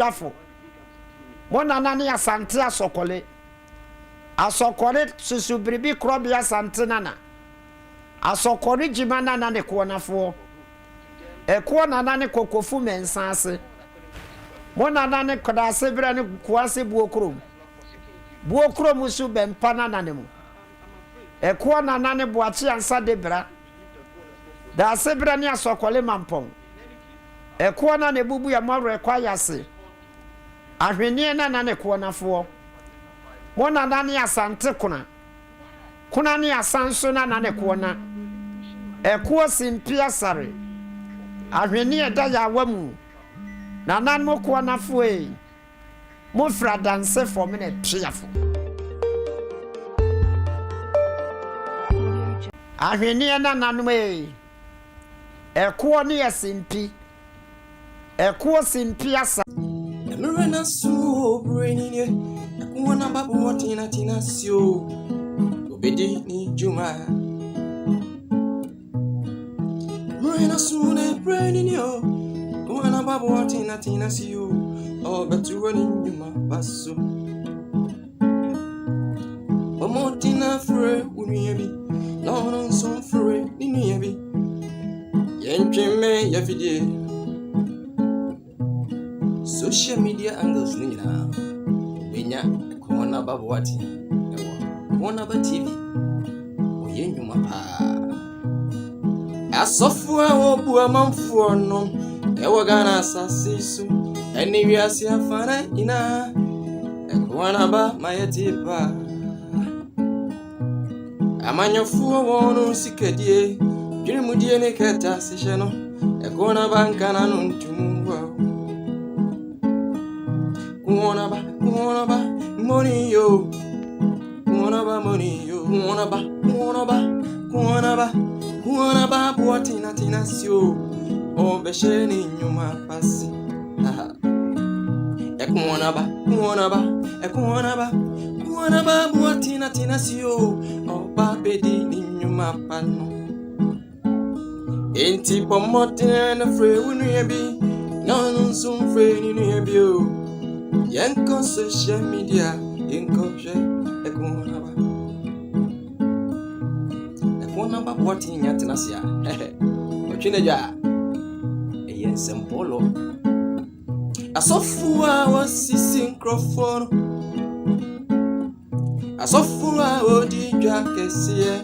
Tafo. Mona nani asante asokole. Asokole susubribi krobi asante nana. Asokole jimana nane kuonafo. Ekwo nana kokofu mensase. Mona nane kodase brane kuase buokrom. Buokrom su bempana nanemu. Ekwo nana buachi ansa debra. Da sebra ni asokole mampong. Ekwo nana bubu ya maro ekwa yase. Ahwenie nana ne kuonafo. Mona nani asante kuna. Kuna ni asanso nana ne kuona. Ekwo Simpi Asare. Ahwenie da ya wamu. Nanan mo kuonafo e. Mo fra danse for me piafo. Ahwenie nanan mo e. Ekwo ni Simpi. Ekwo Simpi Asare. Mirena so brainy, Akkuah watina tinasio, Obedi ni Juma. Mirena so brainy, Akkuah watina tinasio, oh, but you running Juma basso. Omotina free, Uniabi, London son free, Niniabi. Yenchime Yafide. Social media angles nina benya Ekwoonaba wati Ekwoonaba TV oyenyuma pa asofu obu amanfo no ewo Ghana asase so eni wiase afana ina Ekwoonaba mayeti pa amanyofu wono sikadie dwirimudie ne keta sehye no Ekwoonaba nkana no ntumu Ekwoonaba, money yo. Ekwoonaba, money yo. Ekwoonaba, buatina tinasio. Oh, besheni nyuma pasi. Ekwoonaba, buatina tinasio. Oh, babedi nyuma pano. Enti pomotina na free unuyebi. Nonu sum free nuyebi yo. Yanko social media, yanko Ekwoonaba wati nyatinasia. Ochineja. Eyen sempolo. Asofua wasisi microphone. Asofua odijwa kesie.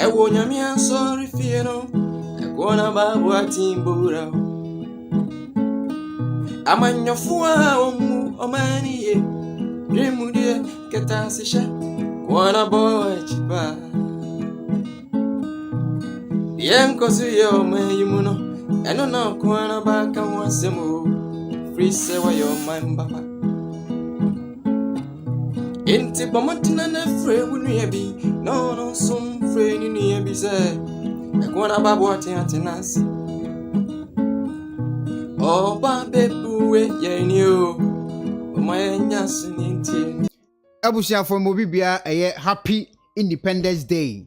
Ewo nyami ansori fieno. Ekwoonaba wati mbura. Amanyofua omu omaniye Remudie keta sisha Ekwoonaba chipa Yenko suyo mayumuno Eno na Ekwoonaba kamwasemo Free sewa yo mambaba Inti bomotina na free wunuyebi No sum free nuyebi se Ekwoonaba buati atinasi Oh, babebuwe yenyo. Omanya sininti. Abusia for mobibia happy Independence Day.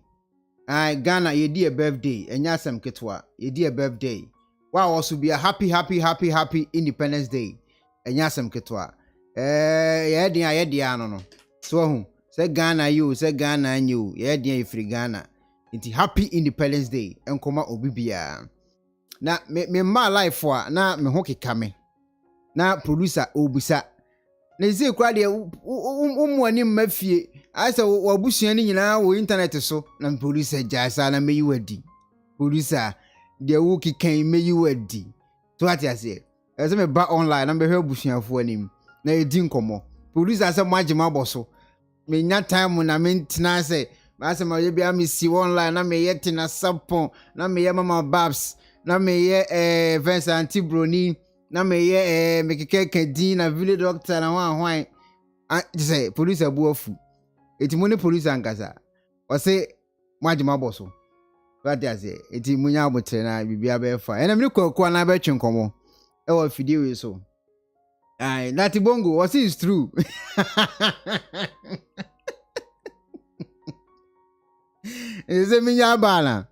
Ghana yedi a birthday. Enyasem ketwa yedi a birthday. Wow, also be a happy Independence Day. Enyasem ketwa. Yedi no. So hu. Say Ghana you, say Ghana you. Yedi free Ghana. Inti happy Independence Day. Enkoma obibia. Na me ma life wa na me ho kekame na producer obusa na zi kwa de umwani mafie asa wabusua ni nyina wo internet so na producer jasa na meyi wadi producer de wo kekan meyi wadi to ati ase ese me ba online na be hwe busuafo anim na edi nkomo producer ase magema boso me nya time na me ntina ase ase ma ye bia me si online na me yete na sapon na me ye mama babs na me ye Vincent Broni na me ye mekeke kadin na village doctor na hwan say police abuafu eti money police ankasa o say mwagema boso what dey say eti munya abotre na bibia be fa ena me kwa na be twenkomo e wa fidie we so ai that bongo what is true eze minya bana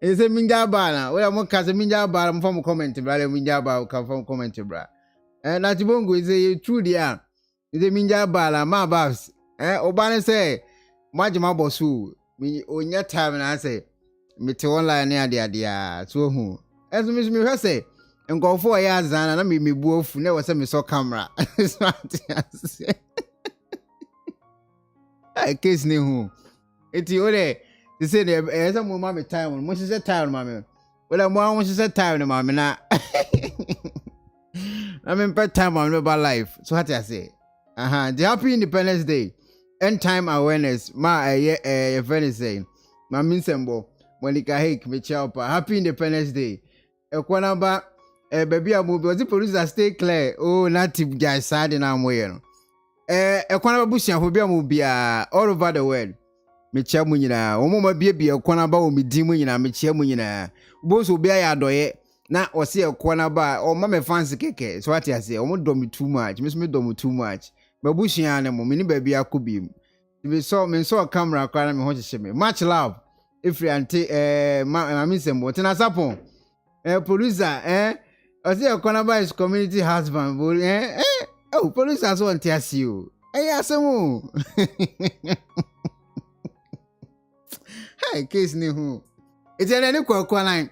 Ese minja bana, we mo kaze minja bana mfom comment bra le minja ba ka fom comment bra. Na tibongo is a true dia. Is a minja bala, my babs. Obana say, Majima Bosu, me on your time and I say, me to online near the idea. So who? As Miss me say, and go 4 years and I mean me wolf never send me so camera. I kiss ni who. It's your day. They say there's a mommy time when she said time, mammy. Well, I'm one when she said time, mammy. Now I'm in bed time on about life. So what I say? The Happy Independence Day. End time awareness. My friend is saying, my minsembo. Monica Hake, me chapa. Happy Independence Day. Equanaba, baby, I move. Was the police stay clear? Oh, native guy sad and I'm wearing. Equanaba Bushian will be a movie all over the world. Me chamunina, Omo baby, Equanaba will be dimunina, me chamunina. Both will be a doye. Na or see Equanaba or Mamma fancy cake. So what I say, Omo do me too much, Miss me do me too much. Babushi animal, mini baby, I could be. Me saw a camera crying me what to me. Much love. If you auntie, my miss and what in a sapon. Producer, I see a Conaba is community husband, oh, police has one test you. Yes, some Hi, case ni who. It's an any qualine.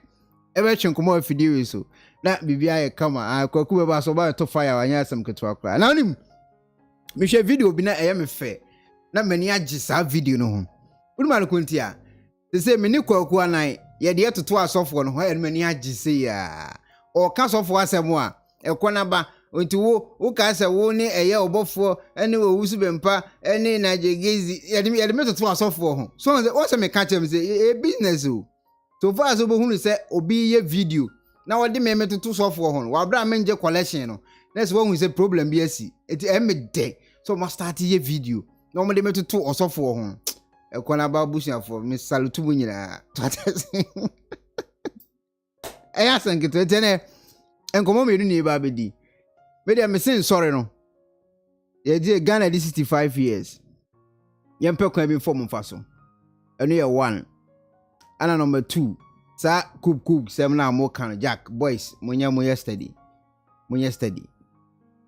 Ever chunk more if you do so. That BBI come, I could about so about to fire and yes, some could talk. Now, me share video be na me fair. Na many agisa video no ho. Unuma kuntia. They say me ni kwaku anan ye de to asofo no ho e many agise ya. O ka sofo asemo a ekonaba onti wo ka se wo ni eye obofo ene wo wusu bempa ene Nigel Gaisie ye de me to asofo ho. So what say me catch them say e business o. So far as obo hunu say obi ye video. Na wo de me to sofo ho. Wa bra menje collection no. That's one we say problem be asi. It me de. So must start a video. Normally me to 2 or so for home. Equanaba Bushian for Miss Salutu Munina. I ask and get to tene and come on me ni babedi. Maybe I'm saying sorry no. Yeah, dear Ghana this 65 years. Yampe can be form faso. And year 1. And number 2. Sa cook 7 more can Jack boys munya yesterday.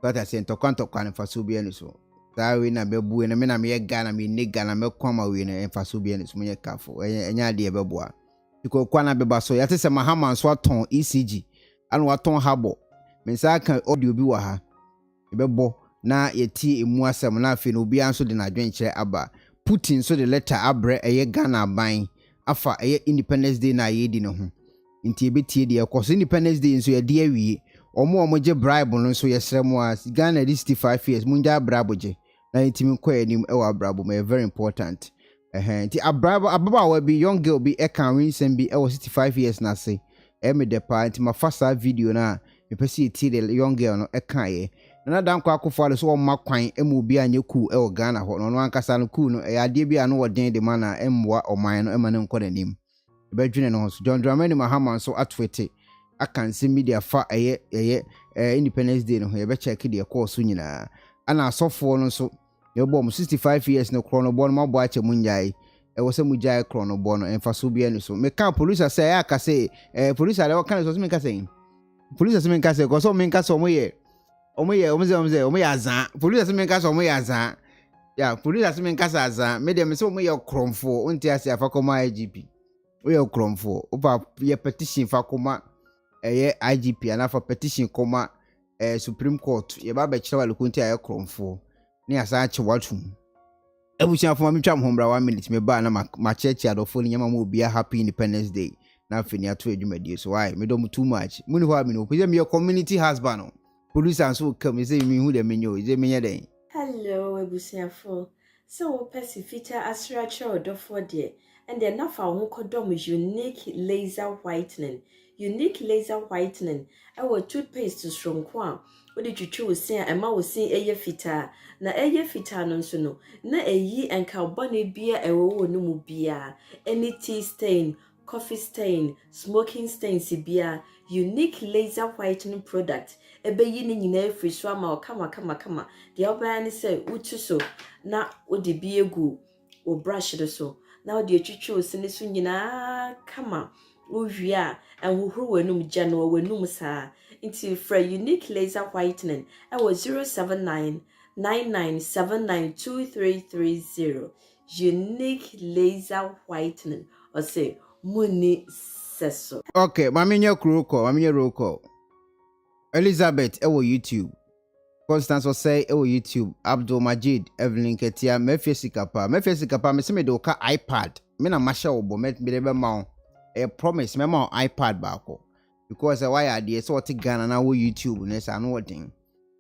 But I sent to contact can for Subian so. That na bebu na me na me Ghana me nigga na me kwama we na emfaso bia ne so me kafo enya de beboa because kwana beba so yate se Mahama so aton ECG anu waton Harbour me sa kan audio bi wa ha bebo na yeti emu asem na afi no obi anso de na dwenkire aba Putin so the letter abre eye Ghana ban afa eye Independence Day na ye di ne ho nti ebetie de ekoso Independence Day nso ye de awie omo je bribe no nso ye sremo as Ghana 65 years munja bribe je na intimi kwa enim e wa brabo me very important nti abrabo ababa wa bi young girl bi e kan winsem bi e 65 years na say e me de pa nti ma fasa video na me pese ti the young girl no e kan ye na dan kwa akofo so o makwan e mu bi anye ku e o Ghana ho no ankasa no ku no e ade bi anu woden de mana e mwa oman no e ma ne nkọ nanim e be dwene no so John Dramani Mahama so atwete akan se media fa eye Independence Day no ye be check the course nyina ana asofo no so yebo 65 years no chrono bon ma bo ache munjai e wo se mujai chrono bon emfaso bia ni so me kan police say aka say police ale kan so me ka say police say me ka say ko so me ka so mo ye azan police say me ka so mo ye azan ya police say me ka sa azan me dem so mo ye kromfo unti ase afakoma IGP we ye kromfo opa ye petition fakoma ye IGP ana for petition koma Supreme Court ye ba be kire wale kunti aye kromfo ni asa che watum ebusia fo ma twam hombra 1 minute me ba na ma chechi adofo ni nyama mo bia Happy Independence Day na afini ato adwumadi so why me do too much muni ho ami no pese me community husband no police and so come say me hu de menyo is me nyeden. Hello ebusia fo so pesifita asracha Odifour de and then na fa ho kodom unique laser whitening our toothpaste stronko a odi twitwi osin a ema osin eye fita na eye fita no nso no na eyi enka bone bia ewo no mu bia any tea stain, coffee stain, smoking stains bia unique laser whitening product ebeyi ni nyina free so ama kama de oba ni say utu so na odi bi egu o brush do so na odi twitwi osin so nyina kama Uvia and who wenum jano wenum sa Into for unique laser whitening, I was 079-9979-2330. Unique laser whitening. Or say, Muni Seso. Okay, Maame nye roll call. Elizabeth, YouTube. Constance will say, YouTube. Abdul Majid, Evelyn Nketia, Efya Sikapa. Efya Sikapa, me se me do ka iPad. Me na masha obo, me debe ma a promise, me ma iPad bako. Because why idea so what Ghana na wo YouTube, nesa ano what thing.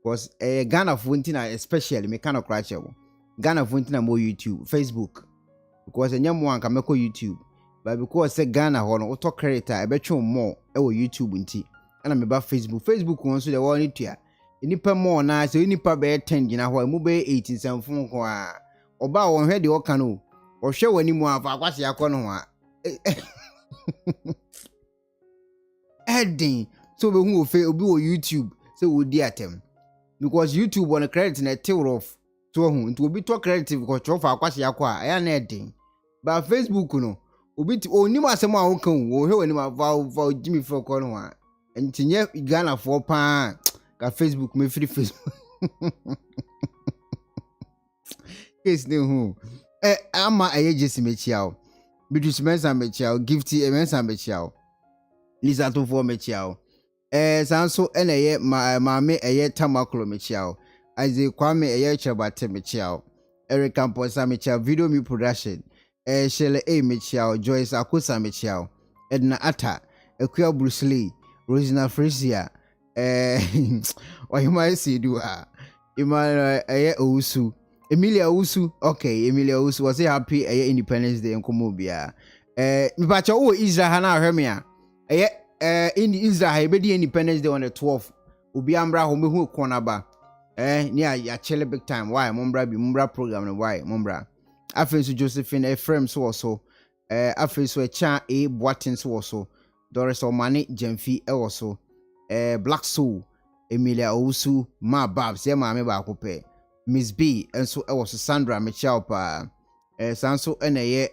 Because Ghana funtina especially, me kind of crash Ghana funtina mo YouTube, Facebook. Because nyamo anka meko YouTube. But because Ghana hono, auto creator, ebetcho more, YouTube nti. Ana me ba Facebook won so de wo ni tua. Inipa more na so inipa be 10 gina ho mu be 18 samfun ko a oba won hwe de oka no o hwe wani mu afa akwase akọ no a heading so be hu ofe obi wo YouTube so wo di atem because YouTube on credit na tail off to hu nti obi to credit ko cho fa akwase akọ a ya na heading ba Facebook no obi ti oni ma asem a wo kan wo hwe wani ma va Jimmy for ko no a ntinye Ghana for pa ka Facebook me free Facebook case ne hu ama Jesse mechiao Bitrus mensa mechiao Gifty mensa mechiao Lisa to for mechiao sanso ene Maame Tamaklo mechiao Isaac Kwame Chabate mechiao Eric Campos mechiao Video Me Production Shele mechiao Joyce Akusa mechiao Edna Atta Acquah Bruce Lee Rosina Frisia Ohima Asiedu Emmanuel Owusu Emilia Owusu okay Emilia Owusu was happy Independence Day nkomo bia me bacha o Israel ha na ahwemia in Israel be the Independence Day on the 12th obi ambra ho mehu ekonaba ni ya chele big time why mumbra program no why mumbra afensu Josephine Ephraim so also afensu Echa Boatin so also Doris Omani Jemfi also Black Soul Emilia Owusu Ma Babs ye Maame ba akope Miss B enso was Sandra Michelle pa sanso ene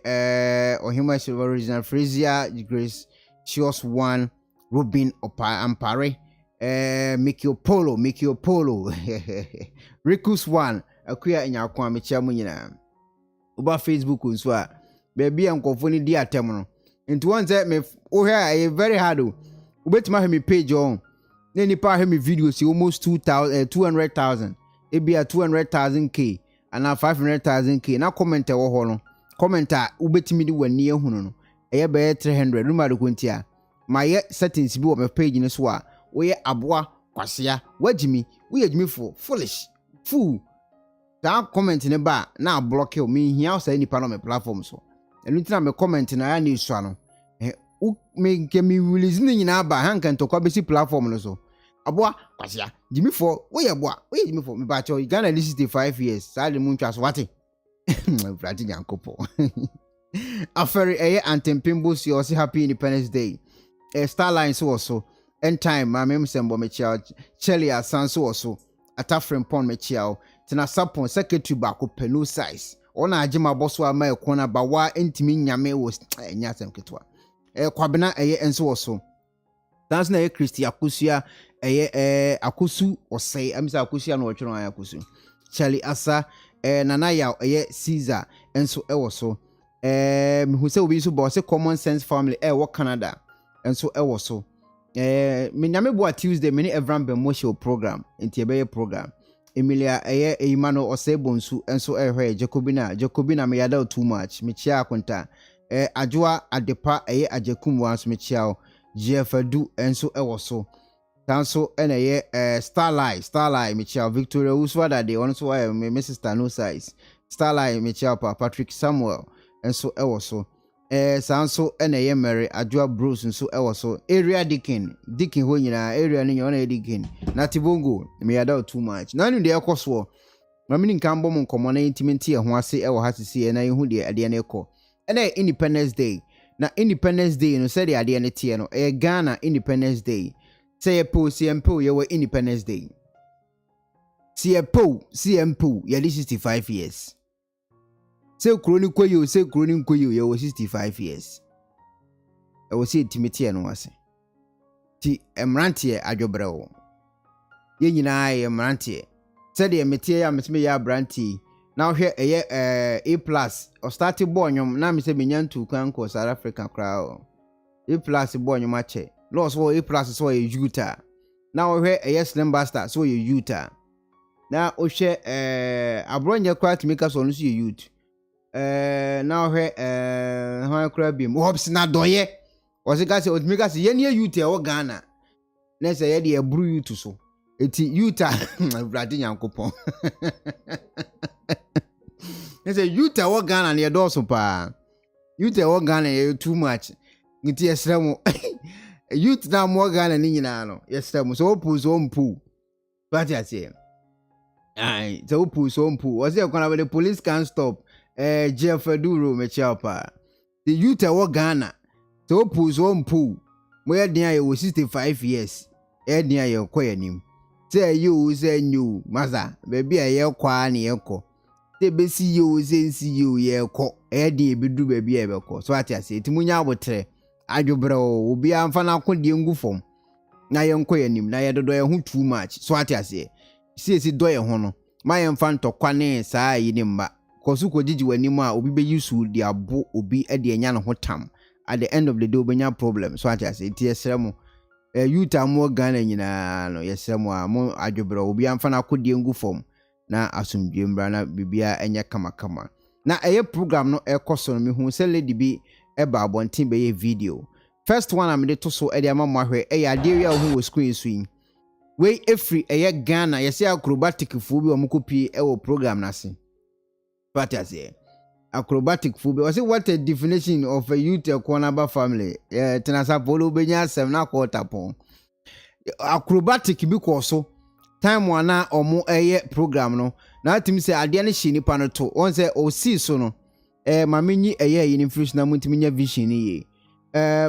Ohima Silver Original Frisia Grace Chios One Robin Opa Ampare Mikio Polo Rikus One Acquah Nyakwa Michelle munyina uba Facebook nso a baby ankofo ni di atem no nti won say me o here very hard o ubetima he me page on na nipa he me videos almost 200,000 ebia 200,000k and 500,000k na comment e wo ho no comment a ubetimi di wani ehunu no eye be 300 numero konti a my settings bi wo me page ni so a wo ye aboa kwasea wagimi wo ye gimi for foolish fool that comment ne ba na block you me hia say nipa no me platform so enu tina me comment na ya ni so ano me kemi release ni nyina ba hanka ntokwa besi platform no so aboa kwasea gimi for wo ye boa wo ye gimi for me ba cho Ghana 65 years sa de mu ntwa so wate Vladi Nyankopo aferi antempimbo si osi happy Independence Day Starline so also end time Maame msembo mechia Chelly Asanso also atafrem pon mechia tina sapon secretary ba ko penu size ona agima boso ama ekwonaba wa entimi nyame wo nyasem ketwa kwabena enso also dance na Christy Akusua akusu osei amisa akusia no otwero akusu Chelly Asa nana ya Caesar enso so me say obi so boss common sense family wo Canada enso so me nyame bo Tuesday me Evran Bemotion program enti ebe program Emilia Emmanuel Osebonsu enso Jacobina me yada too much me chia konta Adwoa Adepa Ajekum once me chia Jefadu enso so tanso Starlight me chia Victoria Uswada de onso me Mrs. No size Starlight me chia Patrick Samuel enso so sanso Mary Adwoa Bruce nso so area Dickin ho nyina area ni nyona Dickin na Tibongo me yada too much na nu de ekoso mamini nkan bom nkomo na intimate e ho ase ha sisi na ehu de ade na ekọ Independence Day na Independence Day no said de ade na tie no Ghana Independence Day say CMPO ye were Independence Day CMPO ye 65 years say kroni koyo ye was 65 years I was see Timothy no wase ti emrantie adwobre wo ye nyina ye emrantie said ye metie ya metime ya brantie na hwe eye A+ o start bo nwom na me se menya ntu kwan ko South Africa kra A+ bo nwom ache loss wo A+ so ye Utah na hwe eye Slim Buster so ye Utah na o hwe abronye kwa timika so no so ye youth na hwe ho kra bi mo hobs na doye o se ka se otimika se ye ne youth e wo Ghana na se ye de ebru youth so eti Utah brade nyankopon na se Utah wo Ghana ne do so pa Utah wo Ghana ye too much ngiti esremo youth na mo Ghana ni nyina no esremo so opu so mpu party ase ai so opu so mpu o se kwana the police can't stop Geopolitical me chiapa the youth wo Ghana so opu so mpu mo ye den aye 65 years den aye koyanim say you say new maza baby aye kwa na ye ko te be si you say si you ye ko den ebedu baby e be ko so ati ase timunya abotre adwobre obi amfa na kodie ngu fom na ye koyanim na ye dodo ye hu too much so ati ase si do ye ho no ma ye mfa ntokwa ne saa yi ne mba kosu ko gigi wanim a obi be yusu di abo obi e de enya no hotam at the end of the day obenya problem so ati ase ti esremo youth amo Ghana nyina no yesremo a mo adwobre obi amfa na kodie ngu fom na asumdwe mbra na bibia enya kama na eye program no ekoso no me hu se lady bi eba abontin be ye video first one am de to so e de amamo ahwe e ya de wi a hu wo screen swing we every eye Ghana yesi acrobatic fu bi omukopi e wo program na se party ase acrobatic fu bi o say what a definition of a more-ekuonaba family tenasa polo benya asem na quarter pon acrobatic bi ko so time wana omo eye program no na atimi se ade ne hye nipa no to on say o see so no Maame nyi eye yin influence na muntimi nya vision ni ye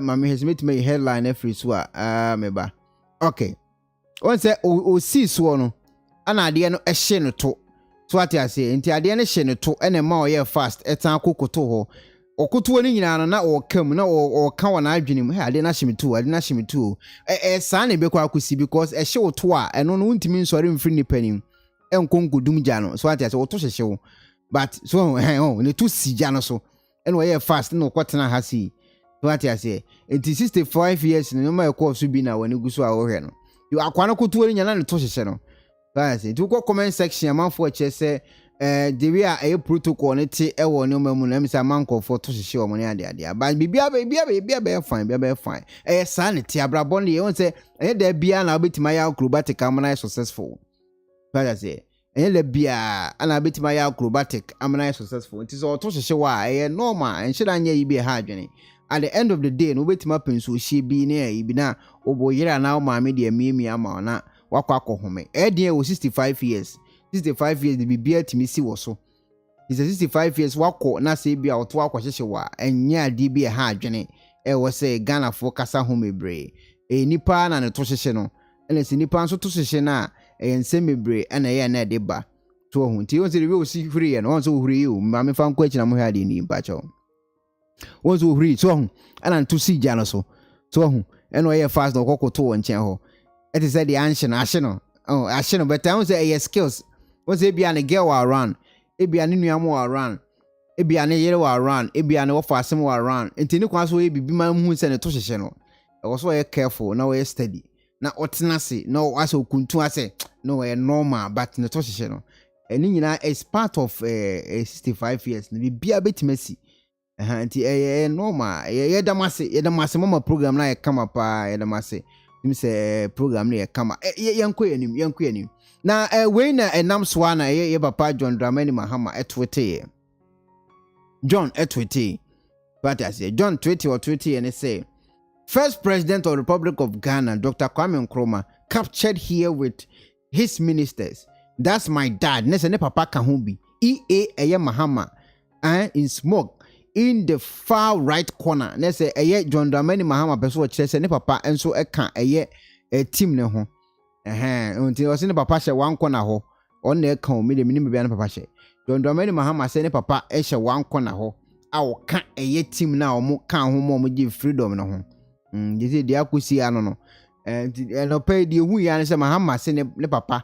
Maame has met me headline every so meba okay on say o see so no ana ade no hye no to so ati ase enti ade no hye no to ene ma o ye fast etan kokoto ho okoto ni nyina no na o kam na o ka wona adwenim he ade na hye metu ade na hye metu saa na be kwa akosi because hye wo to a eno no untimi nsore mfiri nipanim enkonkudum gya no so ati ase wo to hye wo but so ne to sija no so eno ye fast no kwotena ha si so ati ase enti 65 years no ma ekọ so bi na wani guso a wo hwe no you Acquah no koto ni nyana ne to hye no guys tu ko comment section amanfo che se the way a protocol ne te ewo ne mamu na misa manko for to hye o mo ne ade but bibia be fine sa ne te abrabon ne won se da bia na obetima ya acrobatic amana successful guys le bia ana betima ya acrobatic amana successful it is all to hye wa normal and should anya yi be ha adwene at the end of the day no betima penso hye bi ne yi bi na oboyira na maame de amiemi ama na wakwa kohome edie wo 65 years the bibia timi si wo so is 65 years wako na se bia oto akwa hye wa enya ade bi ha adwene wo se Ghana fo kasa homebre nipa na ne to hye no ene se nipa nso to hye na ensemebre ana ye na de ba to ho nti won se we o si huri ye no won so huri you ma me fa nko achi na mo ha de ni ba cho won so huri so ho ana to si ja no so ho eno ye fast no kokoto won chen ho it is said the ancient no but I say your skills won say bia na girl around e bia ne nuam around e bia ne yere around e bia ne wo fa asem around nti ni kwa so e bibi ma hu se ne to hye no e wo so ye careful na we steady na otenase no aso kuntu ase no we normal but ne to hye no eni nyina is part of 65 years na bibia betimasi nti normal ye damase mama program na ye kama pa ye damase nimse program na ye kama yanko yanim na we na enam swa na ye papa John Dramani Mahama etwete John etwete but as John 20 or 20 and say first president of the Republic of Ghana, Dr. Kwame Nkrumah, captured here with his ministers. That's my dad. Nese ne papa kahumbi. Eye Mahama. In smoke. In the far right corner. Nese John Dramani Mahama peso chese ne papa enso eka team ne ho. Unti wasi ne papa she one corner ho. On ne eka mi de minimi bia ne papa she. John Dramani Mahama se ne papa she one corner ho. Awo ka team na omo kan ho mo give freedom no ho. They say they akusi ano no and pay the hu ya say Mahama say ne papa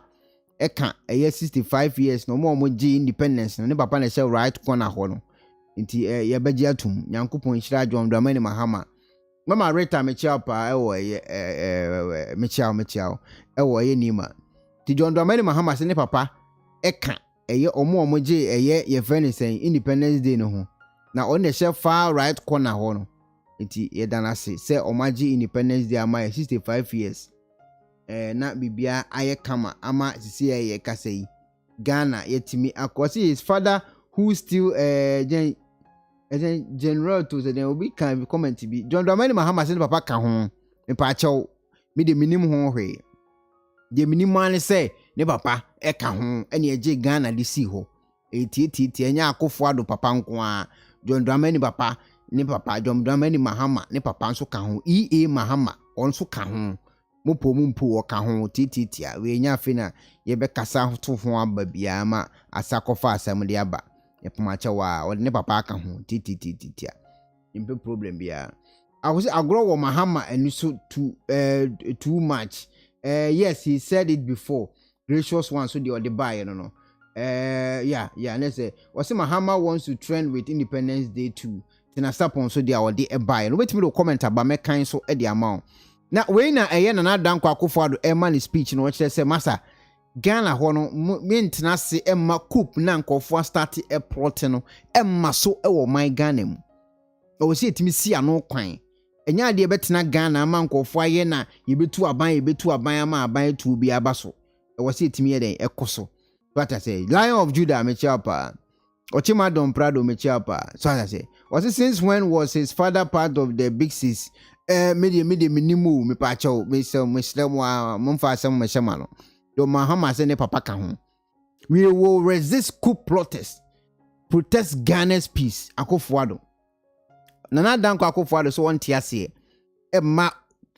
eka 65 years no more ji independence no ne papa na say right corner ho no nti ye beji atum Nyankopon hira John Dramani Mahama mama Rita Mechiao pa ewo Mechiao ewo nima ti John Dramani Mahama say ne papa eka omo ji ye friend say Independence Day no ho na on the chef far right corner ho no nti ye dana say omaji Independence Day ama 65 years na bibia aye kama ama sisi ye kasei Ghana yetimi akwasi his father who still general to the obi can comment bi John Dramani Mahama say papa ka ho me pa chew me de minim ho hwe de minim man say ne papa e ka ho ene eje Ghana de si ho eti enya Akufo ado papa nko a John Dramani papa ne papa John Dramani Mahama ne papa nso ka ho Mahama on so ka ho mumpo o ka ho titi a we nya afi na ye be kasa to ho aba bia ma asakofa asam de aba ye pamacha wa o ne papa ka ho titi a impe problem bia I was agro wo Mahama and so too much yes he said it before gracious one so the buy no yeah let's say was Mahama wants to trend with Independence Day too tina sapon so the or buy no wait me to comment about me kind so e the amount na we na na Dankwa Akufo ado e man speech no che say masa Ghana ho no mentena se e ma coup na nkofo start e plot no e ma so e wo man Ghana mu o se etimi si ano kwan enya de betena Ghana ma nkofo aye na yebetu aban ama aban tu bi aba so e wo se etimi ye den e koso what I say Lion of Judah me chiapa Ochima Don Prado me chiapa so I say was since when was his father part of the big sis minimu me pacho me so me slemwa momfa asem me shema no do Mahama say ne papa ka ho we will resist coup protest Ghana's peace Akufo ado nana Dankwa Akufo ado so wonte ase e ma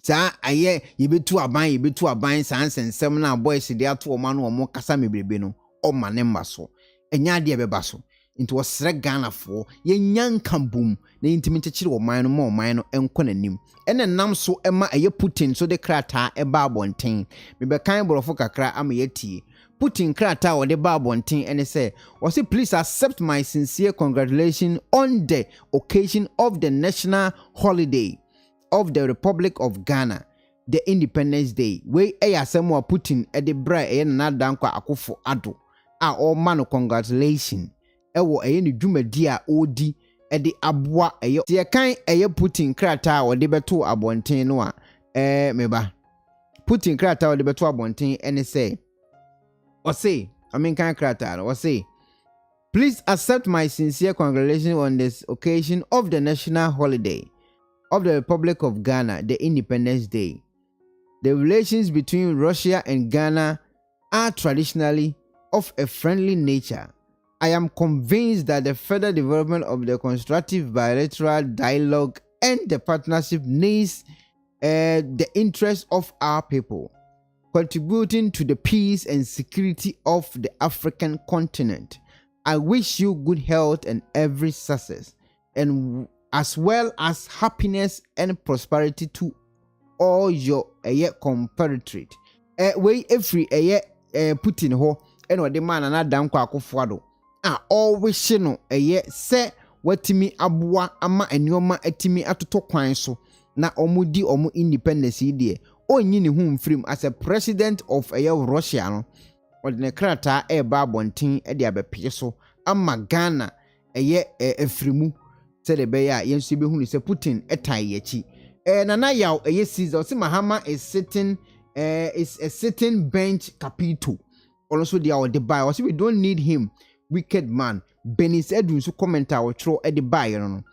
sa aye yebetu aban sansensem na boys de ato o ma no mo kasa mebrebe no o ma ne mma so enya de beba so into osre Ghana for ye nyanka bom na intimi chechire wo man no mo man no enko nanim ene nam so ema eye Putin so de krata e ba bonten me be kan borofo kakra ama yetie Putin krata wo de ba bonten ene say was please accept my sincere congratulations on the occasion of the national holiday of the Republic of Ghana the Independence Day we asemo Putin e de bra e na Dankwa Akufo ado a all man congratulations ewo eye ni dwumadi a odi e de aboa eye tie kan eye Putin krata o de beto abonten no a meba Putin krata o de beto abonten ene say o say kan krata o say please accept my sincere congratulations on this occasion of the national holiday of the Republic of Ghana the Independence Day. The relations between Russia and Ghana are traditionally of a friendly nature. I am convinced that the further development of the constructive bilateral dialogue and the partnership needs the interests of our people, contributing to the peace and security of the African continent. I wish you good health and every success, and as well as happiness and prosperity to all your compatriots. We every Putin ho and what the man and Dankwa Akufo ado always no se watimi aboa ama enioma atimi atoto kwan so na omudi omu independence die onyi ne hu mfrim as a president of Russia no odne krata ba bonten de abepie so ama Ghana efrimu se de be ya yensu be hu se Putin etan yachi nana yaw Caesar se Mahama is sitting is a sitting bench capito also they are the buy we don't need him wicked man Benis Edwin so commenter or throw at the buyer no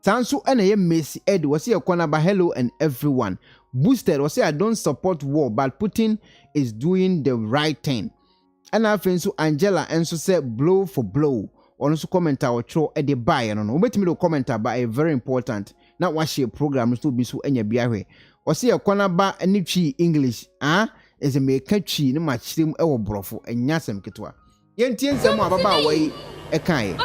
Sansu and a Messi Ed was here Konaba hello and everyone boosted was say I don't support war but Putin is doing the right thing and I think so Angela and so said blow for blow also commenter or throw at the buyer no wait me to comment about a very important not watch your program to be so any biawe was here Konaba and English is a make chi no match him ewo brofo enya sem ketwa yentie nsem ababa wai ekan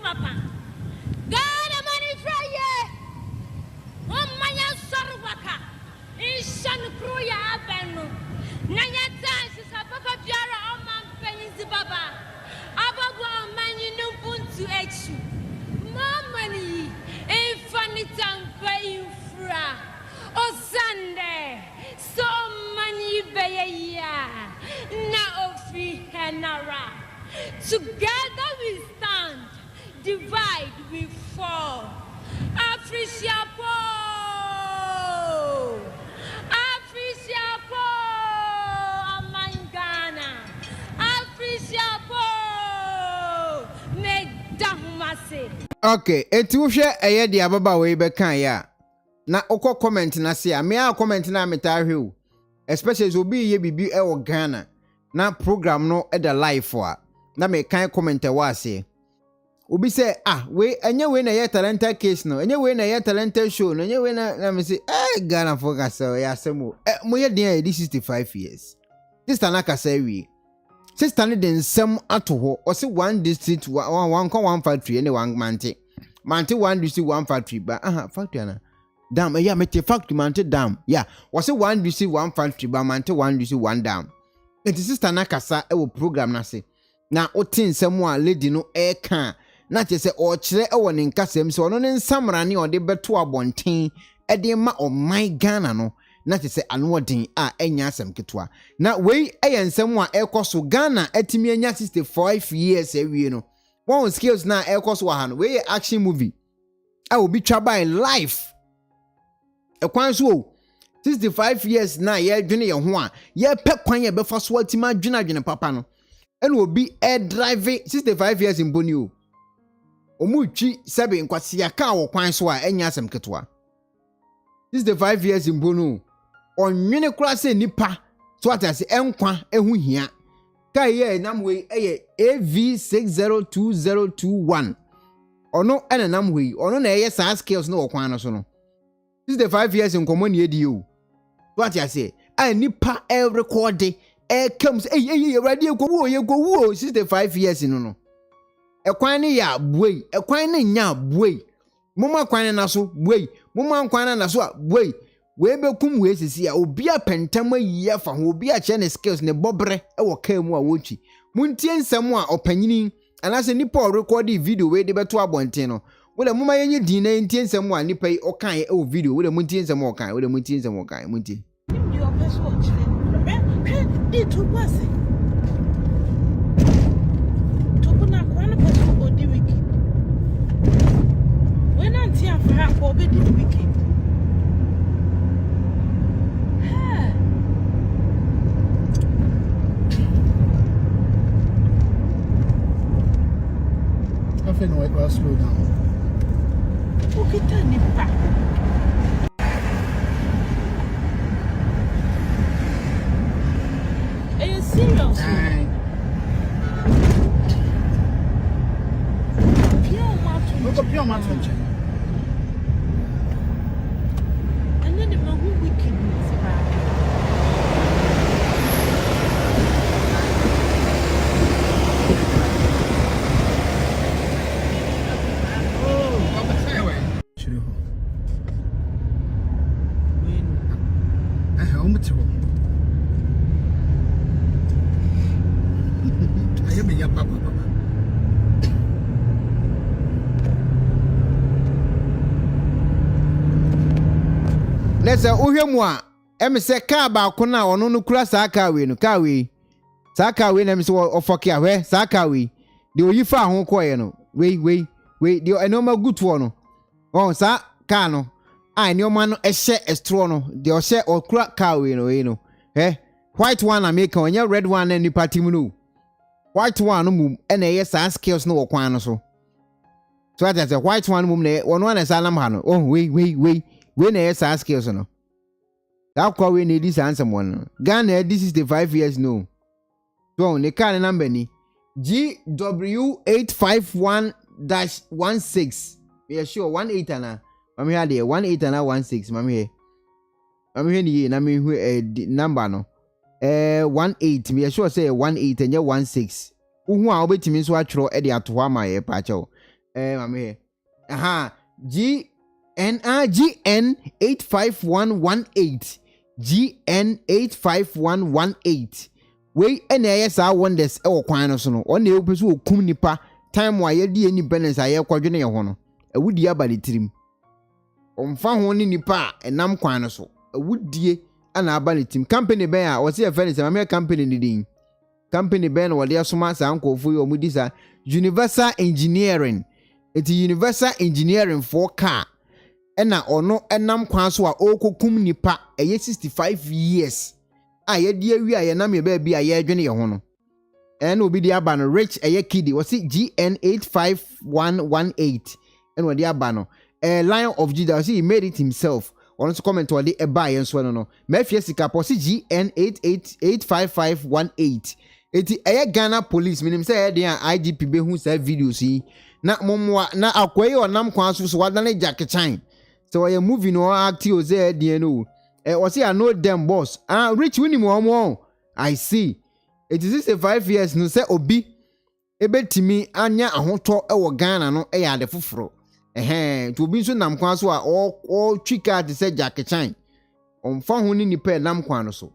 papa. Gana mani fraye. Omanya sorwaka. Inshan kruya abenu. Nanya tansi sa papa biara omam penyizi baba. Abagwa omanyi nubuntu echu. Mamani infanitampa infra. O Sunday. So many beya na ofi henara. Together we stand, divide we fall. Africa po, Africa po, Amangana, Africa po, ne damase. Okay, etuhwe eye de ababa we be kan ya. Na okọ comment na se a me a comment na metahwe o. Especially so bi ye bibi e wo Ghana. Na program no e da live a. Na me kan comment e wa se. Obi say we enye we na ye talented case no. Enye we na ye talented show no. Enye we na me say Ghana focus ya asemo. Mo ye den e 65 years. Sister na ka say we. Sister ne den nsem ato ho. O se one district one factory ene one mante. Mante one district one factory ba factory na. Dam yeah mete factory mante dam yeah was one DC one factory ba mante one DC one dam it sister na kasa e wo program na se na otin nsem a lady no e kan na che se o kire e wo ne nkasem se ono ne nsamra ne o de beto abonten e de ma o my Ghana no na che se anodin a enya asem ketwa na we e nsem a e koso Ghana atimi enya 65 years e wie no one skills na e koso ha no we action movie I will be try life. Ekwan so 65 years na ye dwene ye ho a ye pe kwan ye be fa so atima dwene papa no ene obi air drive 65 years in boni o omutwi sebe nkwase ya ka wo kwan so a enya asem ketwa 65 years in bono onwene kura se nipa so atase enkwa ehu hia ka ye namwe eye AV602021 ono ene namwe ono na eye sa skills no wo kwan no so no 65 years in common ye o what you say I nipa e record e comes ready go wo 65 years no ekwan ne ya buei ekwan ne nya buei moma kwan na so buei moma kwan na so buei we bekum we sisi a obi apentam ayi fa ho obi a che ne skills ne bobre e wo ka mu a wonchi muntie nsam a opanyini anase nipa record video we de beto abonten no wole muma yenye din na ntie nsam a nipa yi okan e video wole muntie nsam okan wole muntie nsam okan muntie ndi opeso chile di to wase to kuna kwana peso odi wiki when anti afra ko be di wiki I feel no, it will slow down. Okay, turn it back. Are you serious? Pure matter. And then the man who wickedness about. Let's say uhwemu a em se car ba ko na ono no kura sa car we no car we sa car we na me se ofoke ahwe sa car we de oyifa ho koye no we de enoma gutu no on sa car no ai ni oma no ehye estro no de o hye okura car we no white one America onye red one na ni party mu no white one no mum e na ye sa skills no okwan no so that the white one mum na one one sa nam ha no oh we na ye sa skills no Acquah we need this answer one Ghana this is the 5 years no so ne car number ni GW851-16 we are sure 18 ana mami ha de 18 ana 16 mami he ni na me hu number no 18 me sure say 18 and 16 uhu a obetimi so atwro e de ato ama ye pa che Maame GN 85118 GN 85118 we ene yesa wonders e wo kwan no so no o na e peso okum nipa time wa ye di independence aye kwadwene ye ho no awudi abale tirim omfa ho ni nipa enam kwan no so awudie ana abale tim company ben a wo se e se Maame company ni din company ben wo de asoma sa nkofo yo mudi sa Universal Engineering Universal Engineering for car ena ono enam kwan so a okokum nipa eye 65 years aye die wi aye nam ye ba bi aye adwene ye ho no ena obi di aba no rich eye kidi wo si GN 85118 ena odi aba no Lion of Judah he made it himself ono so comment odi e ba ye nso no mafia sika po si GN 8885518 eti eye Ghana police minim say dey IGP be hu say videos yi na momwa na Acquah yi onam kwan so wadane jakechan so you movie no act o say dey no o say I know them boss rich wini mo omo I see it is 65 years no say obi ebetimi anya ahoto e wo Ghana no e ya de foforo to obi so nam kwan so a o twika de say jakechan omfa ho ni nipa nam kwan no so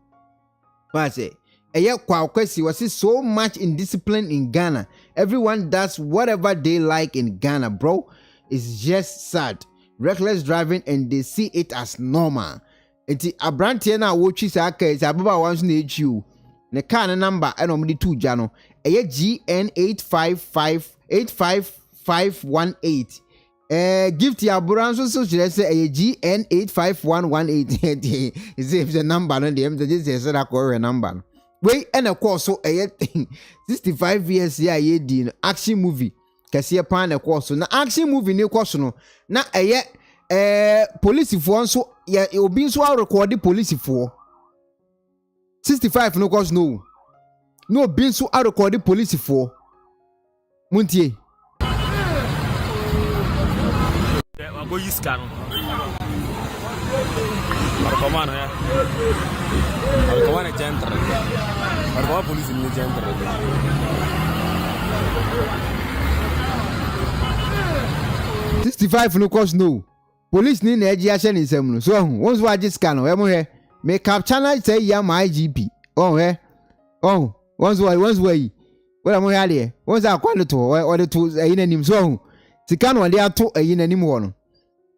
ba say eye kwa kwesi was so much indiscipline in Ghana. Everyone does whatever they like in Ghana, bro. It's just sad. Reckless driving and they see it as normal. Enti abrantie na wochi sa aka is ababa wanso na echiu. Ne car na number e no mdi 2 ja no. Eye GN 85518. Gift ya buranso so chire say eye GN 85118. Is if the number no dey just say that ko number no. We and of course so 65 years ya ye di action movie kese pan na course na action movie ni course no na police for so ya obi so record police for 65 no course no obi so record police for muntie wa go yiska no Arkomano ya. Arkomano centro. Arkomano polisi ni centro. 65 no course no. Police ni na eji ahye ni nsam no. So once wa jiska no, e mo he. Me capture na say ya my IGP. Oh he. Oh, once wa yi. Wala mo he ale. Once Acquah no to, o de to eyi nanim so. Sika no de ato eyi nanim wo no.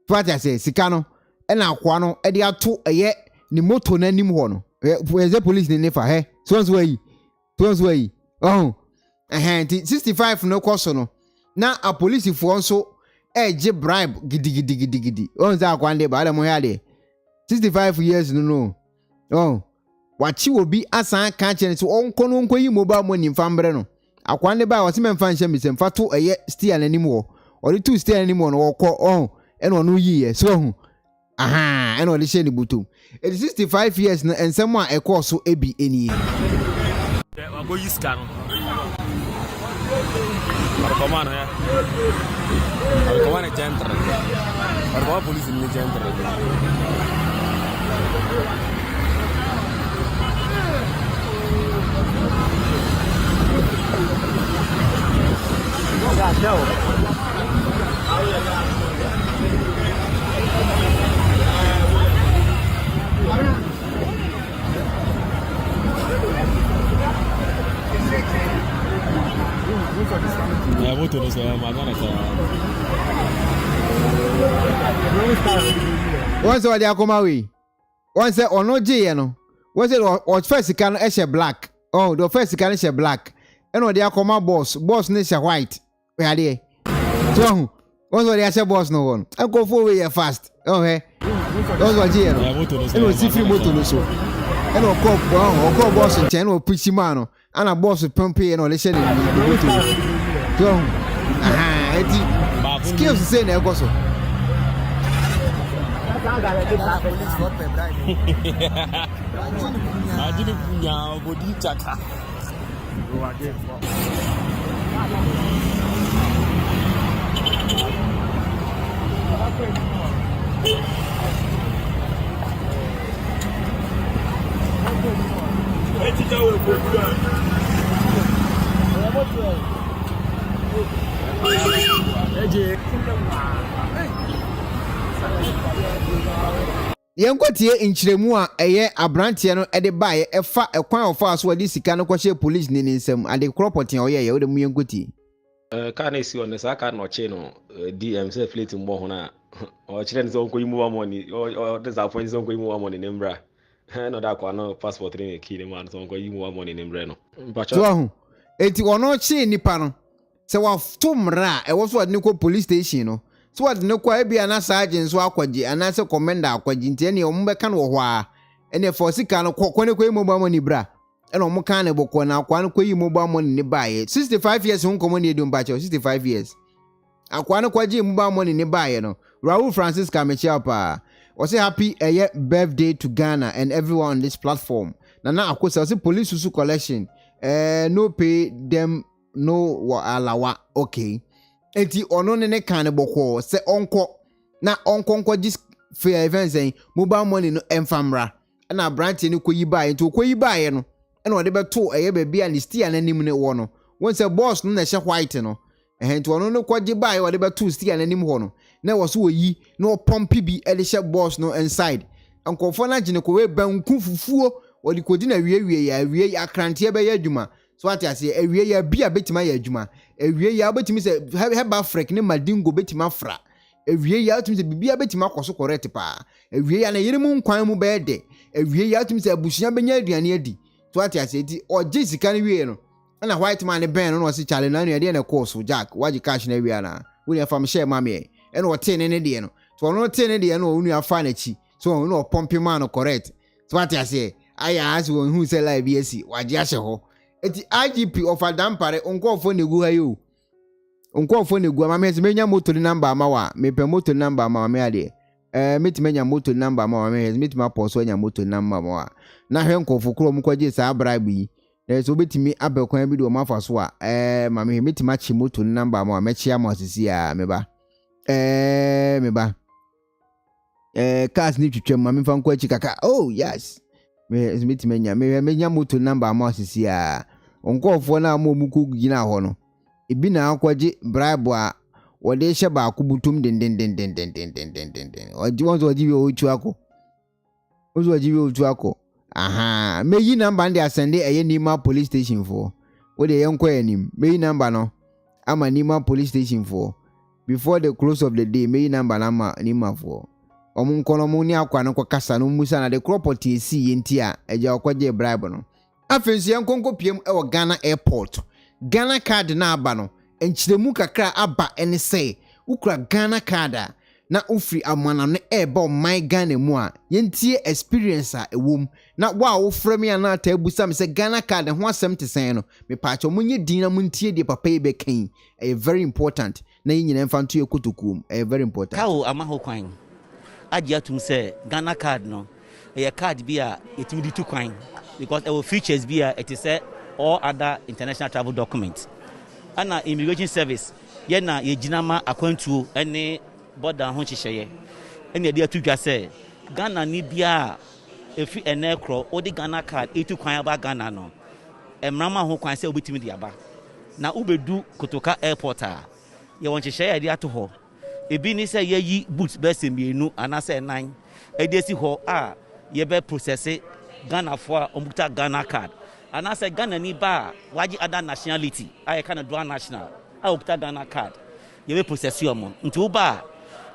Fata say sika no ena Acquah no e de ato eye ni moto nanim wo no. Eze police ni nefa he. So once wa yi. Oh. 65 no course no. Na a police for so je bribe gidi. Once Acquah de ba mo he ale. 65 years no. Oh. Wachi obi asan ka chene so onko no nko yi mobile money mfambre no. Acquah de ba wase memfa nhye misem fato eye steer nanim wo. Ori tu steer nanim wo no wokọ oh eno no yiye so hu. Aha, eno le she ni butu. 65 years na ensem a ekọ so ebi eni. Wa go yiska no. Arkomano ya. Arkomano centro. Arkomano polisi ni centro. Ya voto no se magana sa. Once wa dia koma we. Once ono je no. Once o first can e black. Oh, the first can e black. Eno dia koma boss ne she white. We ade. So, once wa dia boss no one. I go for we fast. Oh he. Once wa je no. Ya voto no se. Eno si free moto no so. Eno ko boss nchen no push man no. Ana boss pumpe no le she ni moto. So, eti skills say na go so. Agyin punya body chaka. Yenkotie nkyeremu a eye abrantie no de bae efa ekwan ofa so de sika no kwahye police ni nsem ade kropotin oye ye wo de mu yenkotie ka na esi on sa ka no che no DM say fleet mbo ho na o kire nso nko yimu money o disappoint nso nko yimu money nembra no da kwa no passport ni ki ni man so nko yimu money nembra no mpacho so ho enti ono che nipa no se wa tumra e wo so de ko police station no so what no kwa bia na sergeant so akwaji anase commander akwaji ntie ne ombeka no ho a ene force ka no kwone kwa mobile money bra ene omo kan ne boko na akwa no kwa yi mobile money ne baaye 65 years hun komo ne edum bacho 65 years akwa no kwaji mobile money ne baaye no Raul Francis Kamechia pa o say happy birthday to Ghana and everyone on this platform na Acquah say police su collection no pay them no alawa okay. Enti ono ne kan boko se onko na onko dis fair events en mobile money no emfamra na branch ni koyi bae enti koyi bae no na ode beto be bia ni stia na nim ne wo no won se boss no na hye white no enti ono no kwaji bae ode beto stia na nim ho no na wo so oyi na o pompi bi e de hye boss no inside ankofo na gine ko we banku fufuo ode kodi na wie akrante be ya adwuma so ati ase awie ya bia betima ya adwuma awie ya betimi se heba frek ne madingo betima fra awie ya betimi se bibia betima kwaso correct pa awie ya na yiremu nkwan mu beede awie ya betimi se abusuya benya aduane adi so ati ase ti oje sika ne wie no na white man ne ben no se chale na ne na course jack waji cash na wie na woni afam share Maame e no te ne de no so no te ne de no onu afa na chi so no pompi man no correct so ati ase aya as won hu se live esi waji ahye ho eti IGP of Adampare onkofo negu hayo onkofo negu Maame se menya motor number amawa mepe motor number amawa me ade metimenya motor number amawa me metima poso nya motor number amawa na hwe nkofo kro mkwaje sa bribe yi so betimi abekwan bi do mafa so a Maame metima chi motor number amawa mechi amosisi a meba cars ni twetwam Maame fa nkwachi kaka oh yes metimenya motor number amosisi a onkofo na amomuku gina ho no ebi na akwaje bribe a wode hye ba akubutum den oji wonzo oji bi ochu ako aha meyi number ndi asende eye Nima police station for wode yenko yanim meyi number no ama Nima police station for before the close of the day meyi number na ama Nima for omunkono mu ni Acquah no kwakasa no musa na the property si yenti a eja okwaje bribe no afensi yankonko piem ewo Ghana airport Ghana card na aba no enchiremu kakra aba ene say ukura Ghana card na ufri amana no eba my Ghana mu a yentie experience a ewom na wa wo frame ya na ta abusa me say Ghana card ho asem te sen no me paacho munye din na muntie de papa e be kan e very important na yinyina mfanto ekotokum e very important kawo amaho kwan agye atum say Ghana card no e card bi a etimi di tu kwan because our features be it is all other international travel documents and immigration service ye na ye ginama akwantuo ene border ho chicheye ene de atudwa say Ghana ni bia efi ene kro odi Ghana card etu kwan aba Ghana no emrama ho kwan say obetimi de aba na ubedu Kotoka airport a ye won chicheye de ato ho ebi ni say ye yi boots be semienu anase 9 edesi ho a ye be process Ghana for omuta Ghana card and I say Ghana ni ba waji other nationality I can do national I omuta Ghana card you will process your mon nti ba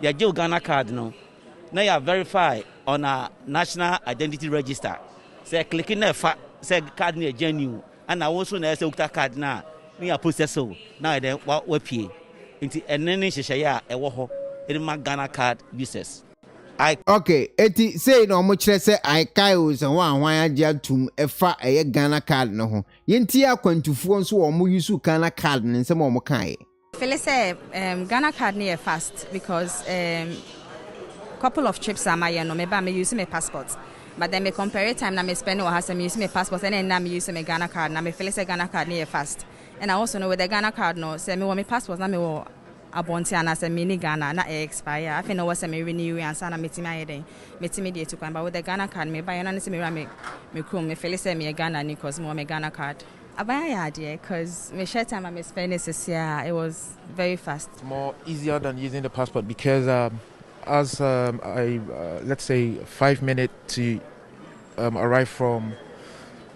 ya je Ghana card no na ya verify on a national identity register say click na fa say card na genuine and I also na say omuta card na me ya process so na then wa pie nti enene hyehyeye a ewo ho e ma Ghana card users okay eti say no mo kire say I kai o se ho anwan age atum efa eye Ghana card no ho yenti akwantufuo nso wo mo use Ghana card ne nsem wo mo kai feel say Ghana card near fast because couple of trips am I no me ba me use my passport but then me compare time na me spend or has me use my passport and then na me use my Ghana card na me feel say Ghana card near fast and I also know with the Ghana card no say me want my passport na me wo abonti anase me ni Ghana na expire I know was me renew ansa na metimi ayeden metimi de tukwan but with the Ghana card me buy na se me ra me krom me feel say me Ghana ni cause me Ghana card Abaya because my share time I spent this year, it was very fast. More easier than using the passport because let's say 5 minutes to arrive from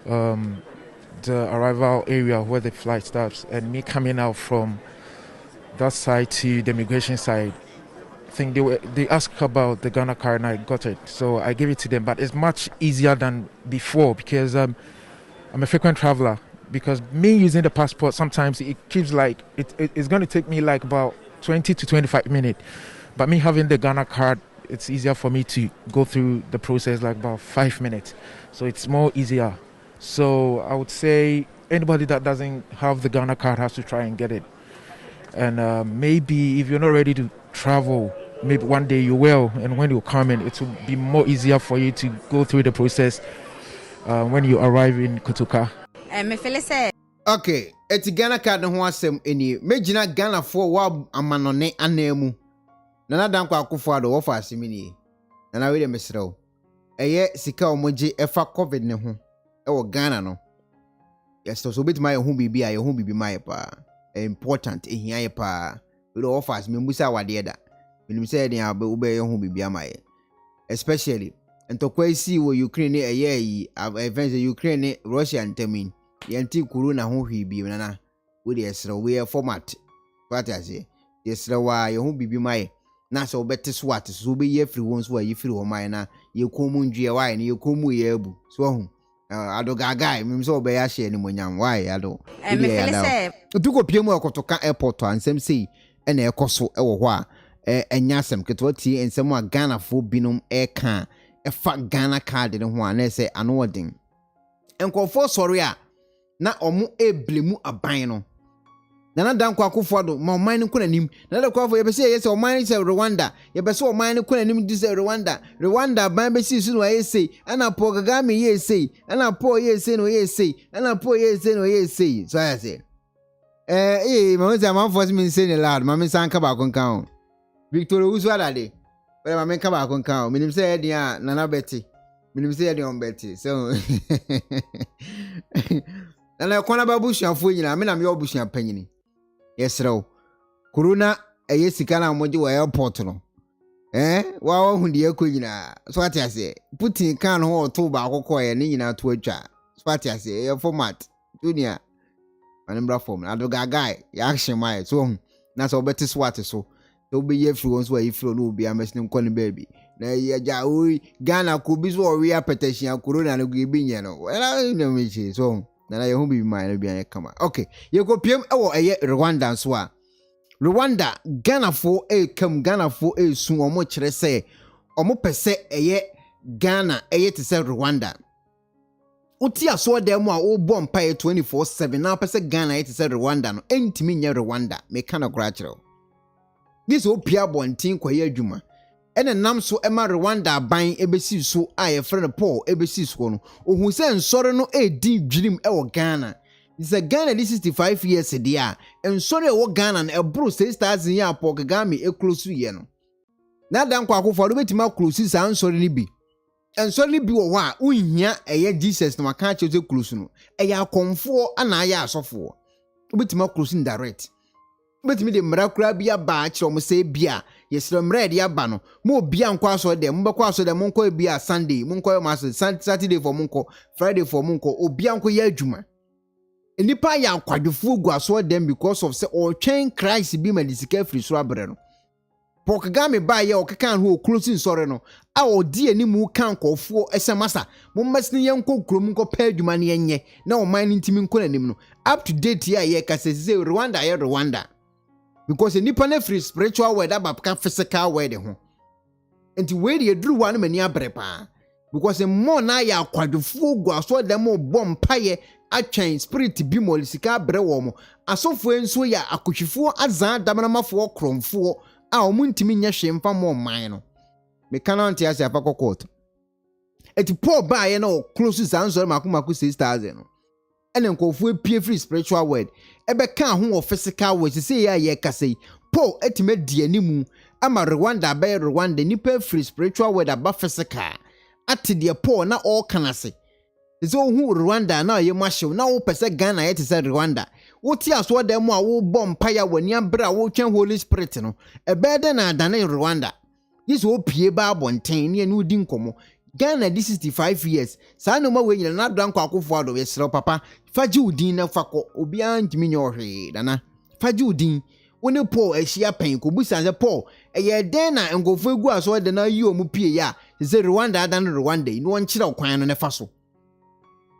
the arrival area where the flight stops, and me coming out from that side to the immigration side, I think they asked about the Ghana card and I got it, so I gave it to them. But it's much easier than before because I'm a frequent traveler. Because me using the passport, sometimes it keeps like it's going to take me like about 20 to 25 minutes. But me having the Ghana card, it's easier for me to go through the process like about 5 minutes. So it's more easier. So I would say anybody that doesn't have the Ghana card has to try and get it. And maybe if you're not ready to travel, maybe one day you will. And when you come in, it will be more easier for you to go through the process when you arrive in Kotoka. Me feel say okay, eti Ghana card no ho asem eni megina Ghana for wa amanone anemu nana danko Akufo ado wo fa asemi ni nana we de mesrew eye sika omoje efa covid ne ho e wo Ghana no yes so bit my ho bibi aye ho bibi my pa important ehia ye pa we do wo fa asemi musa wade da minim say de abe wo be ho bibi amaye especially entokwa isi wo Ukraine eye yi events Ukraine Russia ntamin yanti corona ho hwibi nana we dey esra we format what I say esra wa ye ho bibi mai na so beti swat so be ye free won so ye free ho mai na ye komu ndwe why na ye komu ye abu so ho ado gaga mim so be ya share ni monyam why ado me feel say duko pie mu akotoka airport ansem sei e na ekoso e wo ho a enya asem keto ti ensem a Ghana fo binom e ka e fa Ghana card ne ho a na say ano odin enkofo sorry a na omu eblemu aban no nana danko Akufo do ma oman ne konanim na da kwafo ye be say yes oman ne say Rwanda ye be say oman ne konanim di say Rwanda ban be si su no ye say ana po gagame ye say ana po ye say no ye say ana po ye say no ye say so I say ma say man force me say ne lad ma me san ka ba kon kan Victor Uzu adade but ma me ka ba kon kan minim say dia nana beti minim say dia on beti so na kwana babushafo nyina me na me obushia panyini yesrew corona sika na moje wa airport no wa hu de yakọ nyina so atiase Putin kan ho to ba akọkọ ye ne nyina to atwa so atiase ye format dunia anembra form adoga guy ya action mai so na so beti swat so be ye free won so ye free no obi amesne nkọ ne baby na ye ja oi Ghana ko bi so we apetashia corona no go bi nye no wala no me so na ye ho bi mai no bia kama okay ye ko piem e wo eye Rwanda so a Rwanda Ghana fo kam Ghana fo sun omo kire se omo pese eye Ghana eye te se Rwanda uti aso dem a wo bom pa 24/7 na pese Ghana eye te se Rwanda no entimi nye Rwanda me kana kura kire this opia bontin kwaye adwuma ene nam so ema Rwanda ban ebesi so a ye frɛ no Paul ebesi so no ohun sɛ nsɔre no edi dwirim ɛwɔ Ghana is a Ghana this 65 years dia nsɔre ɛwɔ Ghana na ɛbro 6000 ya Paul Kagame eklosu ye no na dan kwa Akufo do betima klosu sa nsɔre ni bi nsɔre ni bi wɔ hɔ a unhia ɛyɛ Jesus na maka kyerɛ sɛ klosu no ɛyɛ akonfo ana ayɛ asɔfo betima klosu direct betimi de mrakura bia ba kyerɛ mo sɛ bia yesre mra de aba no mo bia nkɔ aso de mo bɛkɔ aso de mo nkɔ bia Sunday mo nkɔ ma so Saturday for mo nkɔ Friday for mo nkɔ obia nkɔ yɛ adwuma enipa ya akwadwofo gu aso dem because of sɛ o twɛn Christ bi ma disika free so abrɛ no Paul Kagame ba yɛ o keka ho closing sorry no a odi animu kan kɔfo ɛsɛ masa mo masini yɛ nkɔ krom nkɔ pa adwuma ne yɛnyɛ na o man ntimi nkɔ nanim no up to date ya yɛ kasese Rwanda yɛ Rwanda because nipa na free spiritual word abapka physical word ho enti we dey duru wa no mani abre pa because more na ya akwadofo gu aso dem bom paye atwen spirit bi mo sika abre wo mo asofo enso ya akohwifo azan damanamafo kromfo a omu ntimi nya hwemfa mo man no me kana ntia ase apakọ court eti Paul ba ye na close zanzo makomako 6000 no ene nkofo epie free spiritual word ebe kan ho physical word say ya ye kasei Paul etime di animu ama Rwanda ba Rwanda nipa free spiritual word aba physical ate de Paul na all kanase Is all who Rwanda now you must show now per Ghana it is Rwanda. What ya saw them who bomb paya when ya bra watching Holy Spirit no a better than Rwanda. This will pay Babontain and no dinkomo. Ghana this 65 years. Sanoma when you're not drunk for the West Papa. Faju din fako obian minor dana. Faju din. When you pour a share pain, Kubusa as a poor, a year dena and go for guas or the now you mupia ya. Is Rwanda than Rwanda, no one chill crying on a faso.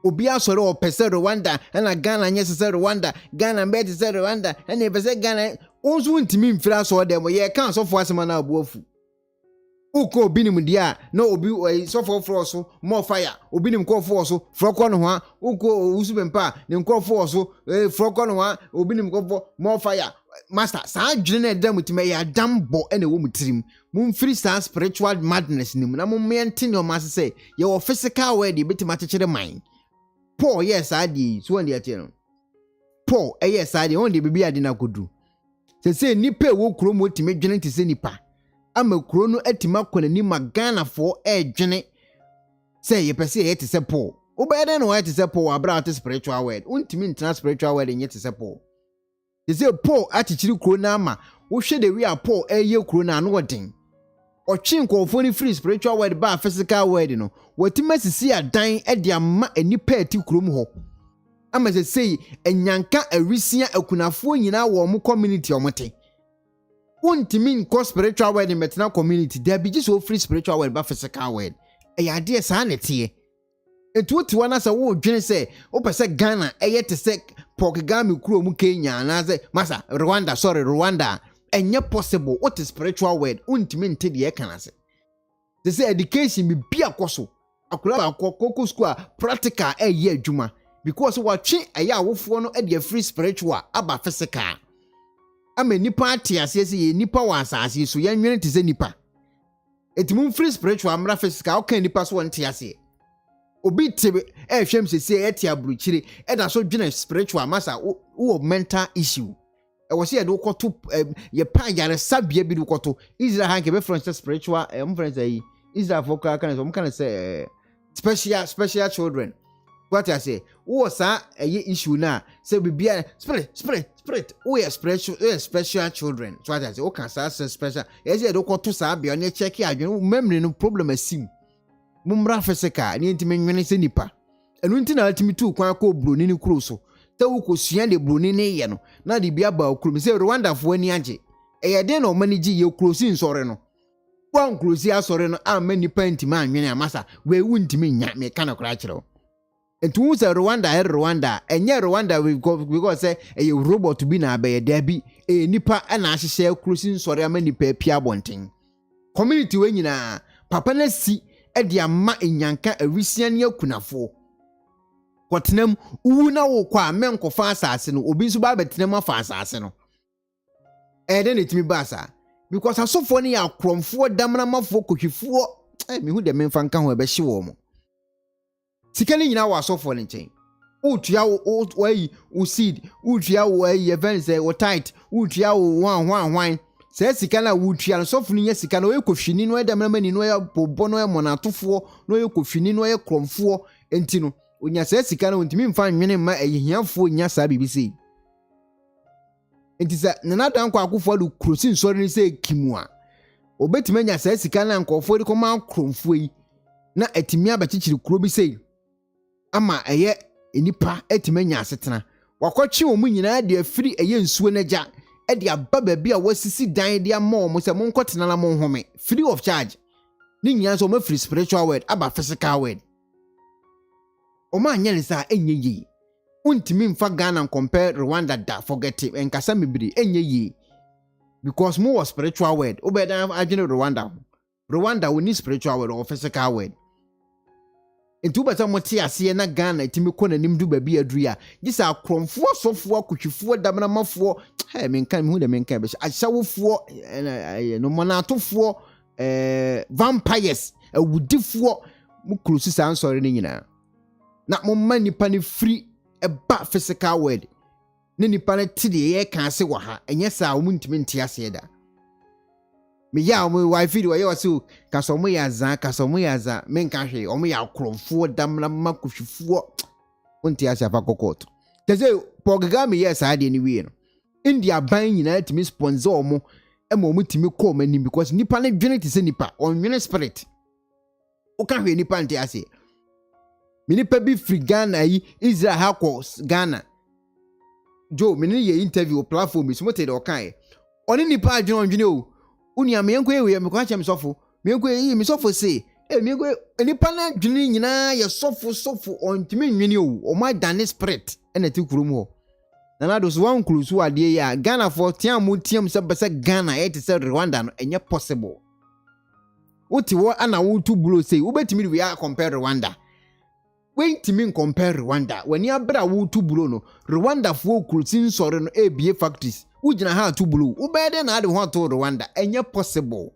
Obia soro pese Rwanda and a Ghana yes Rwanda, Ghana bet is Rwanda, and if I say Ghana, owns Wontumi mfra so them ye can't so for some na bofu. Uko Obinim dia no obi so for so more fire. Obinim call for so frokon ho uko usubempa ne call for so frokon ho Obinim call for more fire. Master, sa dwene dem mutime ya dambo ene wo mutrim. Mum free star spiritual madness nim na mum maintain your master say your physical way dey betima chechere mind. Paul yes adi so on dey atieno. Paul yes adi on dey bibi adi na kodu. Se nipa wo kuro mo time dwene te se nipa. Ama kuro no atima kwanani magana for dwene. Say ye pese ye te se Paul. Obede no ye te se Paul abra te spiritual word. Untimi ntina spiritual word ye te se Paul. They say Paul atichiri kuro na ama wo hwe de wi a Paul eye kuro na no odin ochin konfoni free spiritual word ba physical word no watima sisi adan e de ama enipa ati kuro mu ho ama se sei enyanka awisia akunafo nyina wo mu community omote wontimi nko spiritual word metna community there be just so free spiritual word ba physical word e ya de sa na tie etuoti wana sa wo dwene se wo pese Ghana eye te se Pokigami kuro mu Kenya na say masa Rwanda enye possible what is spiritual word untimi nte de kana se they say education be bia koso akura akoko school practical eye adwuma because what twe aya awofo no e de free spiritual aba physical ama nipa atiase se ye nipa wa asase so yanwene te se nipa etimu free spiritual amra physical o kan nipa so wonte ase obi tebe hwem se etia bruchire e da so dwene spiritual masa wo mental issue e wo se ye do koto ye pa yare sabia bi do koto Israel hanke be friends spiritual friends ayi Israel for kan say special children what I say wo sa eye issue na say bibia spirit wo ye special children so what I say o kan sa special ye se do koto sa bia na check adwene memory no problem asim mumra feseka ni ntime nwene se nipa enu nti na altimi tu kwan ko broni ni kuro so te wo ko sua de broni ne ye no na de bia ba kuro se Rwanda fo ani age eye de na o manage ye kuro si nsore no wan kuro si asore no amma nipa ntime anwene amasa we wu ntime nya me kana kura kire entu wo se Rwanda enye Rwanda we go say eye robot bi na abaye da bi nipa na ahyehye kuro si nsore amma nipa pia bonten community we nyina papa na si edi ama enyanka awisia ne akunafo kwatenam uwu na wo kwa menkofa asase no obi nso ba betenam afa asase no ede ne timi basa because asofo ne ya kromfo damna mafo kohwefo mehu de memfa nka ho ebehye wo mo sika ne nyina wo asofo ne nchen utua wo ayi wo seed utua wo ayi events wo tight utua wo hwan se sika na wutua no sofu nya sika na oyekofini no edam na mani no ya bobo no ya monatofo no oyekofini no ya kromfo enti no onya se sika na ontimi mfa nwene ma ehiafo nya sa bibisi enti sa na dan kwa akofo do krosi nsori ni se kimua obetime nya se sika na nkofo de koma kromfo yi na etimi abachichiri kuro bi sei ama eye enipa etime nya asetena wakwachi omu nyina de afiri eye nsuo na ja edi ababa bia wasisi dan dia mo se monkotena na monhome free of charge ni nyina so mo free spiritual word aba physical word o ma anya nisa enye yi untimi mfa Ghana compare Rwanda da forget it enkasa mebiri enye yi because mo was spiritual word obeda adwene Rwanda we need spiritual word or physical word entu beta moti ase na Ghana etimi kona nimdu ba bia aduru ya gisa akromfo sofo akotwefo damna mafo menkan hu de menkan be ahyawofo no monatofo vampires awudifo mu krusi san sori ne nyina na mo manipa ne free eba physical word ne nipa ne tide ye kan se wa ha enye sa wo ntimi ntia se da me ya omo wife do ye so kasomo ya za men ka hwe omo ya kromfo damna makuhwefo wonti asiafa kokot teze pogaga me yes ade ni wi no India ban nyina timi sponsor omo ema omo timi call manim because nipa na dwene te se nipa onwene spirit o ka hwe nipa nte ase me nipa bi free Ghana yi Israel ha ko Ghana Joe me ni ye interview platform bi so mote de o kan oni nipa adwene o uni am yenko ewe me kwa chem sofo me yenko yi me sofo se me yenko nipa na dwene nyina ye sofo ontimi nwene o ma dane spirit ena ti kurum ho na do so wan krusu ade ya Ghana for tiam se bese Ghana e te se Rwanda no enye possible oti wo ana wo tu bulo se wo betimi we ya compare Rwanda when timi compare Rwanda when ya bra wo tu bulo no Rwanda fo krusin sore no ebie factories ugina ha tu bulo wo be de na ade ho to Rwanda enye possible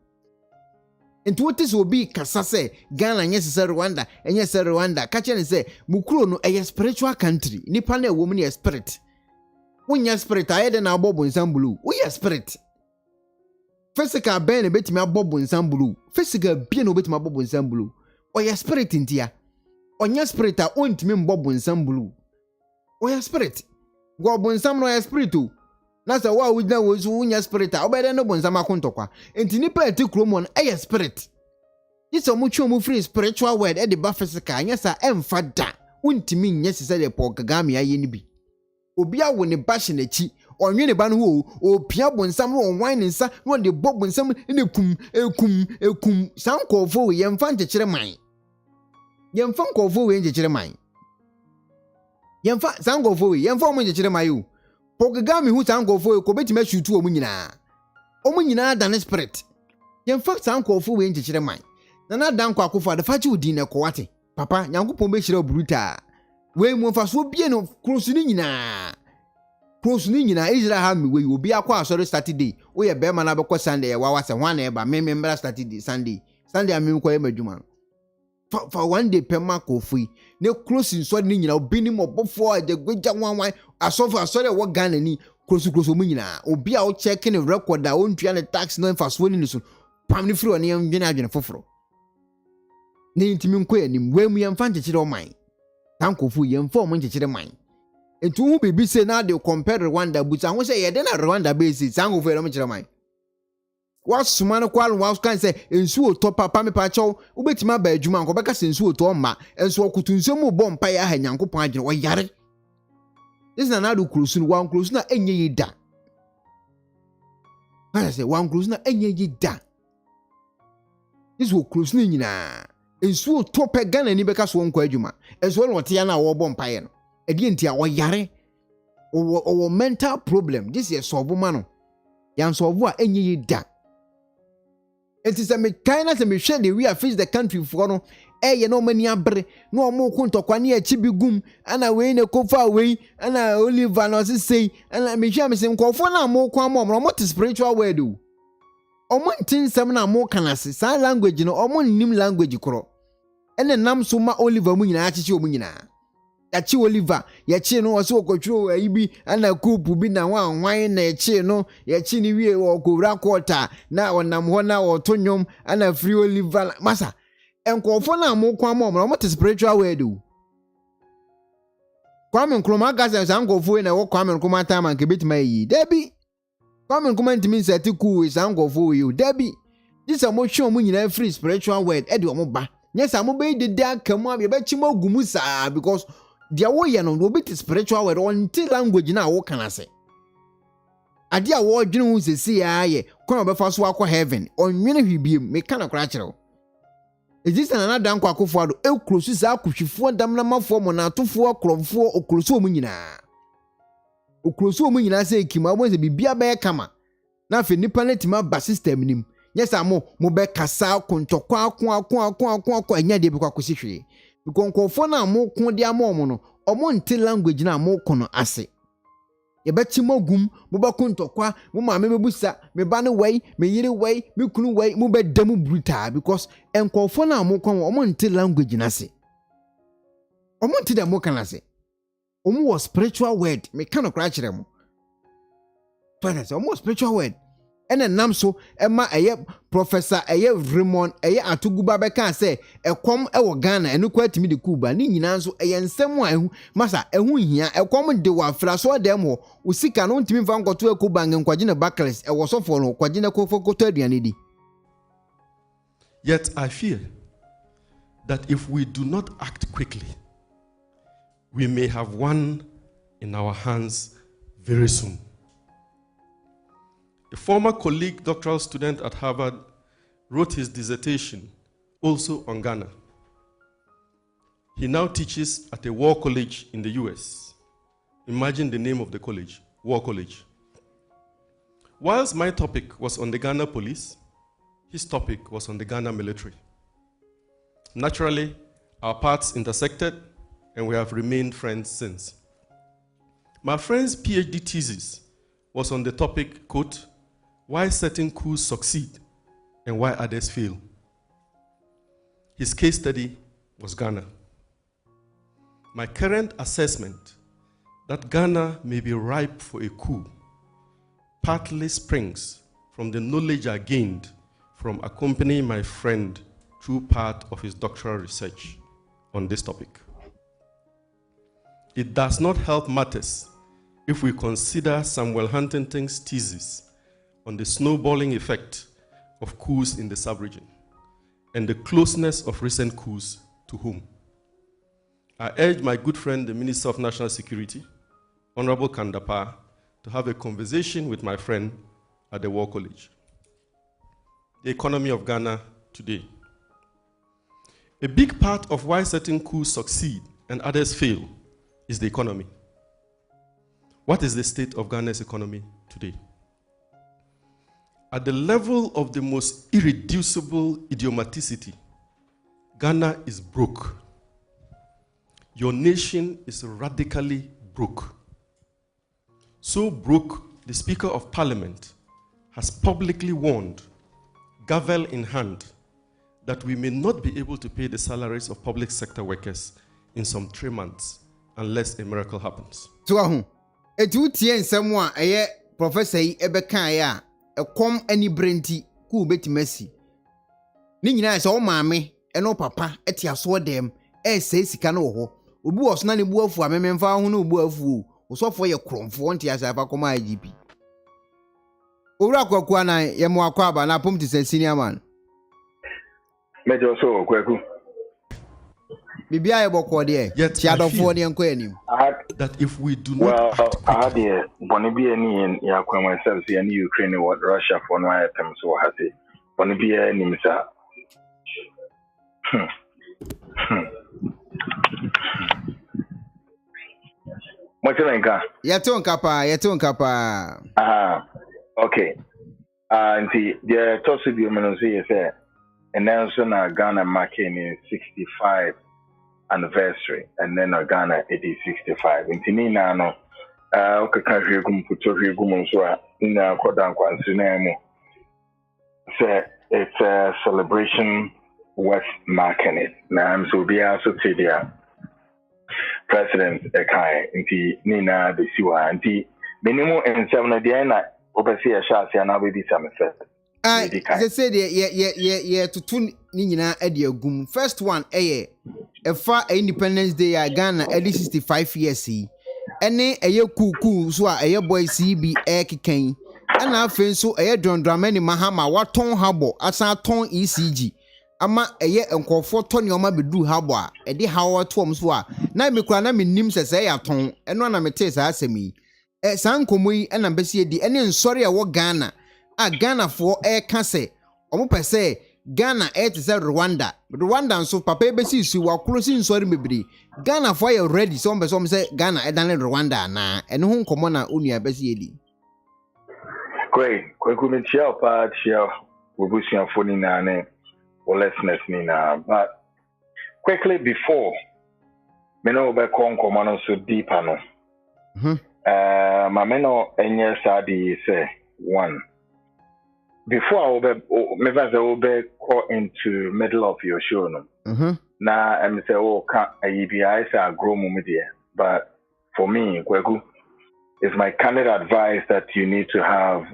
enti wote so bi kasa se Ghana nye se Rwanda enye se Rwanda ka che se mukuro no eye spiritual country nipa na ewo mu ne spirit wonya spirit ayede na abobo nsambulu wo ye spirit physical ben na betimi abobo nsambulu physical bi na betimi abobo nsambulu o ye spirit ntia onya spirit a ontimi mbobo nsambulu o ye spirit go bo nsam no ye spirit o na sa wa wujina wo so wonya spirit a obede no bo nsam akontokwa enti nipa eti kromon eye spirit yiso mu twa mu free spiritual word e de ba physical anya sa emfa da wontimi nya sese de pokagami aye ni bi obi awo ne bashi na chi onwe ne ba no ho opia bonsam no onwan ne nsa no de bob bonsam ne ekum sankofo we yemfa nchekere man yemfa nkofo we nchekere man yemfa sankofo we yemfa omo nchekere man yo pogagami hu sankofo we ko betima shutu omo nyina dan spirit yemfa sankofo we nchekere man na dan kwa akofo da fachi udi ne ko wate papa nyankopon be hire oburuta we mu faso bie no krosu ni nyina Israel ha mi we obi akwa asori Saturday wo ye be ma na be ko Sunday wa wase hwan na e ba me mbra Saturday Sunday am ko ye madwuma for one day pema ko fui ne krosu so ni nyina Obinim obofo agegja wanwan asofo asori wo Ghana ni krosu mu nyina obi a wo check ne record a wo ntua ne tax no faso ni so pam ni firi oni yem adwene foforo ne ntimi nko ya nim we mu yem fa nchekire o man tankofu yemfo mo nchekire man etu hu bibi se na de compare Rwanda buta ho se ye de na Rwanda base tankofu ero nchekire man wasuma no kwal was kan se ensu oto papa me pa chew ubetima ba adwuma nko beka se ensu oto ma ensu okutunsem bo mpa ya ha nyankopon agene wo yare this na do close no wan close na enye yida ha se wan close na enye yida this wo close ni nyina ensu oto pe Ghana ni beka so nko adwuma ensu no tia na wo bo mpaye no edi ntia wo yare wo mental problem this is solve ma no yan solve a enye yida it is a mechanic me share the we face the country for no ye no mani abre no mo kuntokwa na echi bigum ana we ne kofa we ana Oliver no say ana me hwa me se nkofo na mo kwa mo spiritual word o omo ntinsem na mo kanase sa language no omo nnim language koro ene nam so ma Oliver mu nyina achichi o mu nyina yachi Oliver yachi no oso okotwo ayibi ana kupu bi na wanwan na yachi no yachi ni wie okowura quarter na onam ho na otonyom ana free Oliver masa enkofo na mo kwa mo te spiritual word o kwame nkroma gaza sankofo na wo kwame nkroma time nke betima yi debi kwame nkroma ntimi nsati ku sankofo yi debi disa mo hwe mo nyina free spiritual word e de o mo ba nyesa mo be de akamu abi be chimo gumu saa because dia wo ye no obi te spiritual word on ti language na wo kana se ade a wo dwene hu sesi aye kwa be fa so akwa heaven onwene hwibiem me kana kora kire ejisa na dan kwa akofo ado ekrosu sa akohwifo damna mafo mo na atofo akromfo okrosu omu nyina se ekima bo se bibia be kama na fe nipa netima ba system nim nyesa mo be kasa kontokwa akwa enya de be kwa kosihwe bikonkofo na mo ko de amomo no omo nte language na mo kono ase ye beti mogum mo ba kontokwa mo maame mebusa me ba ne wei me yire wei me kunu wei mo be damu brutal because enkofo na mo ko omo nte language na ase omo nte da mo kana ase omo was spiritual word me kana kra kire mo fana se omo spiritual word ene nam so ema eye Professor Raymond Atuguba beka say ekom ewo Ghana enu kwatimi de Cuba ni nyina nso ensem a ehu masa ehu hia ekom de wa fra so dem ho usika no ntimi fa nkoto akuba nkwagye ne Barclays ewo sofo no kwagye ne kofokoto aduane di. Yet I fear that if we do not act quickly, we may have one in our hands very soon. A former colleague, doctoral student at Harvard, wrote his dissertation also on Ghana. He now teaches at a war college in the US. Imagine the name of the college, War College. Whilst my topic was on the Ghana police, his topic was on the Ghana military. Naturally, our paths intersected and we have remained friends since. My friend's PhD thesis was on the topic, quote, why certain coups succeed and why others fail. His case study was Ghana. My current assessment that Ghana may be ripe for a coup partly springs from the knowledge I gained from accompanying my friend through part of his doctoral research on this topic. It does not help matters if we consider Samuel Huntington's thesis on the snowballing effect of coups in the sub-region and the closeness of recent coups to whom. I urge my good friend, the Minister of National Security, Honorable Kandapa, to have a conversation with my friend at the War College. The economy of Ghana today. A big part of why certain coups succeed and others fail is the economy. What is the state of Ghana's economy today? At the level of the most irreducible idiomaticity, Ghana is broke. Your nation is radically broke. So broke, the Speaker of Parliament has publicly warned, gavel in hand, that we may not be able to pay the salaries of public sector workers in some 3 months unless a miracle happens. So, etu tie nsem a eye professor yi ebeka ya ekom ani brenti ku betimasi. Ni nyina se o maame eno papa eti aso dem se sika na wo ho. Obi wo so na ne bu afu amememfa ho na obu afu o sofo ye kromfo nti asa fa koma IGP. Owura Akwaku na ye mo akwa aba na pom ti se senior man. Mejo so Kwaku. Bibia ye bokọ de ti adofo ne enko anim. That if we do not act quickly, Bonibi any ya kwa myself see any Ukraine what Russia for no item so hati. Bonibi any misa. Motenka. Yetonka pa. Okay. Nti the tosu bi menon say say announcing Ghana marking 65 anniversary, and then Ghana 65. Nti ni na no okaka hwegum puto hwegum so a na kodan kwansi na mu. Say it's a celebration worth marking it. Na am so be also to the president Acquah nti ni na be siwa nti minimum in 7 day na obesi a shot ya na be di samse. They said yeah to ni nyina ade agum. First one efa Independence Day ya Ghana 65 years yi. Ene kuku so a boy CB kekan. Ana afen so drama ni Mahama waton Harbour asa ton ECG. Ama nkofo to ne oma bedu Harbour a ede hawo to so a na me kura na me nim sese ya ton eno na me te sa asemi. San komoyi na mbesi edi ene nsori a wo Ghana. Ghana for ka se omo pese Ghana te se Rwanda nso papa ebesi su wa krosi nsori mebiri Ghana for you ready so mbe so say Ghana dan Rwanda na ene ho nkomo na onua besi edi great Kwaku me chia pa chia obusia foni na ne or listeners ni na but quickly before me no be nkomo no so deep ano Maame no enye sadi say one. Before I will be caught into middle of your show, no. Now I'm say, oh, can't I say I grow media, but for me, Kwaku, it's my candid advice that you need to have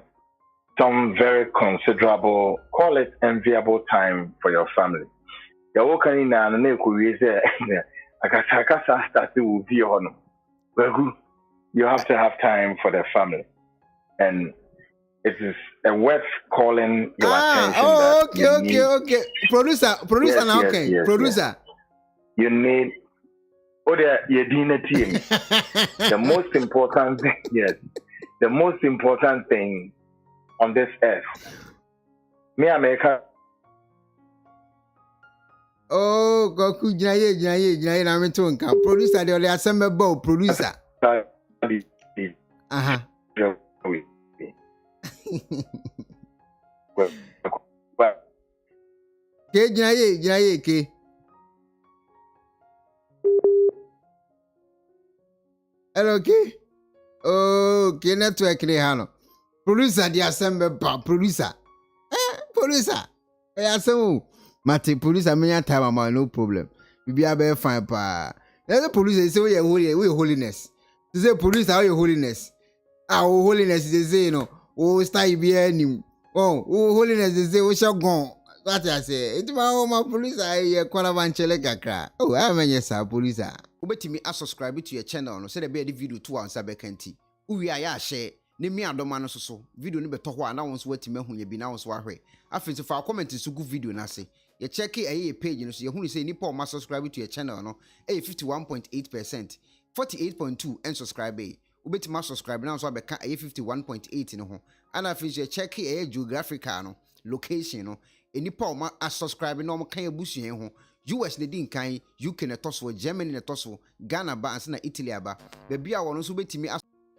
some very considerable, call it enviable time for your family. The working in an equal say, Akasaka started will be on. Well, you have to have time for the family. And it is a worth calling your attention. Okay. Producer, yes, now, yes, okay. Yes, Producer. Yes. You need, your dinner team. The most important thing, yes, the most important thing on this earth. Me America. Oh, Goku, Jaya, I'm into income. Producer, the only assemble producer. Jaya, ke. Hello, ke. Oh, ke network ni hano. Producer, the assemble producer. Producer. Assemble. Mate, producer, many time, no problem. We be able to find pa. The producer say we holiness. They say producer, we holiness. Our holiness, they say, style be any. Oh, holiness, they say, we shall go. What I say, it's my police. I Kwanavanchele kakra. Oh, I mean, yes, sir, police. Ubetimi a subscribe to your channel. No, say the be the video 2 on Sabekenti. Uwi ya share. Ni mi adomano so. Video ni beto ho na wonso watime hu ye bi na wonso ahwe. Afin so fa comment so good video na se. You check it page, you know, so you who say nipa ma subscribe to your channel, no? 51.8%, 48.2 and subscribe. Ubeti ma subscribe now so abeka 51.8 no ho. And I finish you check it geographical no location no. Nipa ma subscribe no mo kan ebusu ho. US ne din kan, UK ne toso, Germany ne toso, Ghana ba ansa na Italy aba. Baby a wono so betimi.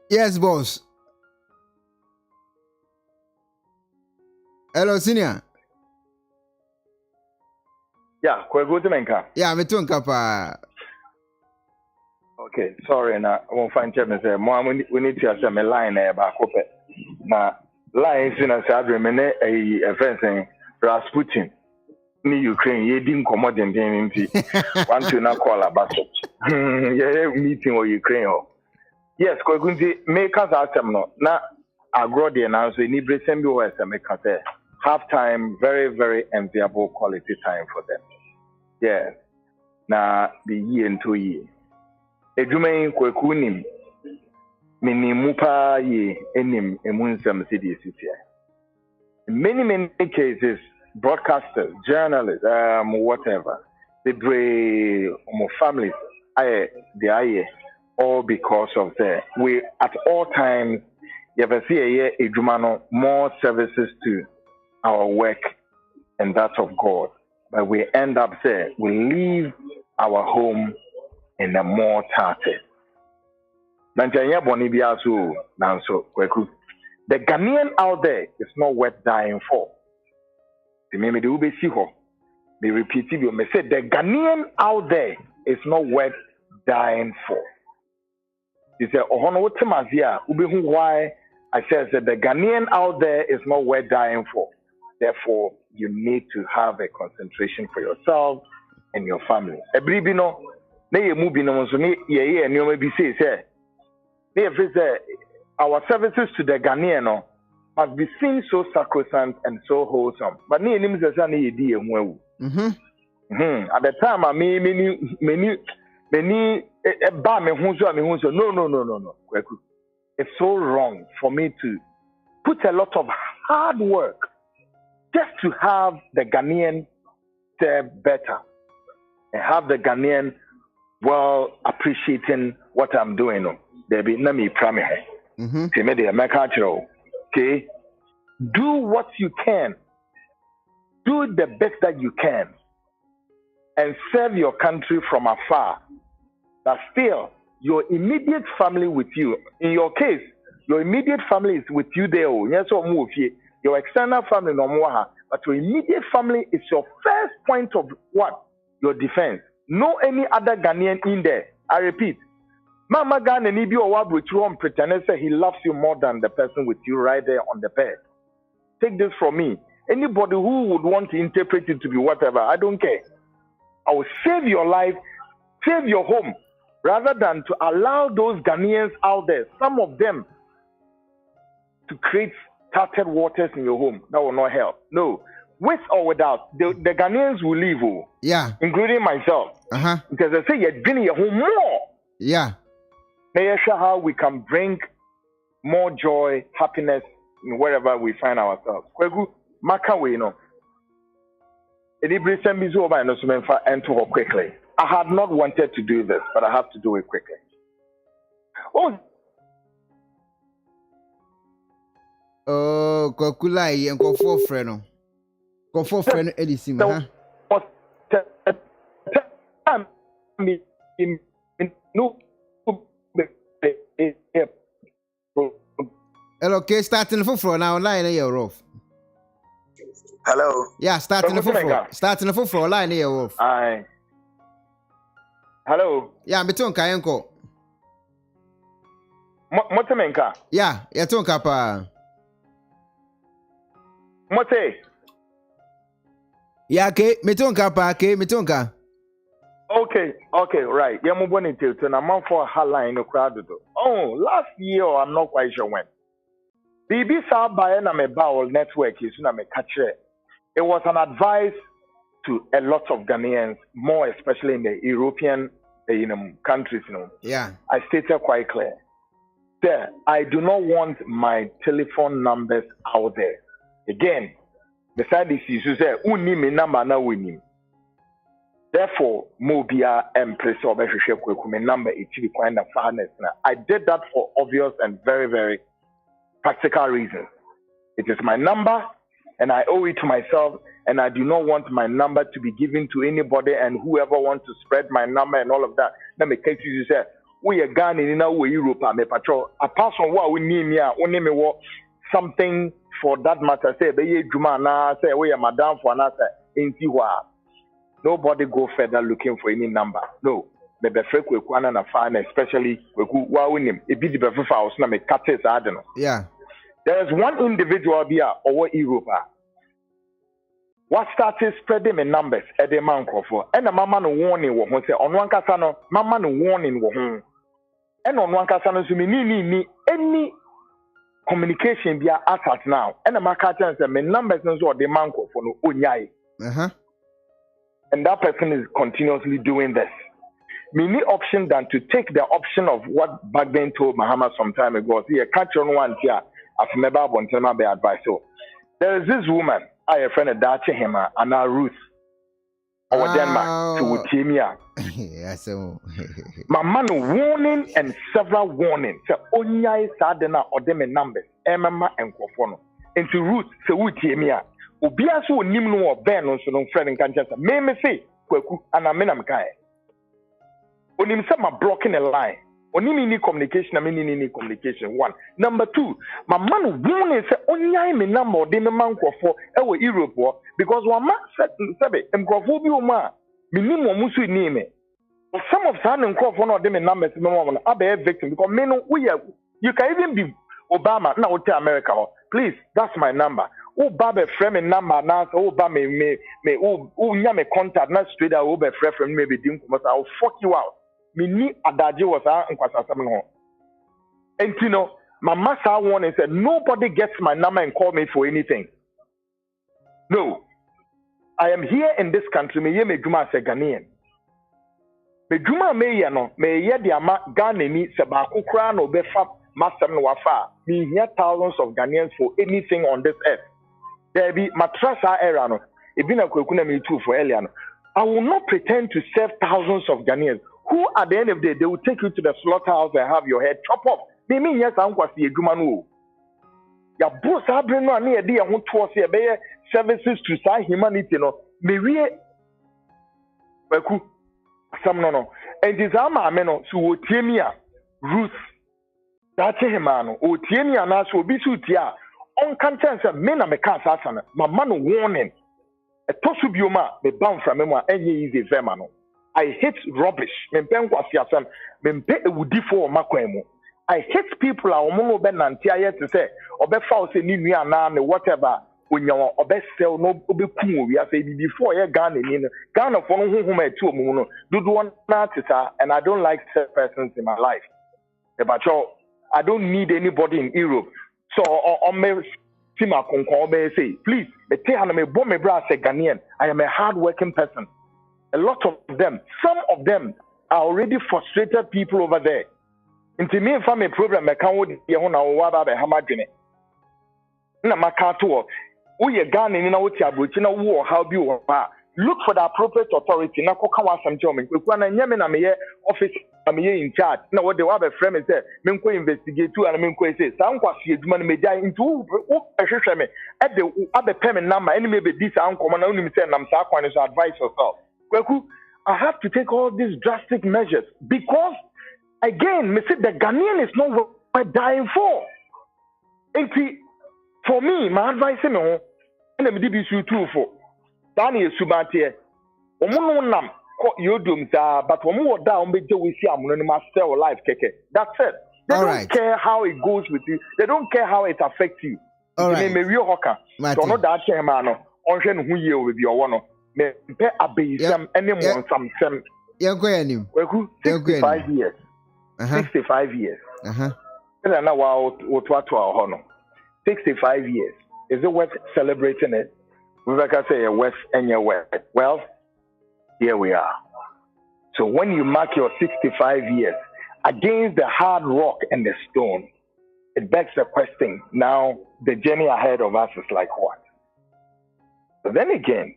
Yes, boss. Hello, senior. Yeah, go to Menka. Yeah, me too, Nkapa. Okay, sorry, na I won't find you. Say, we need to have a line back up. Na line in a sadre mene a fencing Rasputin. Ni Ukraine, ye dim commodity in want to not call a battle. Yeah, meeting or Ukraine. Yes, Kogunzi, make us ask no. Na agro the announce we need Bressembi or make us have time, very, very enviable quality time for them. Yeah. Na the year and 2 years. Ejumain kwekunim minimupa ye enim emunsam city. In many cases, broadcasters, journalists, whatever, they bring families, all because of that. We at all times you ever see a ejumano more services to our work and that of God. But we end up there, we leave our home in a more tarted. The Ghanaian out there is not worth dying for. They repeat it, may say the Ghanaian out there is not worth dying for. He said, why I said that the Ghanaian out there is not worth dying for. Therefore, you need to have a concentration for yourself and your family. Our services to the Ghanaian must be seen so sacrosanct and so wholesome. But at the time, no. It's so wrong for me to put a lot of hard work just to have the Ghanaian serve better and have the Ghanaian well appreciating what I'm doing. There be nami prame. Okay, do what you can, do the best that you can, and serve your country from afar. But still, your immediate family with you. In your case, your immediate family is with you there. Yes, or move here. Your external family no more, but your immediate family is your first point of what? Your defense. No any other Ghanaian in there. I repeat. Mama Ghana ni bi owa bro pretend say he loves you more than the person with you right there on the bed. Take this from me. Anybody who would want to interpret it to be whatever, I don't care. I will save your life, save your home, rather than to allow those Ghanaians out there, some of them, to create uncharted waters in your home. That will not help. No. With or without, the Ghanaians will leave. Yeah. Including myself. Because they say you're doing your home more. Yeah. May sure how we can bring more joy, happiness in wherever we find ourselves. Kwegu, maka we know. Quickly. I had not wanted to do this, but I have to do it quickly. Oh, Kokulai and go for friend. Go for friend Edison. Hello, okay, starting for floor now line you're off. Hello. Yeah, starting the floor. Starting the floor line you're off. Aye. Hello. Yeah, between Kayanko. Motemenka. Yeah, you're talking pa. Mote. Yeah, okay, metonka pa, okay, metonka. Okay, right. Yeah, I'm going to tell you. I'm for a hotline in the crowd. Oh, last year, I'm not quite sure when. BB South by a bowel network is catch it. It was an advice to a lot of Ghanaians, more especially in the European countries. Yeah. I stated quite clear. There, I do not want my telephone numbers out there. Again, beside this issue, say, "Uni me number na wini." Therefore, Mobia and Prez number it should be quite a fairness. I did that for obvious and very, very practical reasons. It is my number, and I owe it to myself, and I do not want my number to be given to anybody and whoever wants to spread my number and all of that. Let me catch you say, we are Ghana in our Europe, me patrol. Apart from what we need me, only me what something for that matter. Say, be Juma na say we are Madam for another in Tiwa. Nobody go further looking for any number. No. Maybe wahala na fine, especially wa winim. It be the befufa house na me cut it. I don't know. Yeah. There is one individual here over Europe. What started spreading the numbers at the man for? And the mama no warning wo say on one kasano, mama no warning wo ho. And on one kasano so me ni any communication be at now. And the market say me numbers no so the man for no onyai. And that person is continuously doing this. Many option than to take the option of what back then told Mahama some time ago. See, a catch on one here. I've never wanted to be advice. So there is this woman, I have a friend that him and Ruth. Our Denmark to Wontumi. Yes, so my man warning and several warnings. So only sadena or them numbers. Emma and Kofono. Into Ruth so Wontumi. Obia so nim no oben no so no friend nkan chesa me say kwaku anamena mkae onim say ma blocking a line onim ni communication me ni communication. One, number two, my man won say onyai me number de me mankofo e wo Europe because one man said sebe mkrofo bi o ma me nim o musu ni me some of san mkrofo no de me numbers me mo abe victim because me no you can even be Obama na wote America. Please, that's my number. Oh, Babe frame number now. Oh, Babe me nya me contact na straight out. Oh, be frame me be dim because I'll fuck you out. Me ni adaje was nkwasa sam no. And you know, my master warning said nobody gets my number and call me for anything. No, I am here in this country. Me ye me juma se Ghanaian. Me juma me ye no me ye di ama Ghana ni se ba kokra no be fa master no wafa. Me hear thousands of Ghanaians for anything on this earth. There be matrasa era no. Ebina kwekuna me too for earlier no. I will not pretend to serve thousands of Ghanaians who at the end of the day they will take you to the slaughterhouse and have your head chopped off. Me mean yes ankwasi edwuma no. Ya boss abre no na e de ho to se be services to sa humanity no. Me wie kweku sam no. And this Maame no so wotiemi a Ruth that hema no wotiemi ana so obi su tie a on content say me na me ka asasa na mama no warning e to so bioma me ban from me enye easy vema no. I hate rubbish. Me pen kwasi asam me mpe Odifour makwan mu. I hate people a omo be nante aye to say obefa o say ni nua na me whatever onyawo obesel no obekum owi asa before ye Ghana ni no Ghana for no honhom atu omu no dodo na tita and I don't like such persons in my life. But I don't need anybody in Europe. So on me Tima Konkobe say, please, me bomb me bra say Ghanaian. I am a hard-working person. A lot of them, some of them are already frustrated people over there. Into me and family program, I can't wait to na waba be hamadwene. Na makato. We are Ghana in our Tiabuchina war, how be look for the appropriate authority. Na koka wa samjo me. Kwana nyame na me office am in charge. Na what the wabe frame is there. Me ko investigate to and me ko say. Sa nkwa fie duma me dia into wo ehwehwe me. E de abe payment number. Any maybe this anko na unim say nam sa kwan so advise yourself. Kweku, I have to take all these drastic measures because again, me say the Ghanaian is not worth dying for. For me, my advice is no. And me be too for. Dani subante. Omo no nam ko yodum za, but omo da omo je we see amono no master life keke. That's it. They don't care how it goes with you. They don't care how it affects you. All right. Me real hoka. So no that chair man no. Onhwe no hu ye o be owo no. Me pe abeyisam ene mo sam sem. Yanko yanim. Weku 65 years. 65 years. And now what 65 years. Is it worth celebrating it? We can say West and your West. Well, here we are. So when you mark your 65 years against the hard rock and the stone, it begs the question, now the journey ahead of us is like what? But then again,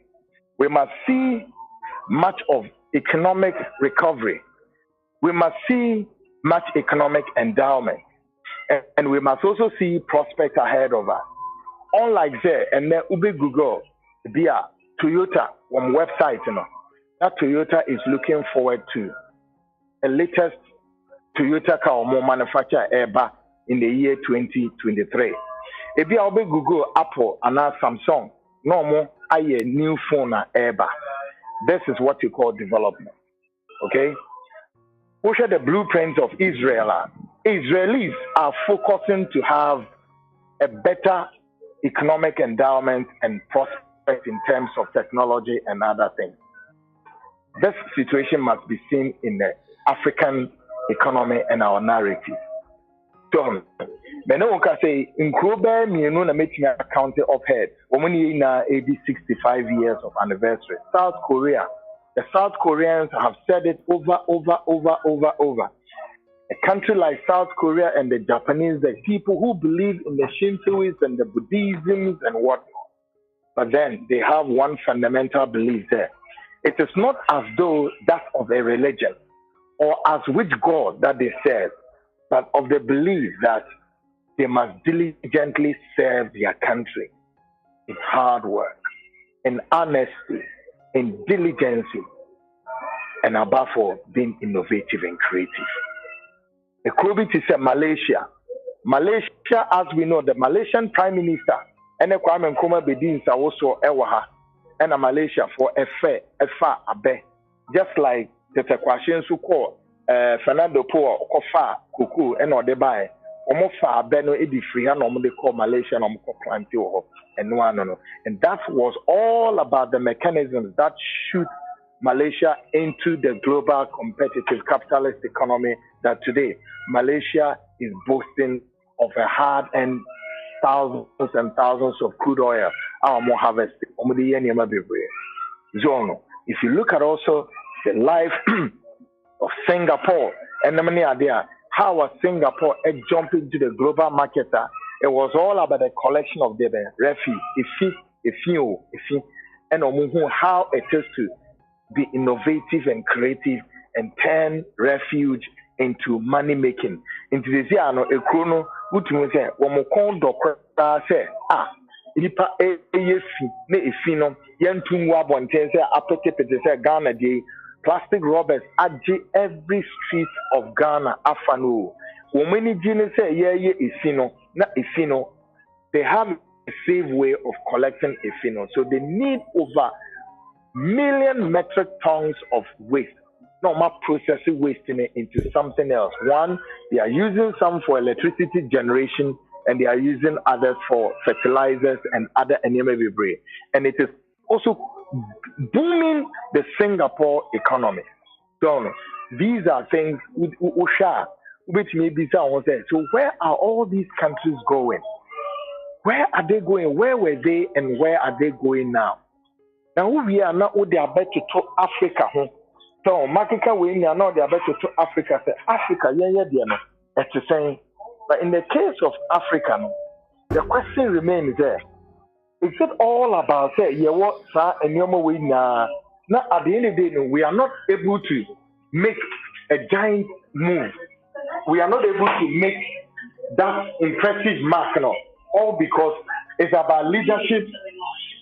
we must see much of economic recovery. We must see much economic endowment. And we must also see prospects ahead of us. Unlike there, and then Google, via Toyota on website, that Toyota is looking forward to a latest Toyota car or more manufacturer ever in the year 2023. If you Google Apple and Samsung, no more a new phone ever. This is what you call development. Okay? Push the blueprints of Israel. Israelis are focusing to have a better economic endowment and prospect in terms of technology and other things. This situation must be seen in the African economy and our narrative. So, when one can say, in Krobe, me no na making a county of head, woman na 65 years of anniversary. South Korea, the South Koreans have said it over. A country like South Korea and the Japanese, the people who believe in the Shintoists and the Buddhisms and whatnot. But then they have one fundamental belief there. It is not as though that's of a religion or as which God that they serve, but of the belief that they must diligently serve their country in hard work, in honesty, in diligence, and above all, being innovative and creative. The Gov't is Malaysia. Malaysia, as we know, the Malaysian Prime Minister, and the Kwame Nkrumah Bedins are also Ewaha, and a Malaysia for a far abe. Just like the Tekwashin Suko, Fernando Po, Kofa, Kuku, and Odebai, Omofa, Beno, Odifour, and they call Malaysia, and Planto, and no. And that was all about the mechanisms that shoot Malaysia into the global competitive capitalist economy that today Malaysia is boasting of a hard-earned thousands and thousands of crude oil, our more harvested. If you look at also the life of Singapore, and how was Singapore jumping into the global market? It was all about the collection of the refuse, and how it is to be innovative and creative and turn refuge into money making. Into this year, a chrono, which means that when we call Dokono say, nipa ne efino yentum wa bonten say apetepete say Ghana dey plastic rubbers age every street of Ghana afano. Womani gene say ye efino na efino. They have a safe way of collecting efino, so they need over million metric tons of waste. Normal processing waste into something else. One, they are using some for electricity generation, and they are using others for fertilizers and other animal debris. And it is also booming the Singapore economy. So these are things which may be so where are all these countries going? Where are they going? Where were they and where are they going now? Now we are not they are better to Africa. So Africa we are not they are better to Africa. Africa, yeah, it's the same. But in the case of Africa, the question remains there. Is it all about say what and we now at the end of the day we are not able to make a giant move. We are not able to make that impressive mark now. All because it's about leadership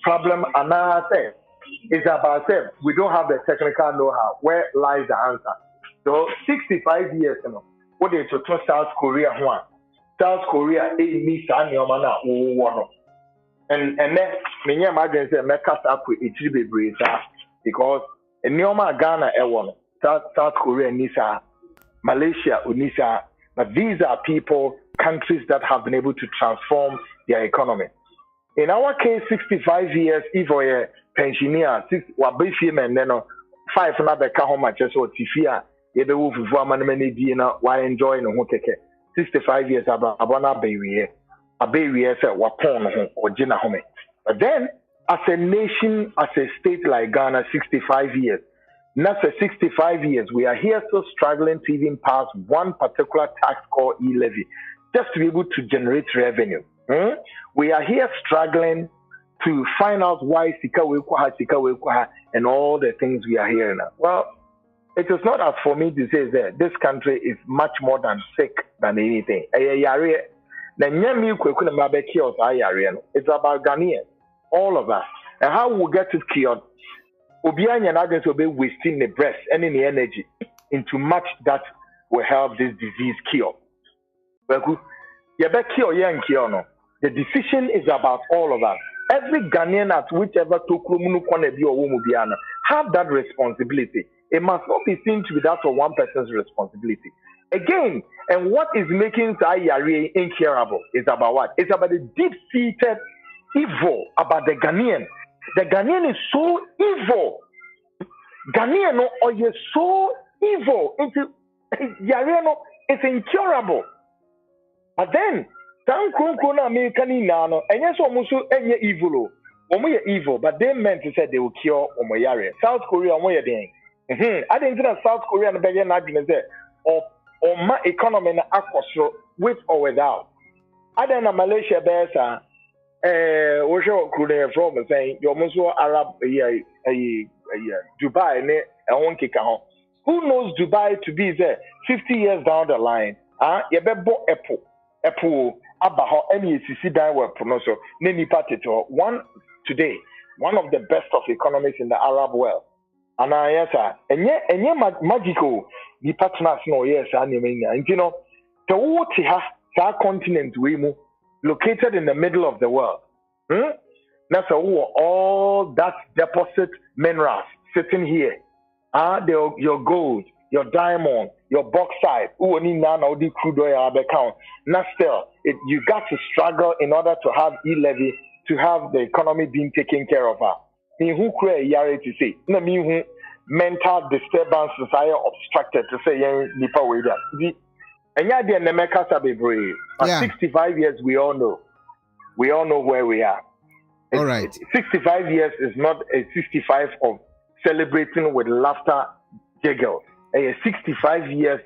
problem and say it's about say we don't have the technical know-how. Where lies the answer? So 65 years what they to South Korea one. South Korea needs and then many imagine say make us up with because in Nyoma Ghana South Korea Nisa, Malaysia Unisa, but these are countries that have been able to transform their economy. In our case, 65 years, if we're a pensioner, 6 and then 5 another how much so Tifia, you do why enjoying the 65 years abana baby. A baby said wapon or jina home. But then, as a nation, as a state like Ghana, 65 years. Not for 65 years, we are here still struggling to even pass one particular tax called e-levy, just to be able to generate revenue. We are here struggling to find out why Sika Wekwaha, and all the things we are hearing now. Well, it is not as for me to say that this country is much more than sick than anything. It's about Ghanaians, all of us, and how we get it cured. Obianya and others will be wasting the breath and the energy into much that will help this disease cure. The decision is about all of us. Every Ghanaian at whichever have that responsibility. It must not be seen to be that for one person's responsibility. Again, and what is making Sayari incurable is about what? It's about the deep-seated evil about the Ghanaian. The Ghanaian is so evil. Ghanaian or you're so evil. It's incurable. But then, American nano, and yes, almost any evil. Evil, but they meant to say they will cure Omoyare. South Korea, I didn't think South Korea and Belgian argument there. Or my economy in Acquah with or without. I don't know Malaysia Besa. What's your could from saying you're most Arab Dubai and one kick on. Who knows Dubai to be there 50 years down the line? You better Apple, Abaho, any ECG down were pronounced. Nini party to one today, one of the best of economies in the Arab world. And yes, sir, and yet magical. The partners no yes, and you know, the water continent we move located in the middle of the world. That's all that deposit minerals sitting here. Your gold, your diamond, your bauxite, the crude oil account. Now still, you got to struggle in order to have e-levy, to have the economy being taken care of. Who create yare to say? No, me who mental disturbances are obstructed to say nipa way that. And yeah, the Nemeka Sabe at 65 years, we all know where we are. All right. 65 years is not a 65 of celebrating with laughter giggles. A 65 years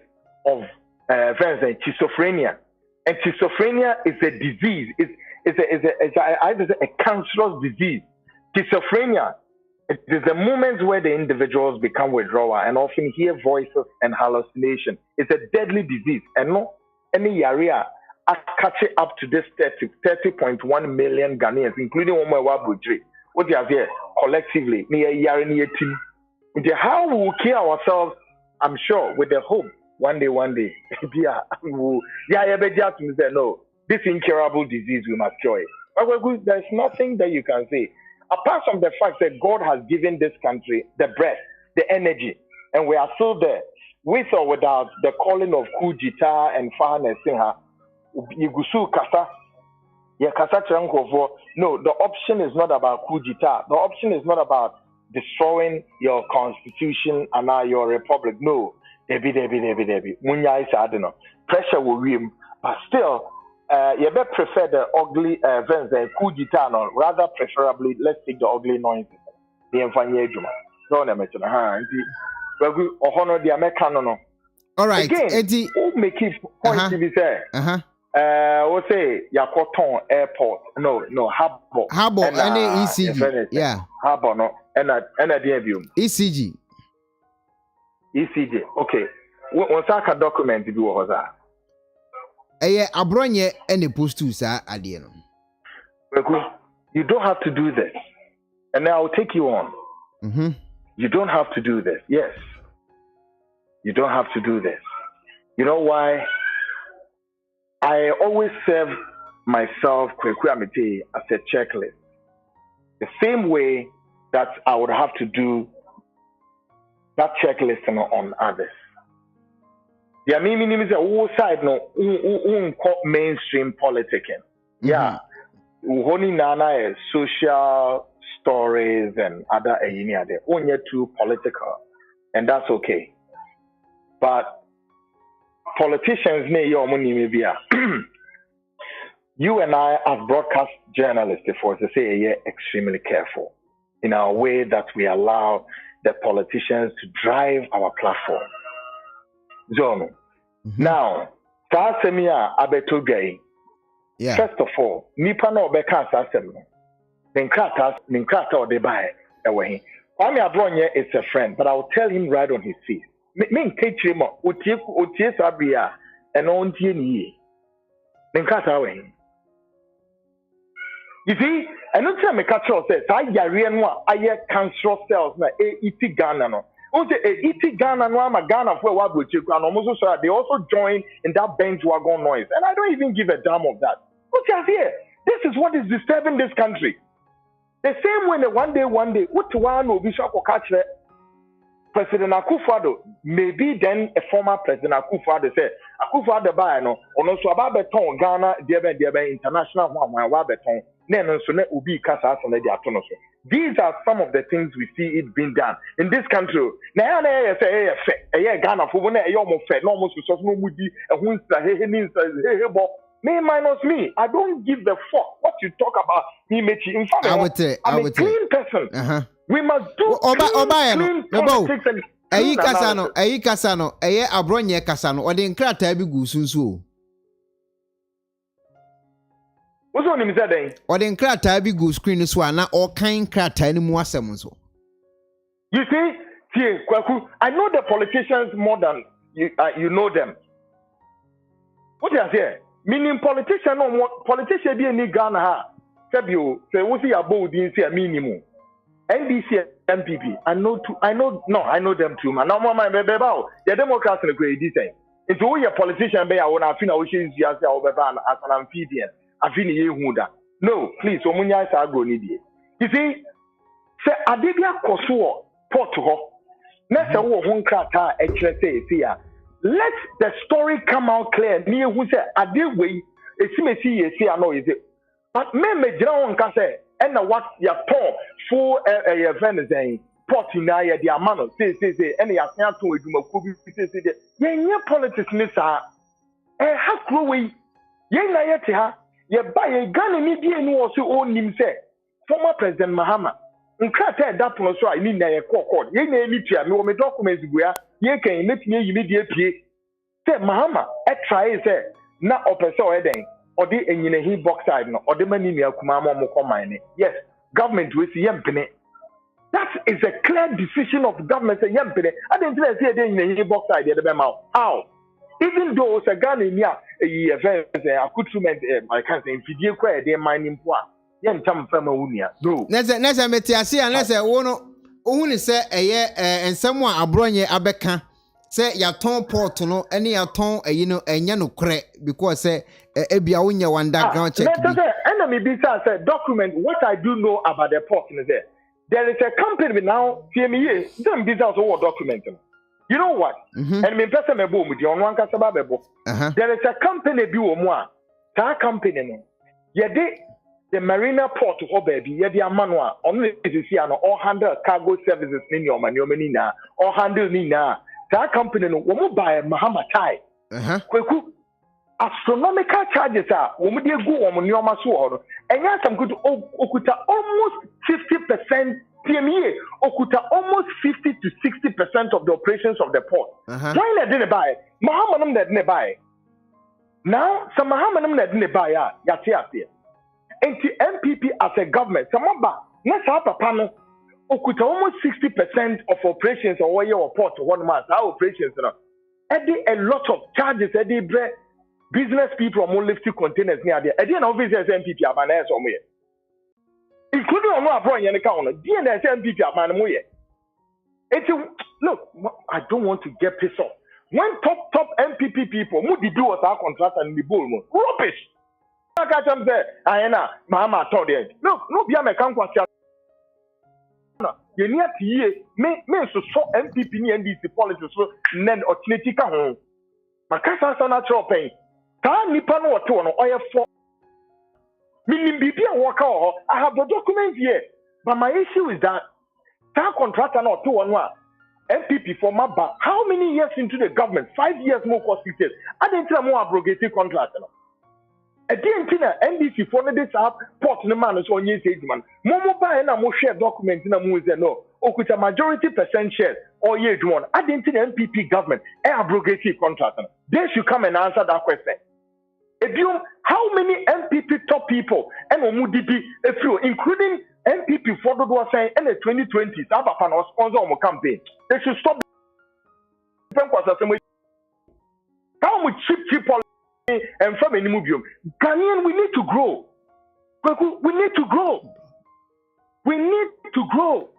of schizophrenia. And schizophrenia is a disease. It's a cancerous disease. Schizophrenia is the moments where the individuals become withdrawal and often hear voices and hallucination. It's a deadly disease. And no any area catching up to this 30.1 million Ghanaians, including Omawabudri. What they are there collectively, how we will kill ourselves, I'm sure, with the hope one day, no, this incurable disease we must cure it. There's nothing that you can say apart from the fact that God has given this country the breath, the energy, and we are still there, with or without the calling of Kujita and Fahane Sinha. Igusu Kasa. No, the option is not about Kujita. The option is not about destroying your constitution and your republic. No. Debi. Munya is adeno. Pressure will rim. But still, you better prefer the ugly events and cool guitar, no, rather preferably let's take the ugly noise. The Enfanya Juma. So na mention well we honor the American no. All right. Again, who make it point to be say? We say Yakoton Airport. No, Harbour and ECG. Yeah. Harbour no. And the view. ECG. Okay. Once I document do what that. Abronye any post to sa adie no. You don't have to do this. And now I'll take you on. You don't have to do this. Yes. You don't have to do this. You know why? I always serve myself as a checklist. The same way that I would have to do that checklist on others. The meaning is all side no mainstream politicking. Yeah. Uhoni nana social stories and other only too political, and that's okay. But politicians you and I as broadcast journalists before to say extremely careful in our way that we allow the politicians to drive our platform. Zone. Now, Tasemia Abetogay. Yeah. First of all, nipa na obeka asem no. Ninkrata or they buy away. Kwame Abronye is a friend, but I'll tell him right on his face. Me catch him otie sabia and on tie ni. Ninkrata away. You see, I don't tell me catch us say I yare no aye cancer cells na ET Ghana no. ET Ghana no ama Ghana for what and almost so they also join in that bench wagon noise, and I don't even give a damn of that. Look at here. This is what is disturbing this country. The same way that one day, what one will be shocked or catch President Acquah, maybe then a former President Acquah said, Acquah by no, or also about beton, Ghana, Debe, international one, beton, then so net will be cast out on the autonomous. These are some of the things we see it being done in this country. Now, I say, Ghana for one, a almost fair, almost so no moody, and who's the me minus me. I don't give the fuck what you talk about. Me make in fact, I'm a clean person. We must do clean politics and Ayi kasano, abronye kasano, or the nkrata bi gu sunsu. What's on him said? Or the nkrata bi gu screen so na all kind krata ni mu asem so. You see, Kwaku, I know the politicians more than you know them. What you say? Meaning politician be any Ghana ha. Fabio, say what see about this minimum. NDC MPP. I know them too, man. No my baby about the Democrats in the great design. It's all your politician be I wanna feel I wish you as an amphibian. I feel you no, please, Omunya is go need it. You see, say Adibia Kosuo port to her. Next one krata say let the story come out clear. Near who said, I did wait. It's me see, I know is it. But me drown can say, and what your poor for a Venezuela, Portina, the Amano, say, and the Asian to do my politics, Nissa. How growing, Yetiha, ye buy a gun and media and also own him say, former President Mahama. Nkrata that one so I mean na court. Ye na media me me documents where ye can make me immediate pie. Say Mahama try say na opese o eden or the enyinahi box side no or the mani me akuma mo mine. Yes, government we see yempene. That is a clear decision of government say yempene. I didn't say the enyinahi box side the be ma. How? Even though it's a gun in here a accoutrement I can't say video kwa dey mining poa. Yen tam fama unia no nese metiase anese wo no ohun se ensem a abronye abeka se ya ton port no ene ya ton eyi no enya no kre because say ebia wo nya underground check enemy be say document what I do know about the port is there is a company now CME them business what document you know what and me person me bo mu di on wan kasa ba bebo there is a company bi wo mu a that company no ye de the marina port of baby, yeah, the manual only is here all handle cargo services in your manina, all handle nina. That company no one buy Mahama tie. Kweku. astronomical charges are when they go on Nyoma so and yes, I'm going to okuta almost 50% PME, okuta almost 50 to 60% of the operations of the port. Why didn't buy? Mahama didn't buy. Now, some Mahama didn't buy yati. And the MPP as a government, some of let's have a panel. Okuta almost 60% of operations or where your port 1 month. Our operations, a lot of charges. Business people are more lifting containers near there. Again, obviously, MPP are man somewhere. Including on our point, DNS MPP are man more. Look, I don't want to get pissed off. When top MPP people, who did do was our contract and the bull, rubbish. I got them there. Mahama told them, look, no, be a mechanic. You need to hear me so MPP and NDC politics, then alternative home. My cousin is natural pain. Can Nippon or two on oil for meaning be a worker? I have the documents here, but my issue is that that contractor not 2 on 1 MPP for my back. How many years into the government? 5 years more cost 6 years. I didn't tell more abrogated contract. I didn't think NDC for this up port in the man is on years man. More buy and more share documents in a movie no. Or with a majority percent share or year one. I didn't think MPP government abrogated contract. They should come and answer that question. If you, how many MPP top people and Omudibi, including MPP for the was saying in the 2020s, Abafan or sponsor on campaign. They should stop. How much cheap policy and from any movie? Ghanaian, we need to grow. We need to grow. We need to grow.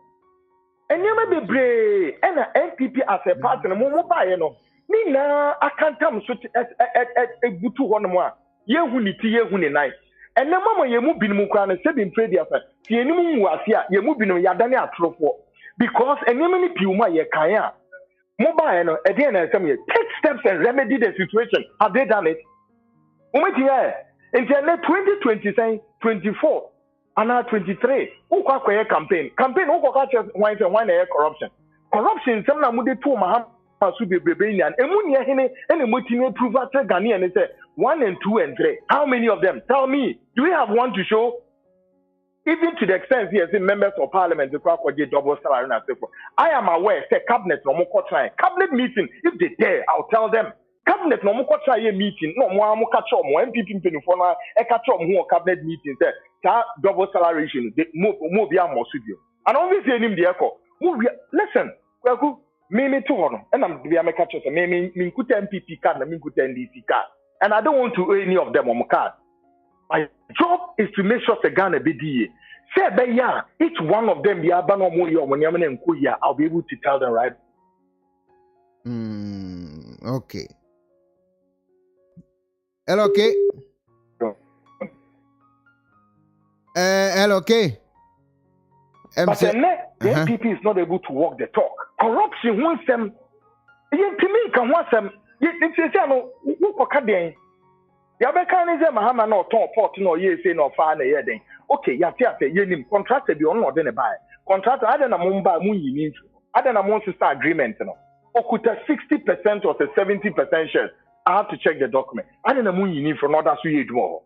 And you may be brave and an MPP as a partner, more by you know. Me na I can't tell me so a butu one more. Ye huni nice. And the mama ye mu binu kwana se bin pray dia fa. Ti enimu mu asia ye mu binu ya dane atrofo. Because enemy piuma ye kan mobile no e dey na say me take steps and remedy the situation. Have they done it? Umeti here in 2020 24 and 23 who kwa campaign who kwa why corruption some na mu dey to Mahama so be and emu ne hene and emotimi prove at Ghanaian and say 1 and 2 and 3. How many of them? Tell me. Do we have one to show? Even to the extent here, members of parliament, the double salary and so forth. I am aware, say cabinet no more try. Cabinet meeting, if they dare, I'll tell them. Cabinet no more try a meeting, no more catch up, more MPP for a catch up more cabinet meeting, that double salary issue, more be more studio. And obviously, him the echo. Listen, well, me too, and I'm the American catch up, me could MPP card, and me could NDC card. And I don't want to owe any of them on my card. My job is to make sure the Ghana be there. Say, but yeah, each one of them, I'll be able to tell them, right? Okay. Hello, okay. Hello, okay. But the NPP is not able to walk the talk. Corruption wants them. To me, can want them. Yabeka is a Mahama no top port no ye say no far na ye den. Okay, yate ye nim contract be on no den buy. Contract ada na mumba mu yini. Ada na mon sister agreement no. Okuta 60% or 70% shares. I have to check the document. Ada na mu yini for no that so ye dwo.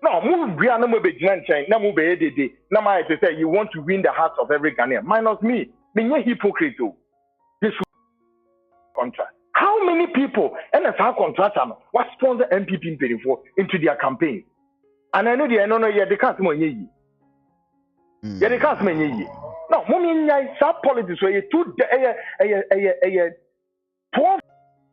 No, mu bia na mo be gina nchen na mo be edede. Na my say you want to win the hearts of every Ghanaian. Minus me. Me nye hypocrite o. This contract. How many people and as our contractor was sponsor MPP for into their campaign? And I know they can't money. Yeah, they can't money. No, mommy, sub politics where you 12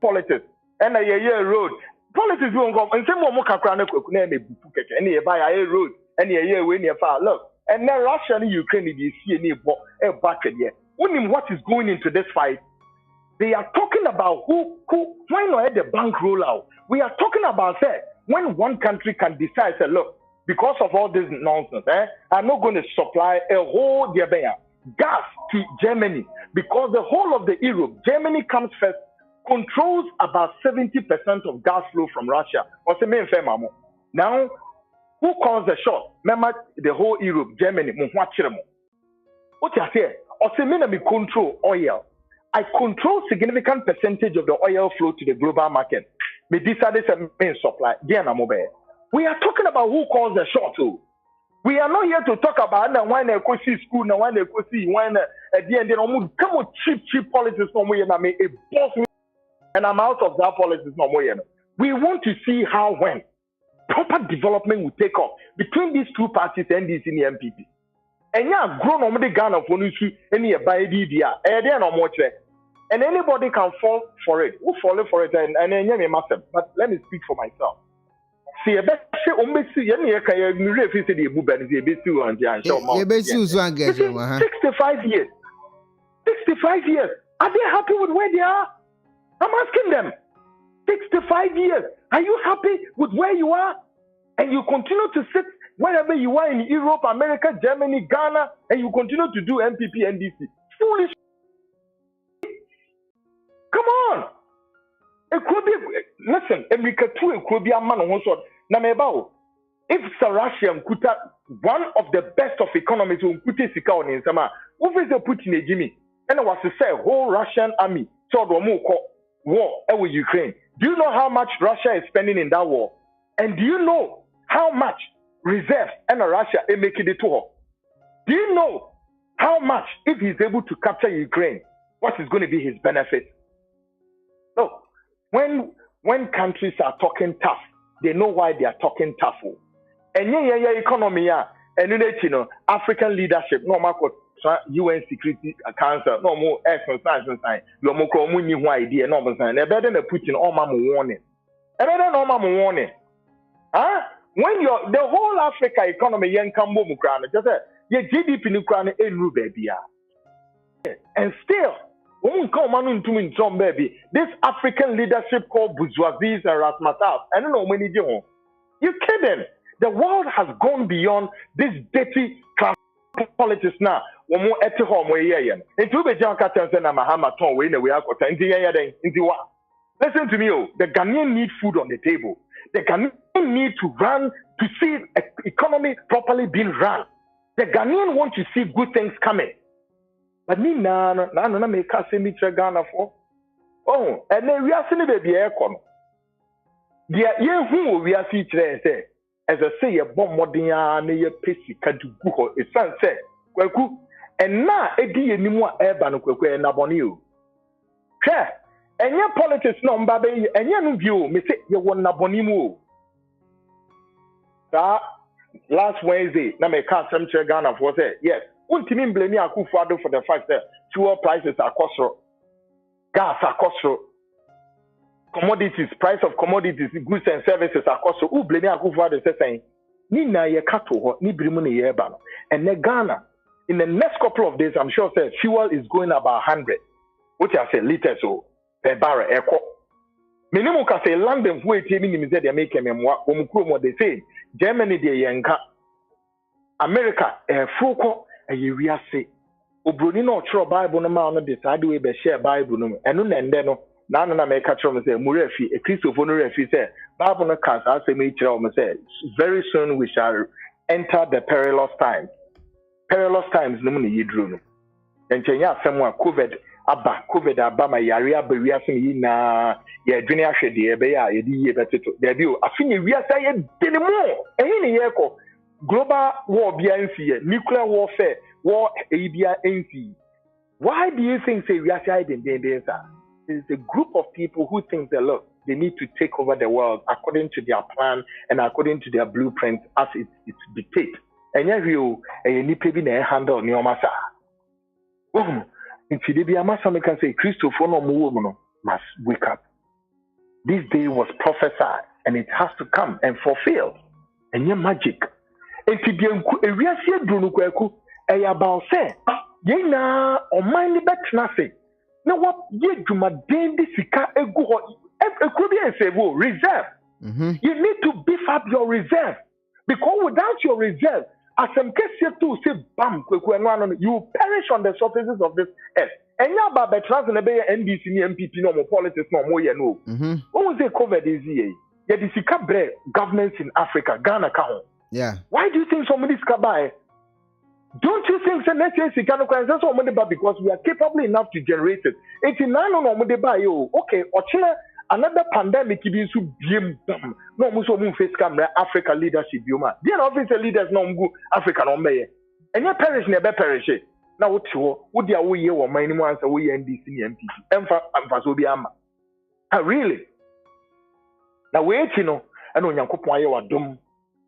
politics and a year road. Politics won't go and some more Kakrana name and you buy a road and a year when you far. Look, and now Russia and Ukraine is seeing a bucket here. What is going into this fight? They are talking about why not at the bank rollout? We are talking about when one country can decide, say, look, because of all this nonsense, I'm not going to supply a whole gas to Germany because the whole of the Europe, Germany comes first, controls about 70% of gas flow from Russia. Now, who calls the shot? Remember the whole Europe, Germany, what you say? We control oil. I control significant percentage of the oil flow to the global market. me decided to main supply. We are talking about who calls the shot. We are not here to talk about when they go see school, when they go see when at the end they don't come with cheap politics no more. I mean, a boss me, and I'm out of that politics no more. We want to see how when proper development will take off between these two parties, NDC and MPP. And yeah, grown on the Ghana for Nusu, any by DDR, and anybody can fall for it. Who fall for it and then massive. But let me speak for myself. See, a better almost see any refi the Buban, the Bessu and Jan. 65 years. 65 years. Are they happy with where they are? I'm asking them. 65 years. Are you happy with where you are? And you continue to sit wherever you are in Europe, America, Germany, Ghana, and you continue to do MPP, NDC. Foolish. Come on. It could be, listen, America too, it could be a man on sort. Namebao, if Sarashian Kuta, one of the best of economies, who put a sika on in summer, who is a Putin a Jimmy, and I was to say, whole Russian army, so the war with Ukraine. Do you know how much Russia is spending in that war? And do you know how much reserves and Russia is making it to her? Do you know how much, if he's able to capture Ukraine, what is going to be his benefit? No. When countries are talking tough, they know why they are talking tough. And economy, and you know, African leadership, no matter UN Security Council, no more exercise and sign. No more community idea, no more sign. Better than Putin all my warning. Better than all my warning. Huh? When you're the whole Africa economy, young Cambo Mukrana, just your GDP in Ukraine in Rubebia. And still, baby, this African leadership called bourgeoisie and Rasmatas, I don't know many do. You're kidding. The world has gone beyond this dirty class politics now. One more at home way. Into the Jankatan and Mahama ton way in the way out into what? Listen to me, the Ghanaian need food on the table. The Ghanaian need to run to see economy properly being run. The Ghanaian want to see good things coming. But me na make us say me Ghana for. Oh, and then we are seeing baby aircon. The who we are seeing today as I say a bomb modia ne ye pesi kadu guho e san say kwaku and na edi enimu eba no kwaku na boni o. Hwe enye politics no mba be enye no bio me say ye won na boni mu o. Last Wednesday na me ka sem Ghana for say yes. Wontumi blame Acquah for the fact that fuel prices are costro, gas are costro, commodities, price of commodities, goods and services are costro. Who blame Acquah saying, "Ni na ye kato ni brimu ni ye bano." And then Ghana, in the next couple of days, I'm sure say fuel is going about 100, which I say liters so per barrel. Acquah. Minimum ka say London who it mean they make them what they say. Germany they yanka, America fuko. We are say, Obroni no true Bible no man no decide we be share Bible no. Enu na ende no na na make catch me say Murefi a Christopher no refi say Bible no cast as me tell me say very soon we shall enter the perilous times. Perilous times no me yidru no. Enchenya asem a COVID aba ma yare aba wi ase yi na ye dwene ahwede ye be ya ye di ye beteto. There be o afini wi ase ye denimo. Ehi ne ye ko global war BNC, nuclear warfare, war ABNC. Why do you think say we are hiding danger? It's a group of people who think that look, they need to take over the world according to their plan and according to their blueprint as it's dictated. And yet you need to be handle new massa. In Chidibia Massa can say Christopher no woman must wake up. This day was prophesied and it has to come and fulfill. And your magic. And to be a real drone kwaku, a about say, ye na or mind the bet nothing. Now what ye do my daily sika a go a could be a say, reserve. You need to beef up your reserve because without your reserve, as some case to say, bam, you perish on the surfaces of this earth. And now, by the trans and NDC, MPP, no more politics, no more, you know. What was the COVID is here? Yeah, the sika bread governments in Africa, Ghana, yeah. Why do you think somebody can buy? Don't you think that next year that's what money buy because we are capable enough to generate it? 89 on money buy you. Okay, Ochina another pandemic bi nso biem bam no mo so mo face camera Africa leadership bioma there na office leaders na mo Africa no meye enye perish na be perish na wo ti wo wo dia wo ye wo man ni mo ansa wo ye NDC ni MPP emfa so bi ama really na we ti no na onyankopon aye wadom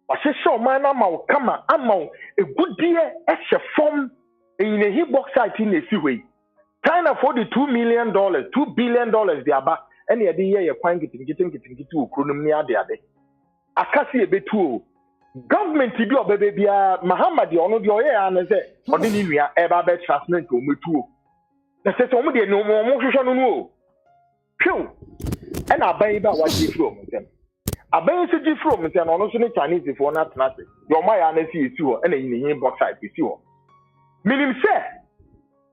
wahyehyɛ ɔman na ama wo kama ama wo egudie ɛhyɛ fam in a hip box site in a seaway. China for the $2 billion the aba and the idea you're quite getting to Kronomia the other. Akasi a bit too. Government to do a baby Mahama the honor the oil and say, ordinary ever bet transmit to me too. That's it, only no more motion. Phew. And I buy about what you from them. I buy you from and also Chinese if you're not nothing. Your my honesty is too and in the inbox site is you. Meaning, say,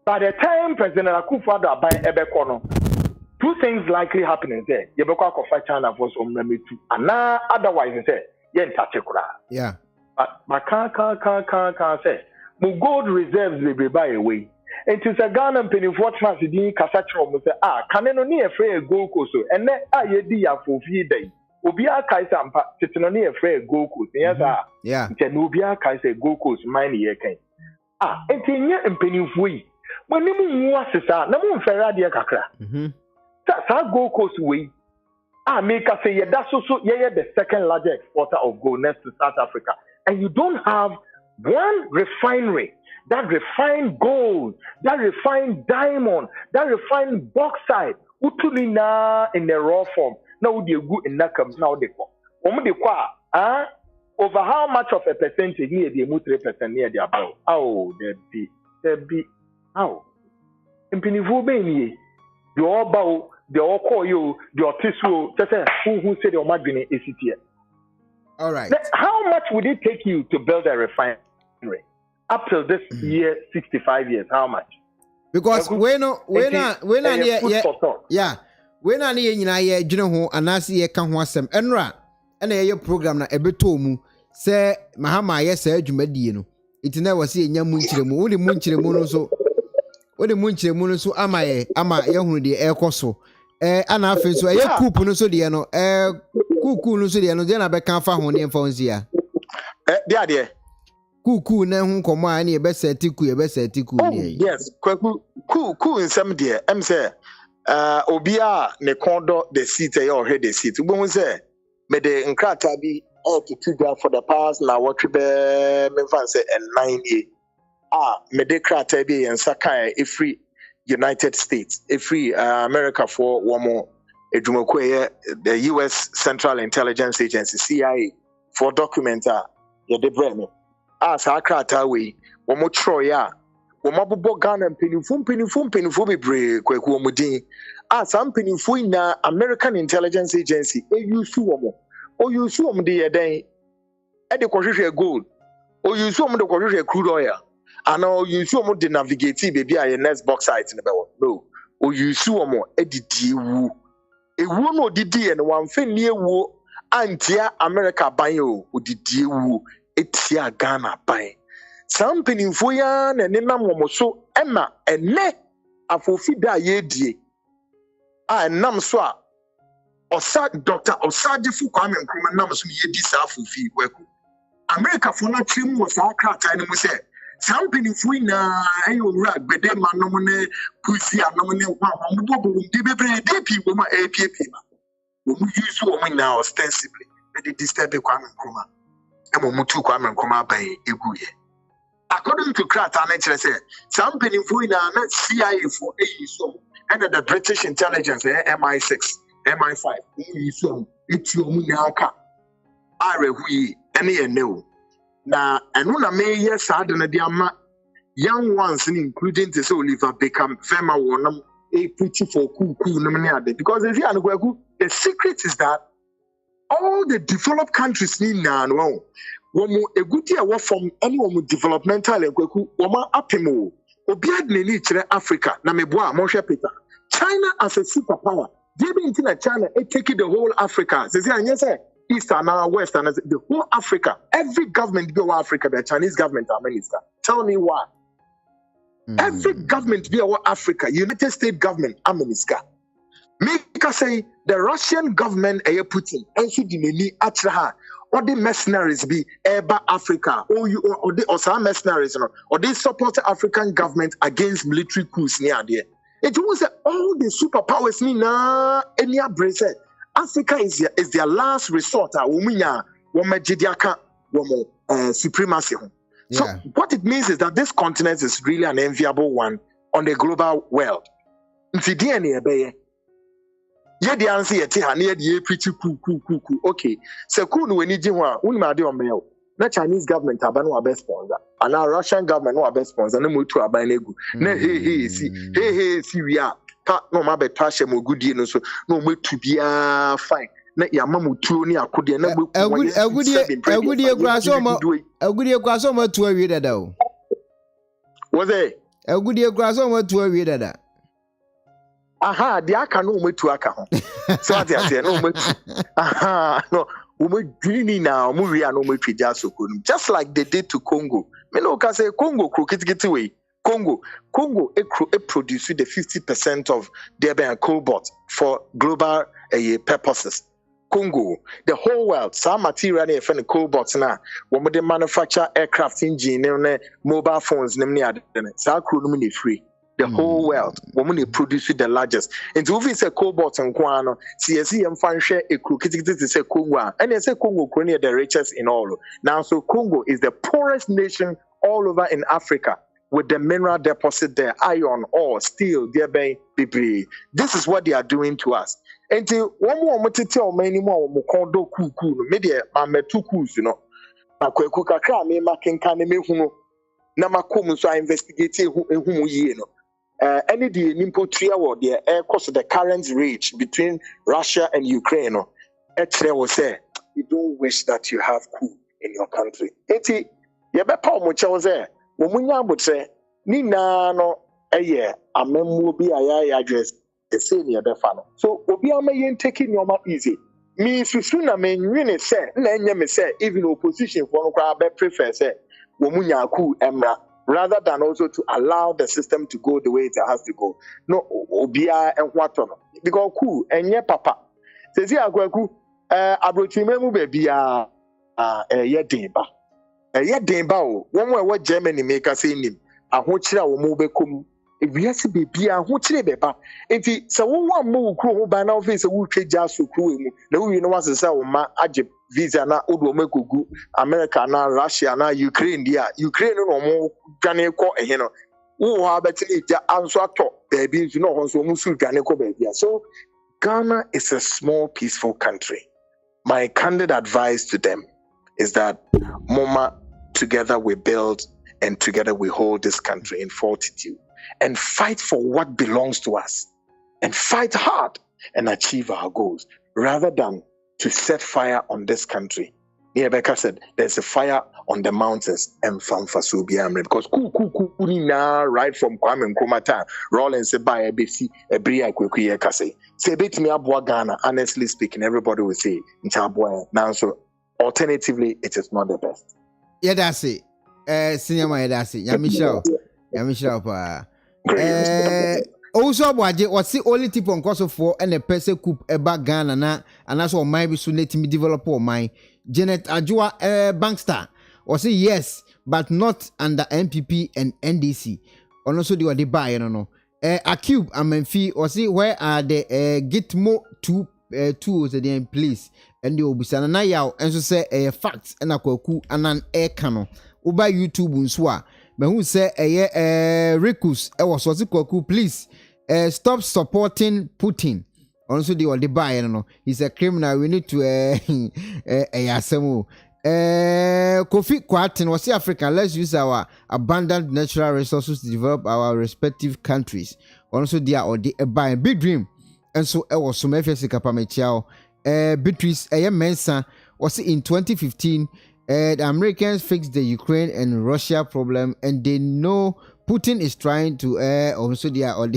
by the time President Acquah buy Dokono, two things likely happening there. You be call for China for some number two, and now otherwise say, you touch it. Yeah. But can't say. My gold reserves will be by away. And to say Ghana and penny for transit Kasachro will say, can no near afraid Gold Coast, and then I did for 3 days. Obia Kaisa and sitting on near afraid Gold Coast. Yes, yeah. Then Obia Kaisa Gold Coast, mine year came. And in penny way. When you was na mo fera dia kakra. Sa Gold Coast way. Make us say that's also the second largest exporter of gold next to South Africa. And you don't have one refinery that refined gold, that refined diamond, that refined bauxite, utulina in the raw form. Now they go in that comes now they kwa. Over how much of a percentage near the 3% near the above? Oh, there be. How? In Pennyville, the all bow, the all call you, the tissue, who said your margin is here. All right. How much would it take you to build a refinery? Up till this year, 65 years, how much? Because when ye jino ho anasi ye kan ho asem enra na ye program na ebeto mu se Mahama ye sa adwumadie no itina wase enya mu nkyiremu wo de mu nkyiremu no so ama ye hunu de ekoso ana afi so ye kupu no so de no kuku no so de no de na be kan fa ho ne mfa onzia de kuku na hu komo a na ye be setiku ne yes ku nsem de em say obia ne kondo the seat e already the seat we say me de nkrata bi to tuga for the past na what be me fan say 9 years me de krata bi en saka every United States every America for one more edwumako the US Central Intelligence Agency CIA for documenta ye de breme sa krata we wo mo troya Wamabubo Ghana penifum bebre kwaku omudin some penifum na American Intelligence Agency use womo o use womo de yeden e de kohwehwe gold o use womo de kohwehwe crude oil and o use womo de navigate baby a next box site no o use womo e didi ewu no didi e no wamfe ne ewu antia America ban o didi ewu etia Ghana ban some penifo ya na nenam wo so ema ene afofi da ye die nam so a osa Dr. Osadefu Kwame Nkrumah nam so ye di sa afofi weku America fo na twem wo sa krata ne mu se some penifo na ayo wura gbede manom ne pusi anom ne wa mo di bebre DP wo ma APP ma wo mu use wo na ostensibly e dey disturb Kwame Nkrumah e mo mutu Kwame Nkrumah ban eguye. According to Krata, some peniful na CIA for AU and the British intelligence MI6, MI5, AU it's your munaka. Hui any no. Na and when I may yes, I don't know young ones, including this Oliver become Fema Wonam, a pretty for cool because if you the secret is that all the developed countries need now. Womu eguti a from anyone developmental ekweku woma apemo obiad ne kire Africa na meboa mo hwe Peter China as a superpower they be in China it take the whole Africa say say east and west and the whole Africa every government go Africa the Chinese government minister tell me why every government be our Africa United States government minister Make us say the Russian government Putin and should di atra or the mercenaries be Eba Africa or some mercenaries or they support the African government against military coups near there. It was all the superpowers ni na any brace. Africa is their last resort. Supremacy. So what it means is that this continent is really an enviable one on the global world. Yeah, the answer is pretty cool. Okay. So cool when you na Chinese government abano our best sponsor. And our Russian government no our best sponsor. No more to abanegu. Na hey see we are. No ma beto ashe mo goodie no so no mo to be fine. Na ya mamu tuo ni akode na gbe agudie kwaso mo to awie dada o. Was it? Agudie kwaso mo to awie dada. Aha, the aka no metu aka ho. So ati ati no metu. Aha, no, we dreaming now, we no metu jasokunu. Just like they did to Congo. Me no can say Congo krokiti way. Congo it produce the 50% of their cobalt for global purposes. Congo, the whole world, some material they find cobalt now. When they manufacture aircraft engine, mobile phones, free. The whole world, women they produce the largest. And so if it's a cobalt and guano, CSE and fan share a critical to say Congo, and they say Congo is the richest in all. Now, so Congo is the poorest nation all over in Africa with the mineral deposit there, iron, ore, steel, thereby debris. This is what they are doing to us. And one more tell many more Mukondo Kuku, media, Maame 2 coups, you know. Acquah kakra me making can me huno. Namakum so I investigate whom you know. Any the nimpo tria war the air course the current rage between Russia and Ukraine. Etre will say you don't wish that you have coup in your country. Eti ye be pa mo che was there. Wo munya botre ni na no eye amemmu bi aya address the same ye be fa no. So obi amaye taking your easy. Me susu na me nwene say na enye me say even opposition for no kwa be prefer say wo munya coup emra. Rather than also to allow the system to go the way it has to go. No, obia and what because cool and yeah, papa. Says here, Agwaku, Abrochimemu baby, ye demba. Ye demba, one way what Germany make us in him. I want you to move come. If we have to be a hotel beba. If he so one move crew by now face a wood just so crew. No, you know what's the sound ma Ajib visa na Odomekugu, America na Russia na Ukraine dia. Ukraine no more Ghanaian ko ehino. Who have actually answer to baby you know so musu Ghanaian ko baby. So Ghana is a small peaceful country. My candid advice to them is that Moma together we build and together we hold this country in fortitude. And fight for what belongs to us, and fight hard and achieve our goals, rather than to set fire on this country. Rebecca said, there's a fire on the mountains and Famfasubiamre, because now right from Kwame Nkrumah, Rollins by ABC, a Bria Kwekuye Kase. Say bit me abwa Ghana, honestly speaking, everybody will say Nchabwa. Now, so alternatively, it is not the best. Yeah, that's it. Senior, that's it. Yamisha pa. Also, what's the only tip on course for and a person coup about Ghana na and that's what might be soon let me develop or my Janet Ajua Bankster or say yes, but not under MPP and NDC. Or also do what they buy, no. Acquah and fee or see where are the Gitmo tools again, please. And the Obisana now and so say facts and a cocu and an air cannon. Uba YouTube unswa. But who say Rikus was Kwaku, please stop supporting Putin. Also the buy, no. He's a criminal. We need to Yasemu. Kofi Kwatin was Africa. Let's use our abundant natural resources to develop our respective countries. Also there or the buy big dream. And so I was some FSC Kapamechao. Beatrice Mensa was in 2015. The Americans fixed the Ukraine and Russia problem, and they know Putin is trying to also they are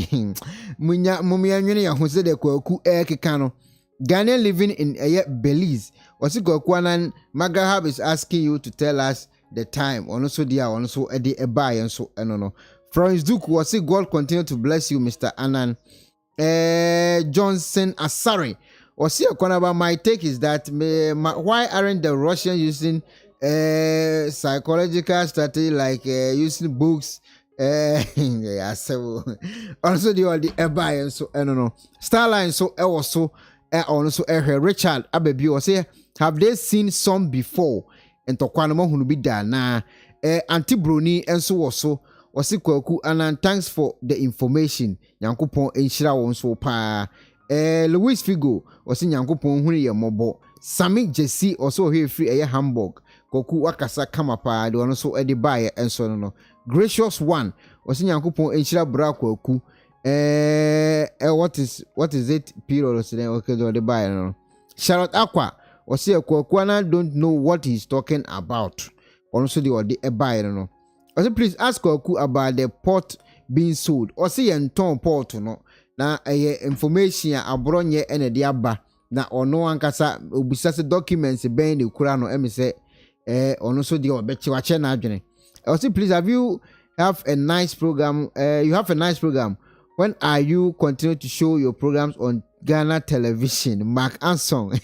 Ghana living in Belize. Also, Gokwanan Magahab is asking you to tell us the time. Also, they are also at the buy and so I don't know. From his Duke was God continue to bless you, Mr. Annan. Johnson Asare. Or see, Ekwonaba, my take is that why aren't the Russians using psychological strategy like using books? Yeah, so also the Eba and so I don't know. Starline so also also Richard Abebi was say, have they seen some before? And Tokwanamo who be there na Auntie Bruni and so also. Wasi kwaku and thanks for the information. Yankupon enshira won so pa. Louis Figo wasi Yankupon huni ya mobo. Sami Jesse also here free Hamburg. Koku wakasa kama pa de ono so edi buy and so no. Gracious one wasi Yankupon enshira bra kwaku. What is it period today? Okay, do the buy no. Charlotte Acquah wasi kwaku don't know what he's talking about. Also the buy no. Also, please ask Koku about the pot being sold. Or see and ton pot no. Na information abronye ene diaba. Na ono ankasa obisase documents ben the kurano emise ono so di obechi wache na adwene. Also, please have a nice program. You have a nice program. When are you continue to show your programs on Ghana television? Mark Anson.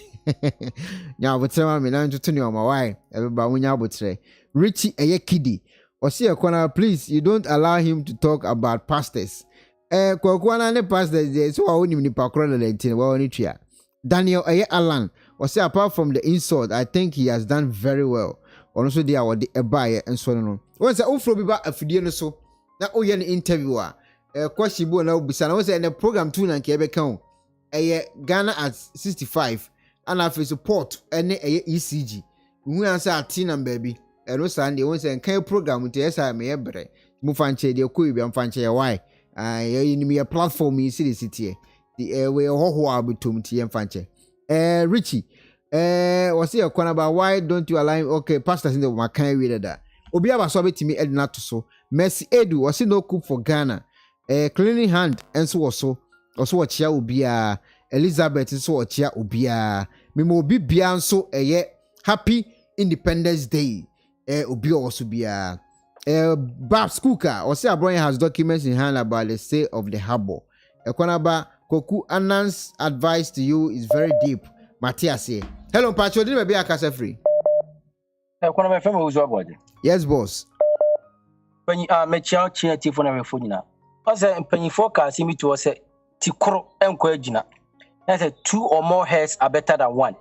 Nya botre me na ntutu ni o ma why. Everybody wunya botre. Richie Kidi. Ekwonaba, please, you don't allow him to talk about pastors. Kwakwana ne pastors, so I won't even pakro the 19. Well, only Daniel Alan. Apart from the insult, I think he has done very well. Also, they are the Ebaye and so on. Once I offer be back a video so now oh yeah interviewer. Question bo na obisa na the program too na nke count. Ghana at 65 and after support any ECG. We answer at Tina baby. Eno Sunday won say kan program to esa me yebre mu fanche de ko bi fanche why you me platform yi city the we ho abutum ti fanche Richie was here Ekwonaba, why don't you allow him? Okay, pastors in the makan we that obi aba so betimi edna to so Mercy Edu was no cook for Ghana cleaning hand and so also chia obia Elizabeth so chia obia me mo obi bia so happy Independence Day. Obi also be Babs Kuka or say Abraham has documents in hand about the sale of the Harbour. Ekwonaba, Koku Anan's advice to you is very deep. Matthias say, hello, Pacho, did maybe I can say free. Ekwonaba FM who's your body? Yes, boss. When you are mature, chair tifon every phone now. I said, penny forecast me to say, Tikro and Quajina. I said, 2 or more heads are better than 1.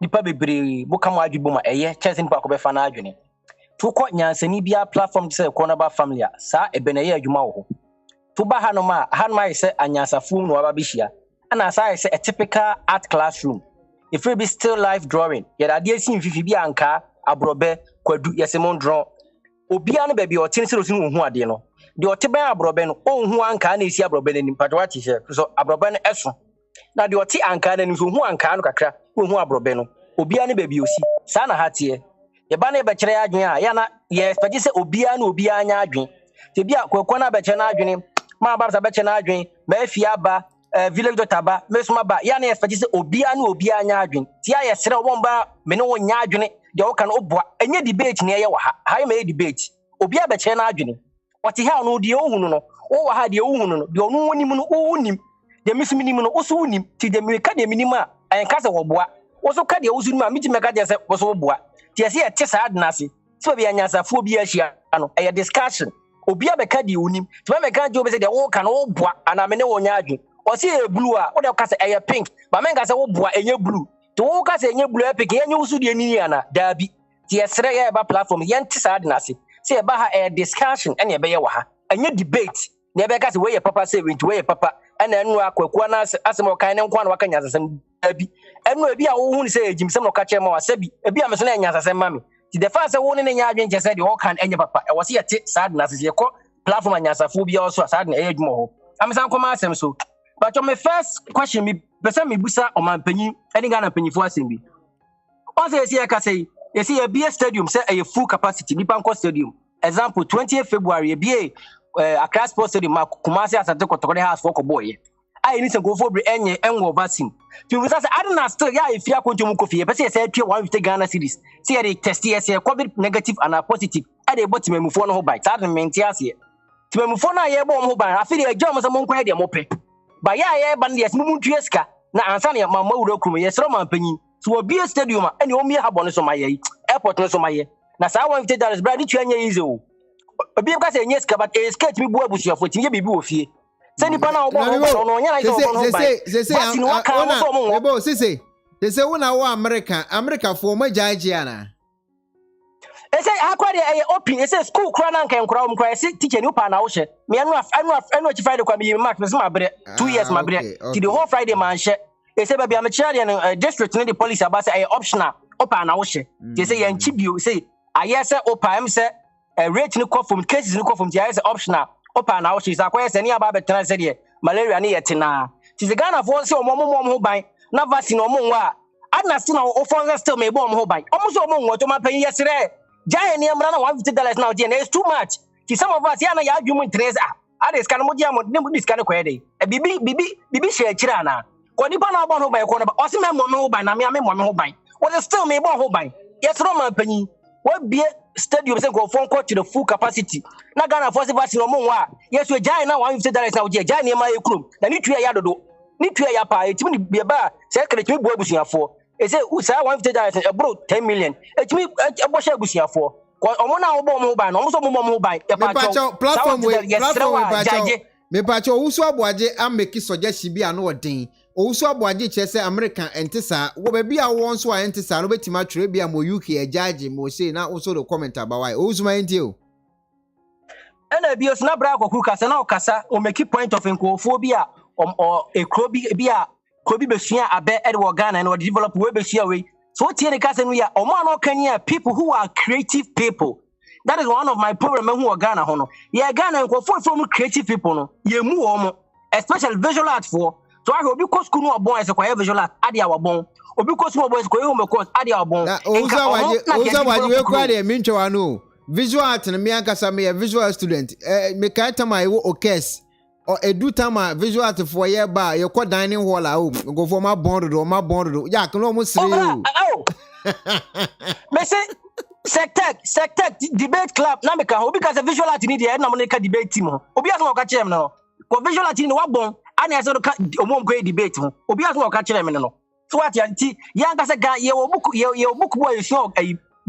Nipa bebre bukama adwuboma chasing pa ko be fa na adwene to ko nyansani bia platform say Ekwonaba familial sa ebeneye adwuma wo to ba hanoma is anyansafum no aba bihia ana sa is a typical art classroom if we be still life drawing yada de sin fifi bia anka abrobe kwadu yesemon draw obia no ba bi otin se rosin hu ade no de oteben abrobe no onhu anka na esi abrobe ni patwati she so abrobe no eso na de oti anka na ni so hu anka no kakra hu abrobe no obia ne baby osi sa na hatie ye ba na be kire adwen a ya na ye expect say obia na obia anya adwen te bia Kwakwana be kire na adwen ma ba sa be kire na adwen ma afia ba village doctor ba me so ma ba ya na expect say obia na obia anya adwen ti ya ye sere won ba me ne won nya adwen de wo kan oboa enye debate ne ye wa ha ma ye debate obia be kire na adwen oti ha no de ohunu no wo wa ha de ohunu no de onu wonim no wonim de misiminim no wo so wonim ti de me ka de minim a en ka se wo boa wo so ka de wo so nim a miti me ka de se wo so boa ti ase e te sa adnase so be anyansafo bi ahia no e discussion obi abeka de onim ti me ka je obi se de wo ka no wo boa ana me ne wo nya adwen o se e blue a wo de ka se e pink ba me ka se wo boa enye blue to wo ka se enye blue e pink enye wo so de ni ana dabi ti esre ye ba platform ye te sa adnase se e ba ha e discussion ene e be ye wa ha enye debate ne be ka se we ye papa se we ye papa ana enu Akwaku na asem okan ne nkwa na waka nyasasem abi enu ebi a wo hu ni se ejimsem no ka che ma wasabi ebi a me so na nyasasem ma me ti the fact say wo ne nya adwen che se de okan enye papa e wose ye te sad na se ye ko platform anyasafo bi also sad na edwuma ho amsan koma asem so but my first question me person me busa o man panyin eni Ghana panyifo asem bi o se ye ka say ye see a stadium say a full capacity Nipanko stadium example 20th February ye Accra Sports Stadium Kumasi Asante Kotokode House for boy. I need to go for enye enwo vaccine. To say I don't still ya if you are going to Mukofi, but say 150 Ghana cedis. See they test here say COVID negative and positive. I dey bot me mu phone ho by. That mean here. To me phone na ye bo ho by. I feel e jom so mon kwa dey mope. ba ya ban yes mu tueska na ansa na mama wuro krum yes ro man panyin so obi stadium ene o mi habo no so maye airport no so maye na sa $150 bra di tuanya easy o obi ka say nyeska but e skate mi bu abusuafo tinye bibi wo fie se nipa na obo no nya na iso obo no ba se una wo America for majaji ana ese Acquah dey open ese school kra na nkan kra kra ese teacher ni pa na wo hye me anu chi Friday kwa me mark me ma bre 2 years ma bre ti the whole Friday man hye ese ba bia me kire dey district ni the police about say optional opa na wo hye ti ese yan chi bio say ayese opa em say rate ni confirm cases ni confirm ti ayese optional opa na wo hye sa Acquah ese ni aba betena se de malaria ni yetena ti se Ghana for say omo ho ban na vaccine omo nwa adna still na offer still me bo omo ho ban omo so omo nwa to ma pan yesere Jaya ni amra na $150 now there is too much. Ti some of us here na ya adwum Teresa. Ade scan mo dia mo ne mo discan ko yede. Bibi share kira na. Ko nipa na obon ho ban ko na ba. O se me mo ho ban na me mo ho ban. What is still me bon ho ban. Yes no man panyi. What be stadium say go phone call to the full capacity. Na Ghana for vaccine no mo wa. Yes we jaya na $150 now there. Jaya ni ma ekrum. Na ni tua ya dodo. Ni tua ya pa etimi bi ba say kre timi bu abusuafo. They say, "Usa $150 about 10 million." It's me. What shall we see for? Omo na obo mo ban. Omo so mo ban. Platform we me pacho usu aboaje ameki suggestion bi ano odin. Usu aboaje chese American entisa. Wo be bia won so entisa no betima tire bia mo UK judge mo say na also the comment about why. Usu ma enti o. Ena bi osna bra akokuru kasa na okasa o make point of nkofobia or a krobi bia Kobi besua abe Edward Ghana and develop we besua we. So tie the kase we are omo Kenya people who are creative people. That is one of my problem who are Ghana hono. Yeah Ghana go from creative people no. Ye mu omo especially visual art for. So I obi ko school no obon ese kwa visual art ade awabon. Obi ko school boys ko e home course ade awabon. Oza waje we kwa de mincho anu. Visual art na me ankasa me visual student. Me kai tama e wo okes. Or edu tama visual art for year ba you call dining hall a go for my bond ya kan no mo sire o me say sectec debate club na me ka obi ka say visual art ni dey na mo ka debate team obi aso ka kire me no ko visual art ni wa bon ani aso ka omo ko debate mo obi aso ka kire me no so what yanti ya ka say ga ye book boy show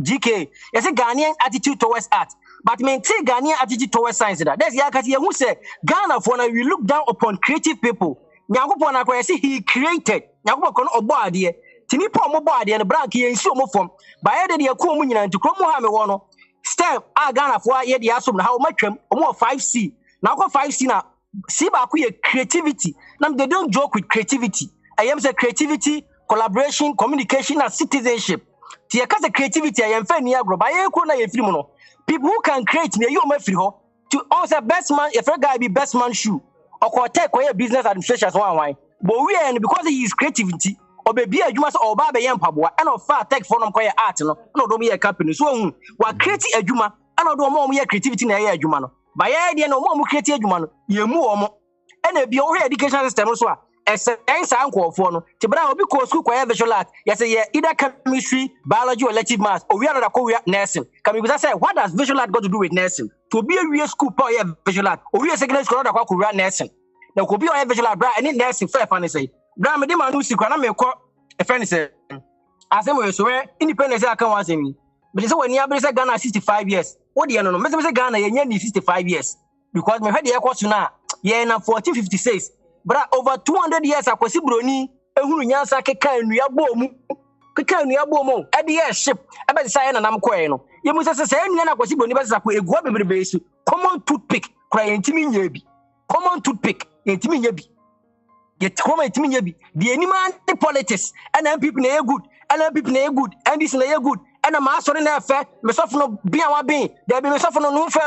GK you say Ghanaian attitude towards art. But maintain Ghanaian attitude towards science. That's Yakati who said Ghana for now we look down upon creative people. Nyankopon Acquah say he created. Nyankopon kono obo ade. Tini po mo bo ade no brank ye nsi omo fom. Ba ye de ko mu nyina ntikro mu ha me wo no. STEM a Ghana for ye de asom na ha o matwam omo 5C. Na ko 5C na C ba ko ye creativity. Now they don't joke with creativity. I am say creativity, collaboration, communication and citizenship. Ti ye ka say creativity I am fa ni agro ba ye ko na ye firi mu no. People who can create me, you may free ho. To also best man, if a guy be best man shoe, or take away business administration as one. But we are because he is creativity, or baby, you must or baba yam pabwa, and of far take for them quiet art, no, don't be a company. So, what creating a juma, and I don't more creativity in a year, Jumano. By idea, no more creative Jumano, you move and a be education system as well. As a uncle for no, Tibra because school quiet visual art. Yes, either chemistry, biology, or elective math, or we are not nursing. Can we say what does visual art got to do with nursing? To be a real school power visual art, or we are secondary school that could run nursing. Now could be a visual art, and in nursing fair funny say. Grandma demand no secret, I may call a friend say. As I was swear, independence I can't want me. But it's when you have Ghana 65 years. What do you know? Mr. Ghana, you 65 years. Because my head equals now, yeah, now 1456. But over 200 years I was broni ehunu nyansa keka enua bomu e de ye ship e be say na nam koe no ye mu se enua na kwasi broni be sa ko egua bebrebe su common toothpick kra yentimi nya bi common toothpick yentimi nya bi ye common yentimi nya bi the animal politics and people na good and people na good and this na good and ma asori na fe me sofo no bia wa bin there be me sofo no fe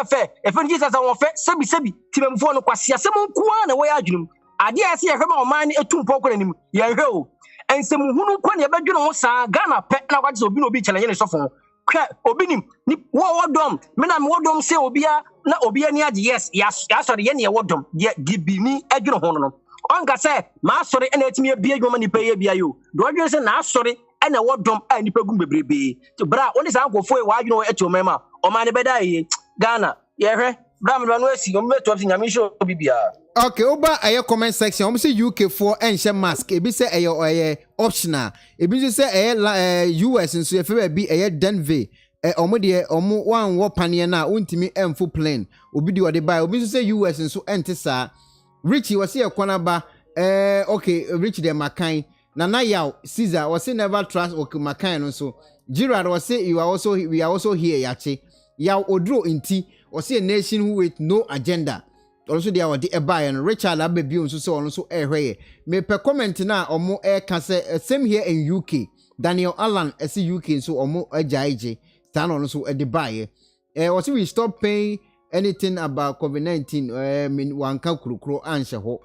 e fe Jesus won fe sebi timemfo no kwase asem nko na we adwunum ade ase ye hwema oman etumpo koranim ye hwe o ensem hunu kwa ne bedwene ho saa Ghana pe na kwaje obi no obi challenge ne sofo kwa Obinim ni wo dom me na me wodom se obia na obia ni age yes ya sori ye ne wodom ye gibini adwene ho no onka se ma sori ena etimi bia adwuma ni pe ye bia yo do adwene se na sori ena wodom a ni pegum bebrebe to bra oni sa ankofo e wa adwene ho eti omema oman ne beda ye Ghana ye hwe Bram Manuesi, you met to have seen show Bibia. Okay, over a comment section. I'm say UK for and share mask. Ebi say a optional. Ebi say a US and so if be a Denver. Omo de omo wan wo panie na untimi emfu plane. Obi di ode buy. Obi say US and so ente sa. Richie was here Konaba. Okay, Richie de Makai. Nana yaw Caesar was say never trust okay Makai no so. Gerard was say we are also here yache. Yaw odro inti was say a nation who with no agenda. Also they are the buy and Richard Abebi nso so on so ehwe. Me per comment na omo can say same here in UK. Daniel Allen see UK so omo ajaije. Stand on so at the buy. Was we stop paying anything about COVID-19 mean one ka krukro answer ho.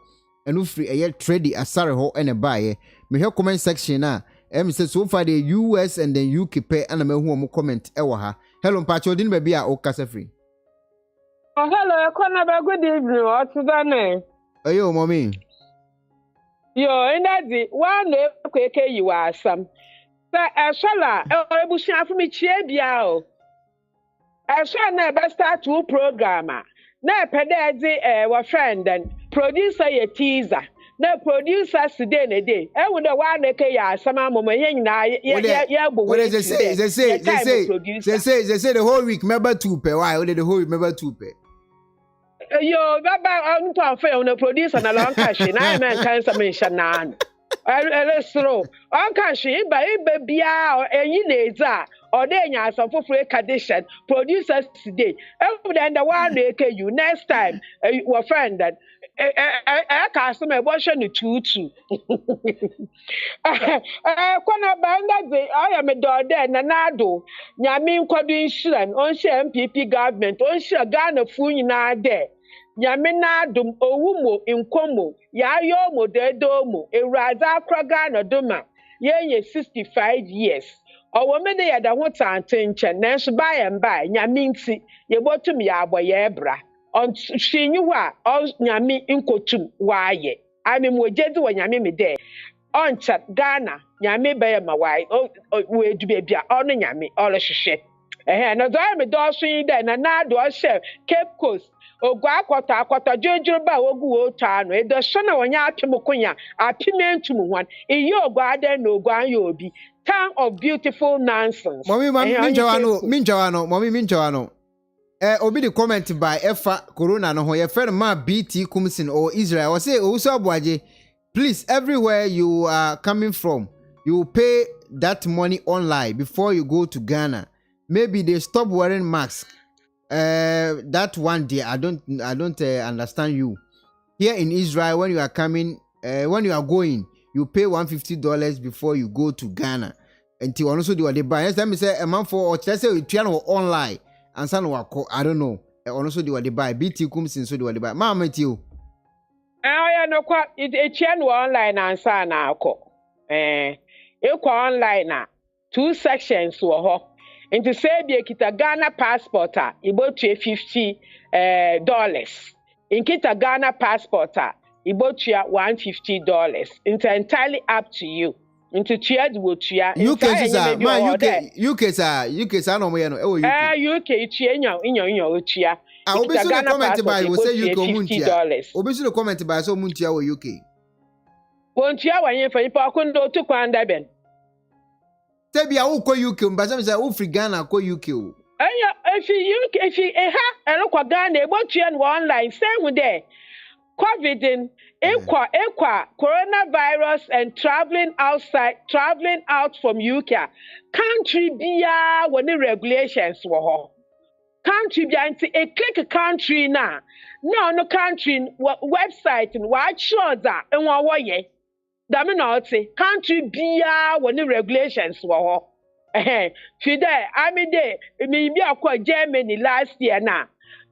And free a trade Asare ho and a buy. Me hear comment section na. Say so far the US and the UK pay and me who comment ewa ha. Hello Pacho din be bia o kasa free. Oh, hello, Ekwonaba, good evening. What's the name? Ayo, mommy. Yo, and that's one day, okay, you are some. Shala, I will share for me, Chebiao. I shall never start to programmer. No, Pedazzi, our friend, and producer a teaser. No producer today in a day. I would have one okay, some moment, what is they say? They say the whole week, member 2 pay. Why? The whole week, member 2 pay. Yo, I'm to fair on the producer and a long cash. I mean, cancer mention none. Let's throw on cash, but it be out and you need that. Or then you have some for free condition. Producers today. Then the one they can you next time. Your friend that I customer watching the two. I am a daughter and Nado. Yamin Quadu insurance on share MPP government on share Ghana Funi na there. Yamina dum owumo inkomo ya yomo dedomo eraza Acquah na doma ye 65 years owomene ya da hotantenche nanso by and by nyaminti ye botum ya aboye ebra on hwinyu a nyami nkotum waaye ami mojedi wo nyami me de on chat Ghana nyami be ma wai we du bebia on nyami all hwehwe no do me do so yi de na do hye Cape Coast Ogwa akwata jojoba ogu otu anu edo shona wonya apimukunya apimentum hwan iyi ogwa ade na ogwa anya obi town of beautiful nonsense mommy minjawano obi the comment by Efa corona no ho ye friend ma BT Kumsin or Israel or say also abuaje please everywhere you are coming from you pay that money online before you go to Ghana maybe they stop wearing masks. That one day I don't understand you. Here in Israel, when you are coming, when you are going, you pay $150 before you go to Ghana. Until also do what they buy. Next time say a month for or let's say we try online and some I don't know. Also do what they buy. BT comes in so do what they buy. Maame you. I know quite it channel online and san ako. Online na 2 sections wo Into say be kita Ghana passport ibo $50. In kita Ghana passport ibo $150. It's entirely up to you. Into chia wo chia. UK sir no mo ye no e wo UK. UK chia inyo chia. Obi so the comment by we say UK $50. Obi so the comment by so muntia wo UK. Wontia wa yen fa ipa akundo to kwanda ben. Tebia wo ko UK mbasa say wo free Ghana ko UK o. If you kwa Ghana e botua no online say hu there. COVID Acquah coronavirus and traveling out from UK. Country bia woni regulations wo ho. Country bia nti e click country na. No country website no wa sure that enwa wo ye. Dami na ote country bia woni regulations wo ho fide amide me bi akwa Germany last year na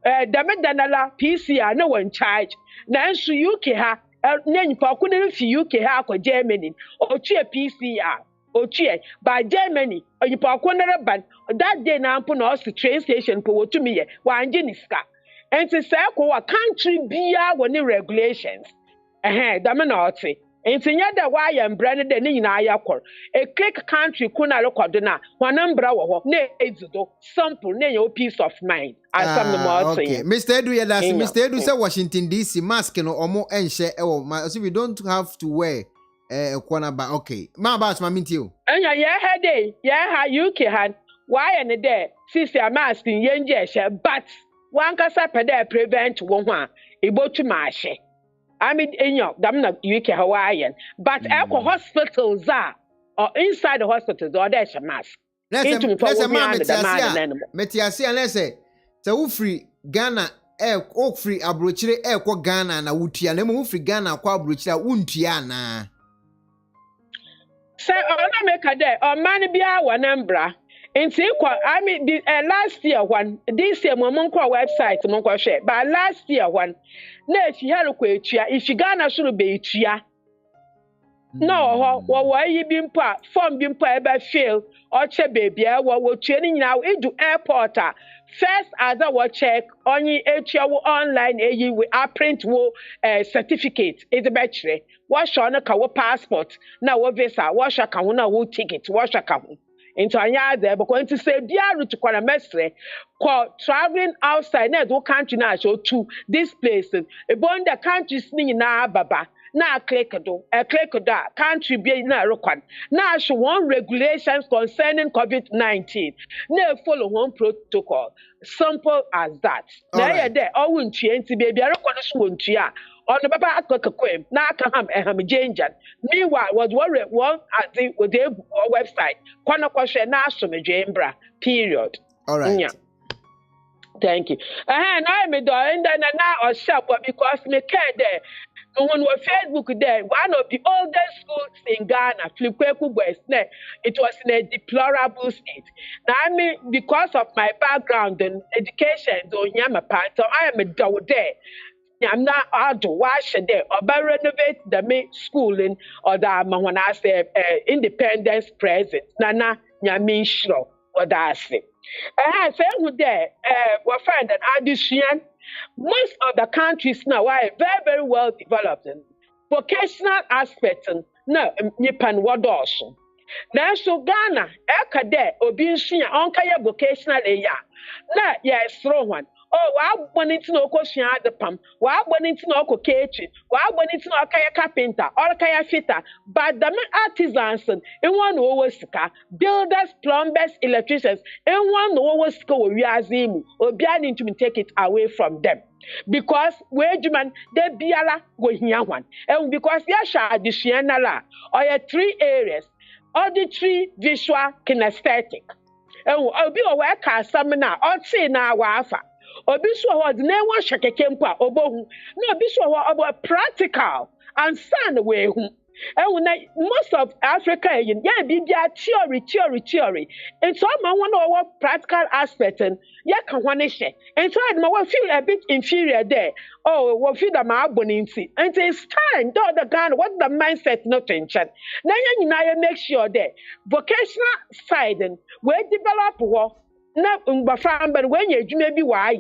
dami danala PCR no one charge na nso UK ha na nyipa ko ne fi UK ha akwa Germany otue PCR otue by Germany nyipa ko ne ban that day na ampo na o train station po wotumi ye wanje ni ska enti say ko wa country bia woni regulations dami na ote Enti nya da wa ya mbra ne de ne nyina ya kor. A click country kuna record na wanambra wo ho na ezido sample na your peace of mind. As some the more okay. Mr. Edu yedasi Mr. Edu say Washington DC mask no omo enhye so we don't have to wear ekuonaba. Okay. Ma about ma minti o. Anya ye headache ye ha UK han why ne there sister mask yenje ehye but one kasa pede prevent wo ho a ebotu ma ahye. I mean, them not UK Hawaiian, but Acquah hospitals are or inside the hospitals or there's a mask. Let's say, Metiasi, and let's say, so free Ghana, free abrochire, Ghana, na Wutia, Nemo free Ghana, Quabruchia, Untiana. So, I make a day or money be our number. In I mean, the last year one, this year, my Monqua website, Monqua share, but last year one, no, she had a quetia, if she Ghana should be chia. No, why you been part, form been part by fail, or che baby, what we're training now into airport. First, as I will check, only online, we are print certificate, is a battery. Wash on a cow passport, now visa, wash a cow, ticket, wash a cow. Into anya there because to say dia to kwa mestre called traveling outside na do country na show to this place e bon the countries ni na baba na click do country be na record na show one regulations concerning COVID-19 na follow one protocol simple as that na ya there all wuntua nti baby record so wuntua on the baba Acquah na kaham ginger. Meanwhile, was one at the website. Kwana kwashe na asomedwembra. Period. All right. Yeah. Thank you. Now me do and then now or shop because me care there. When we Facebook there, one of the oldest schools in Ghana, Flipweku West, it was in a deplorable state. Now I mean, because of my background in education, so I am a dog there. I'm not out to wash there or by renovate the main schooling or the when I say independence present. Nana Yamin Shro or that's it. I say with there, we find that addition, most of the countries now are very, very well developed in vocational aspects. No, Nipan Wadosh. Now, so Ghana, Ekade, Obinshia, Onkaya vocational area. Now, yes, throw one. Oh, I wanted to know question at the pump. Why wanted to know kitchen? Why wanted to know kaya carpenter or kaya fitter? But the artisans in one always builders, plumbers, electricians, in one always go we are zimu or beginning to take it away from them. Because wage man they be ala go here one. And because yasha the shiana la or your 3 areas, auditory, visual, kinesthetic. And I'll be aware samina or say na wafa. Obiso ho de na wa hwekeke mpo a obohu na obiso ho about practical and stand we hu most of Africa yeah bibia theory and so man one over practical aspect and yeah kan wane hye and so I feel a bit inferior there we feel that my abonency and it's time the Ghana what the mindset not tension na you make sure that vocational side and we develop na mbafamba when you maybe why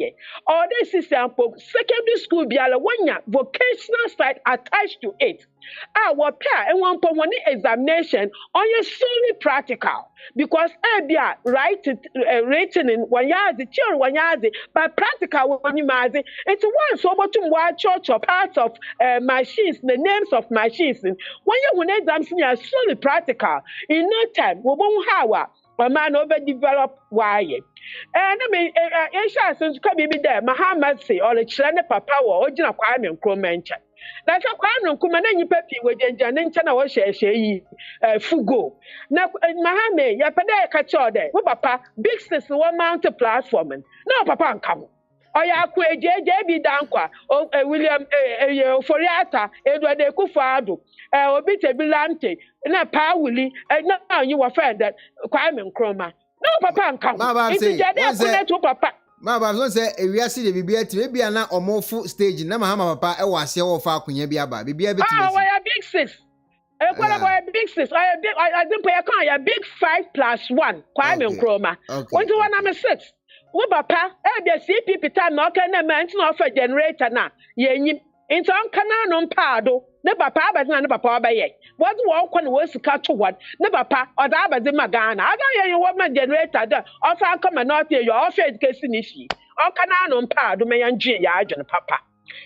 or this is secondary school biala when vocational side attached to it our pair and one examination on your solely practical because written in one yard the theory one yard but practical when you mazi it's one so much more church or parts of machines the names of machines when you exam solely practical in no time we won't have a man overdeveloped why. And I mean, Asia since come be there, Mahama say, or the Chilene Papa or original Kwame Nkrumah. That's a Kwame Nkrumah, you peppy with Janchana or she Fugo. Now, Mahame, Yapade Kachode, Papa, big sister, one mounted platform. No, Papa, come. Acquah, JB Dankwa, William Foriata, Edward Kufado, Obite Bilante, na Pawuli, and now you were friend that Kwame Nkrumah. No, Papa, come. Papa. Mama say we are see the BBA maybe na omofu stage na Mahama papa e wase wo fa akonya bi aba BBA betimi. Why a big 6? I big 6. I didn't pay a car, a big 5+1. Kwame Nkrumah. What do I'm 6? Wo papa, the CPP time no can na man no offer generator na. Ye Into Ankana non pado, ne papa abazina ne papa abaye. What walk on was cut to one, ne papa or the abazima Ghana. I don't hear woman generator there. Offer come and not hear your offer education issue. Ankana non pado may enjoy your papa.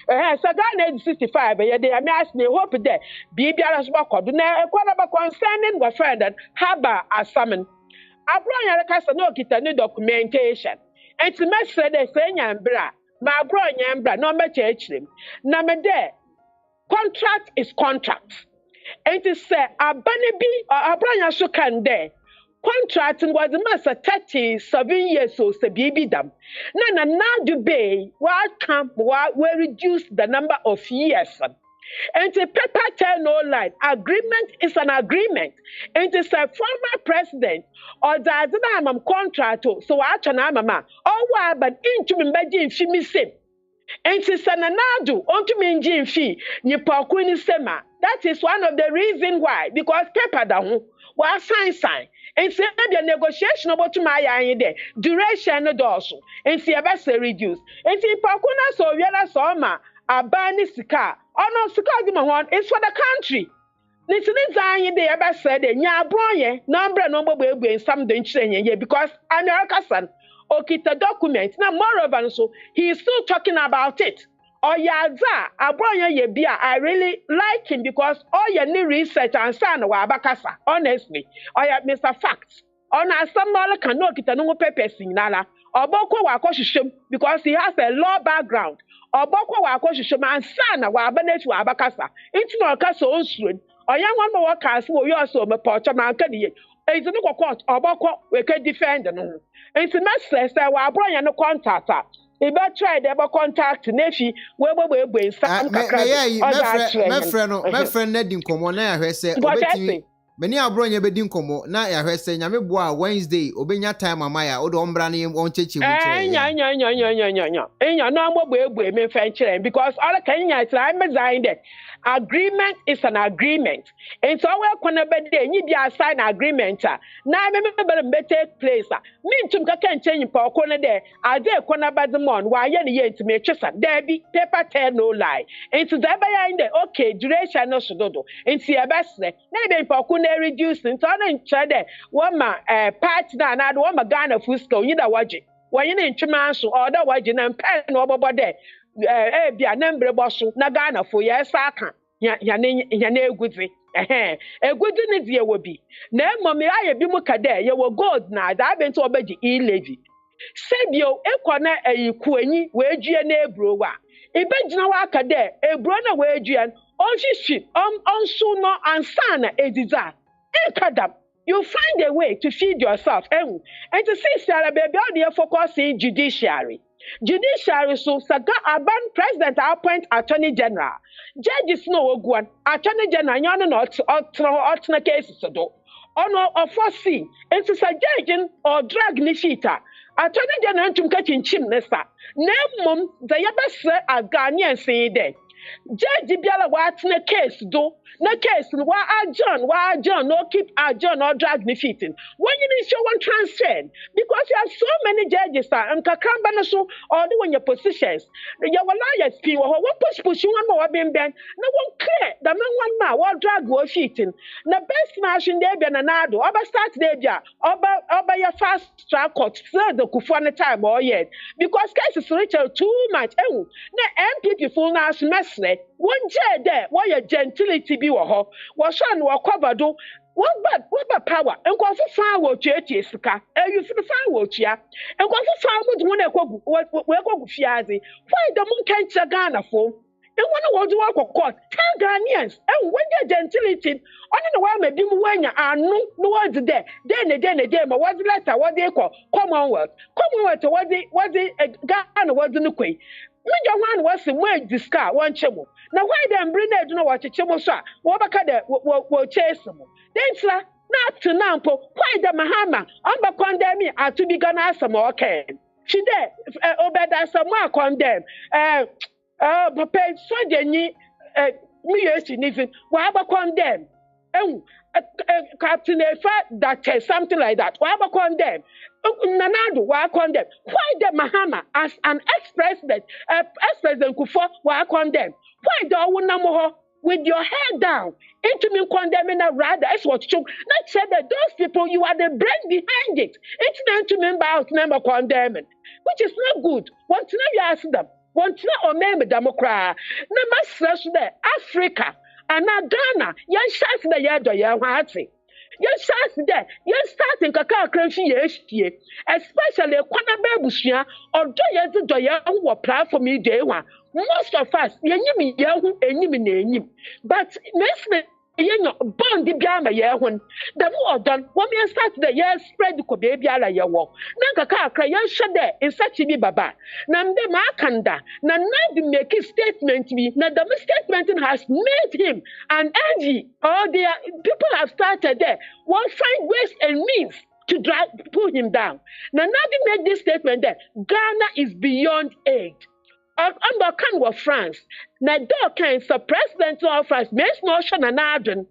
So Ghana 65, but they are asking hope there. BBR's work or the Equanaba concerning was friend and Harbour as summon. Abronya rekasa no kita ni documentation. Enti mesre de senya mbra. Ma abronya mbra no me chechrim. Na me de contract is contract. Enti se abane bi abronya so kan de. Contract was masa 37 years so se bibi dam. Na do be wa camp wa we reduce the number of years. And the paper tell no lie. Agreement is an agreement. And it's a former president or the contract. So I can mama. Oh, why but into me imagine fee same. And it's an anadu onto me in fee. Ni pakuni sema. That is one of the reasons why. Because paper down was sign. And say the negotiation about my eye there. Duration no dorsal. And see a best reduce. And see pakuna so we are soma. Abani sika. Oh no, sika di mahon is for the country. Nitini zanyi de eba said nya abronye number number be some den chenye because America san okita document na moreover so he is still talking about it. Oyaza abronye ye bia I really like him because all your new research and san wa abakasa honestly. Oya Mr. Facts. Ona asamala kan no kita no pepe signala. Oboko wa akoshishem because he has a law background. Oboko wa akoshishem and sana wa abanetu wa abakasa. Into no kasa onsuon. Oya one more workers wo yo so me pocha man kadiye. Ezi no court oboko we can defend no. Enti message say wa abronya no contact. Ebe try dey be contact nefi we sam kakra. Me friend na di nkomo na ya hwe se obetimi many abronya be di nkomo na ya hwe se nyame boa Wednesday obenya time amaya o do ombra na won cheche mu chere. Enya no ambo me fan chere because all can nya try me sign there. Agreement is an agreement. And so we kwana be dey nyi bia sign agreement na me take place me ntum ka kan change pa okona there ade kwana ba demon wa ye ne ye ntime twesa there be paper tell no lie. And so that by in the okay duration no so dodo. And see e best na be pa okona reduce nto na nche there one ma part na one ma Ghana fusco yi da waje. Wa yi ne ntwema so or da waje na pen no obobo there. Bia nembre boso na Ghana fo yes aka ya na eguzi eguzi ne die wo bi na emome aye bi mu kada ye wo gold na da be nto obaji e-levy sebio ekona ayikuanyi we due na ebro wa ibegina wa kada ebro na we due onhihyi onso no ansana ediza ekadam. You find a way to feed yourself and to see Sarah baby all the focus in judiciary. Judiciary so saga aban president appoint attorney general. Judges no oguan attorney general nyano not alternate cases do. Ono ofosi enti sa judge or drag ni shita. Attorney general ntum ka chinchim nesa. Nemmom the yabese Ghanaian say there. Judge biala wa atene case do. Na case wa John no keep John or drag ni fitting. When you need show one transfer because you have so many judges and kakramba na so or when your positions you will lawyers pin or what push one more ben no one clear the man one ma what drag was fitting. Na best machine there be na nado oba start there bia oba your fast track court so the kufone time or yet because cases reach too much na MPP full na semester one j there what your gentility be wo was on wo cover do what but power and go for fan wo tietie sika you for fan wo tia and go for fan mo do na ekogu we ekogu fiazi why the moon can cha Ghana for and one do work court tell Ghanaians and when your gentility on the way me bi mu wanya anu no words there then ma was letter what they call commonwealth what the Ghana was no kwai Major one was the way this car one chemo. Now why them bring it no watch chemo sa? What baka de will chase them. Then sir, not to nampo, why the Mahama? Amba condemn me to be gonna some okay. She there obeda some more condemn. Papa so jenny me even why condemn. Captain Efya that something like that. Why condemn? Nanado were condemned. Why the Mahama as an ex-president, ex-president Kufuor were condemned? Why the Owunamoho with your head down into me condemning a rather as what you not say that those people you are the brain behind it. It's not to member out member condemning, which is not good. Want to know you ask them. Want to know or member Democrat. No master there Africa and now Ghana. Yes, shots the yard or your hearty. Yes, shots there. Yes, starting Kaka Crunchy yesterday, especially Quanabe Bushia or Doya to Doya who were platform me day one. Most of us, yenimi yahu enimi nenim. But next bond the biama yahun. The more done, one year start the year spread the baby ala yawo. Nanka kakra yan shade in such a baba. Namde makanda. Na not make a statement to me. Na the statement has made him an envy. All the people have started there. One find ways and means to pull him down. Now nothing made this statement there. Ghana is beyond aid. Under can of France. Now, dog can president of France. Makes notion and Adrian.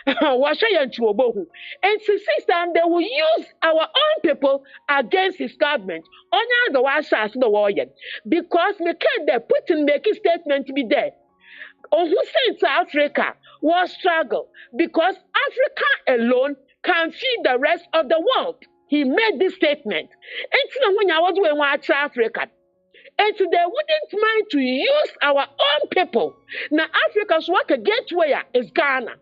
Washa to Obohu. And system they will use our own people against his government. Only the Washa as the warrior. Because we can't put in making statement to be there. Or who says Africa will struggle because Africa alone can feed the rest of the world. He made this statement. It's not when I was doing watch Africa. And so they wouldn't mind to use our own people. Now, Africa's work a gateway is Ghana.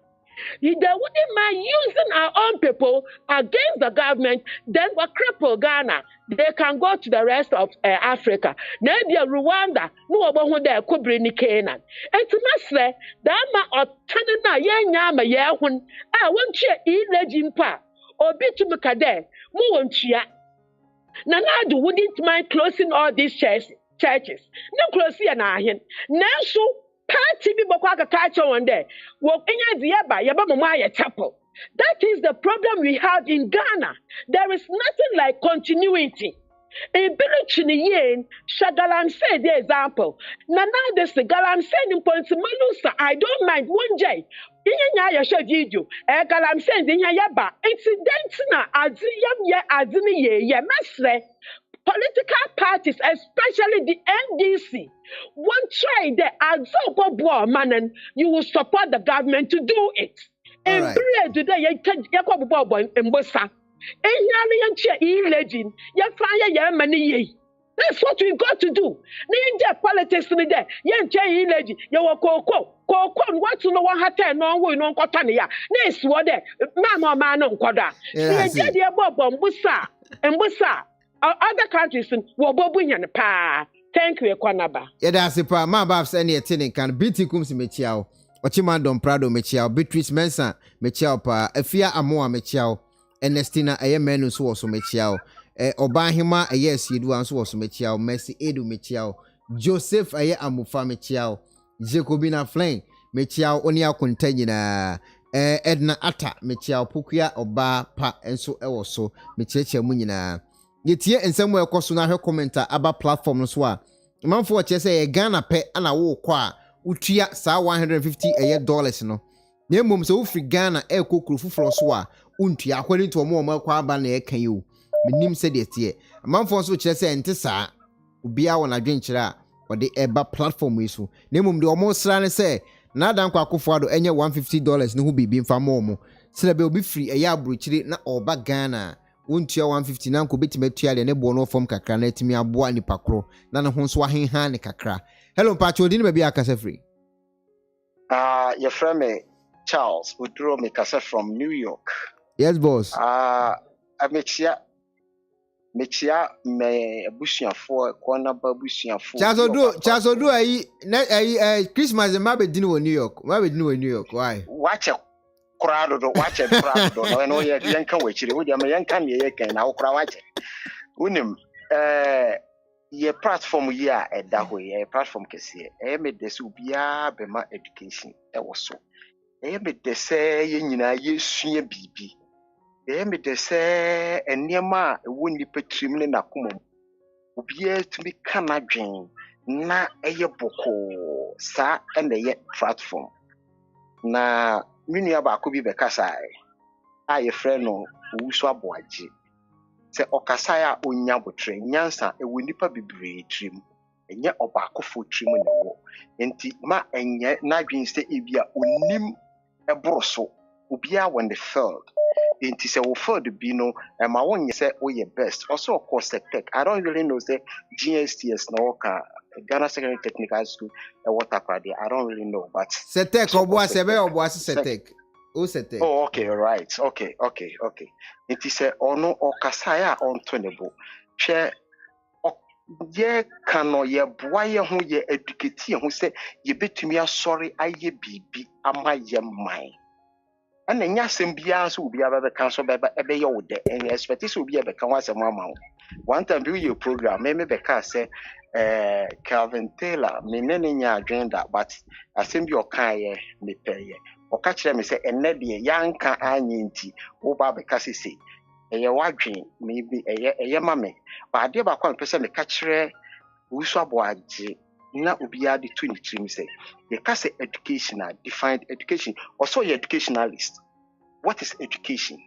They wouldn't mind using our own people against the government, then we cripple Ghana. They can go to the rest of Africa. Maybe Rwanda, no one there could bring Canaan. And to Masre, Dama or Tanana, Yama Yahun, I want you legend pa, or Bitumukade, Muwontia. Nanadu wouldn't mind closing all these churches. No closing an iron. Now, so party people catch on there. Walk in Diaba, Yabamaya Chapel. That is the problem we have in Ghana. There is nothing like continuity. In Birichin, Shagalam said the example. Nana, this Galam said in Point Malusa, I don't mind one day. Inya show video. Galam said in Yaba. Incidents na Azini ye Masre. Political parties, especially the NDC, won't try the Azobo Manan, you will support the government to do it. In period today, Yakobo and Bosa. Legend, money. That's what we've got to do. Ninja politics today. Yan legend, Koko, what to know what happened? No, we don't got any. Next, what there, Mama man on Quada. See, Bob and Busa. Other countries will bobbing and pa. Thank you, Equanaba. That's a pa. My babs any attending can BT Kums Mechiao, Ochimandon Prado Mechiao, Beatrice Mensa, Mechiao pa, Efya Amoa Mechiao, Ernestina Ayamenus was Mechiao, Obahima, Asiedu was Mechiao, Messi Edu Mechiao, Joseph Aye Amufa Mechiao, Jacobina Flame, Mechiao, Onia Contagina, Edna Atta, Mechiao, Pukia, Oba, Pa, and so also, Mechecha Munina. Yetie ensem we koso na hwe commenter aba platform no so a manfo o chese Ghana pe ana wo kwa utua sa $150 no na mom so free Ghana e kokuru fufuro so a untua akwani to mo kwa aba na e kan yo menim se de tie manfo so chese ente sa obia wona dwenkyere a ode eba platform yi so na mom de o mo sra ne se na dan kwa akofo ado enye $150 no hu bibi mfa mo mo sra be obi free eya abrochire na oba Ghana Untia 150 na nkobeti metua de ne bo no form kakra na timi aboa ni pakro na ne ho so ahenha ne kakra. Hello Pacho di ne bia akasa free. Your friend me Charles Udro me kasa from New York. Yes boss. Mechia me abusuafo ECONABA abusuafo. Charles Odu ayi Christmas ma be di no New York. Ma be di no New York. Why? Watch crowd do watch crowd do no ye yankan wachire wo dia me yankan ye kan na wo kra watch unim ye platform yi a eda ho ye platform kese me dese ubia be ma education wo so me dese ye nyina ye sua bibi me dese eniema wo ni petrim ne nakomom ubia tumi kana dwen na eye boko sa na ye platform na Mini aba ko bi be kasa a ye frɛ no wusu aboagye sɛ ɔkasa a onya botre nyansa ɛwɔ nipa bebree tirim ɛnyɛ ɔbaakofo tirim na ɛwɔ nti ma ɛnyɛ n'adwene sɛ ebia onim ɛboro so obiara wɔ ne field nti sɛ wo field bi no ɛma wonyɛ sɛ woyɛ best also of course tech I don't really know say GSTS na wɔka Ghana Secondary Technical School what Acquah I don't really know but Setek oboase be oboase Setek o Setek oh okay right okay it is a ono okasaya on tonebo hwe ye kano ye boa ye ho ye educate ye ho se ye betumi asori aye bibi ama ye man ana nya asem bia so obi aba be kan so be ye wo de en expect so obi be kan wasem ama wo one time bi your program me be ka say Calvin Taylor me ne nya agenda but asem bi okan ye me peye oka kire me say enne de yanka anye nti wo ba be ka sese eye wadwen me bi eye mame ba de ba kwa pese me ka kire wo so aboaje na obi ade to ni trim say ye ka say educational defined education also your educationalist. What is education?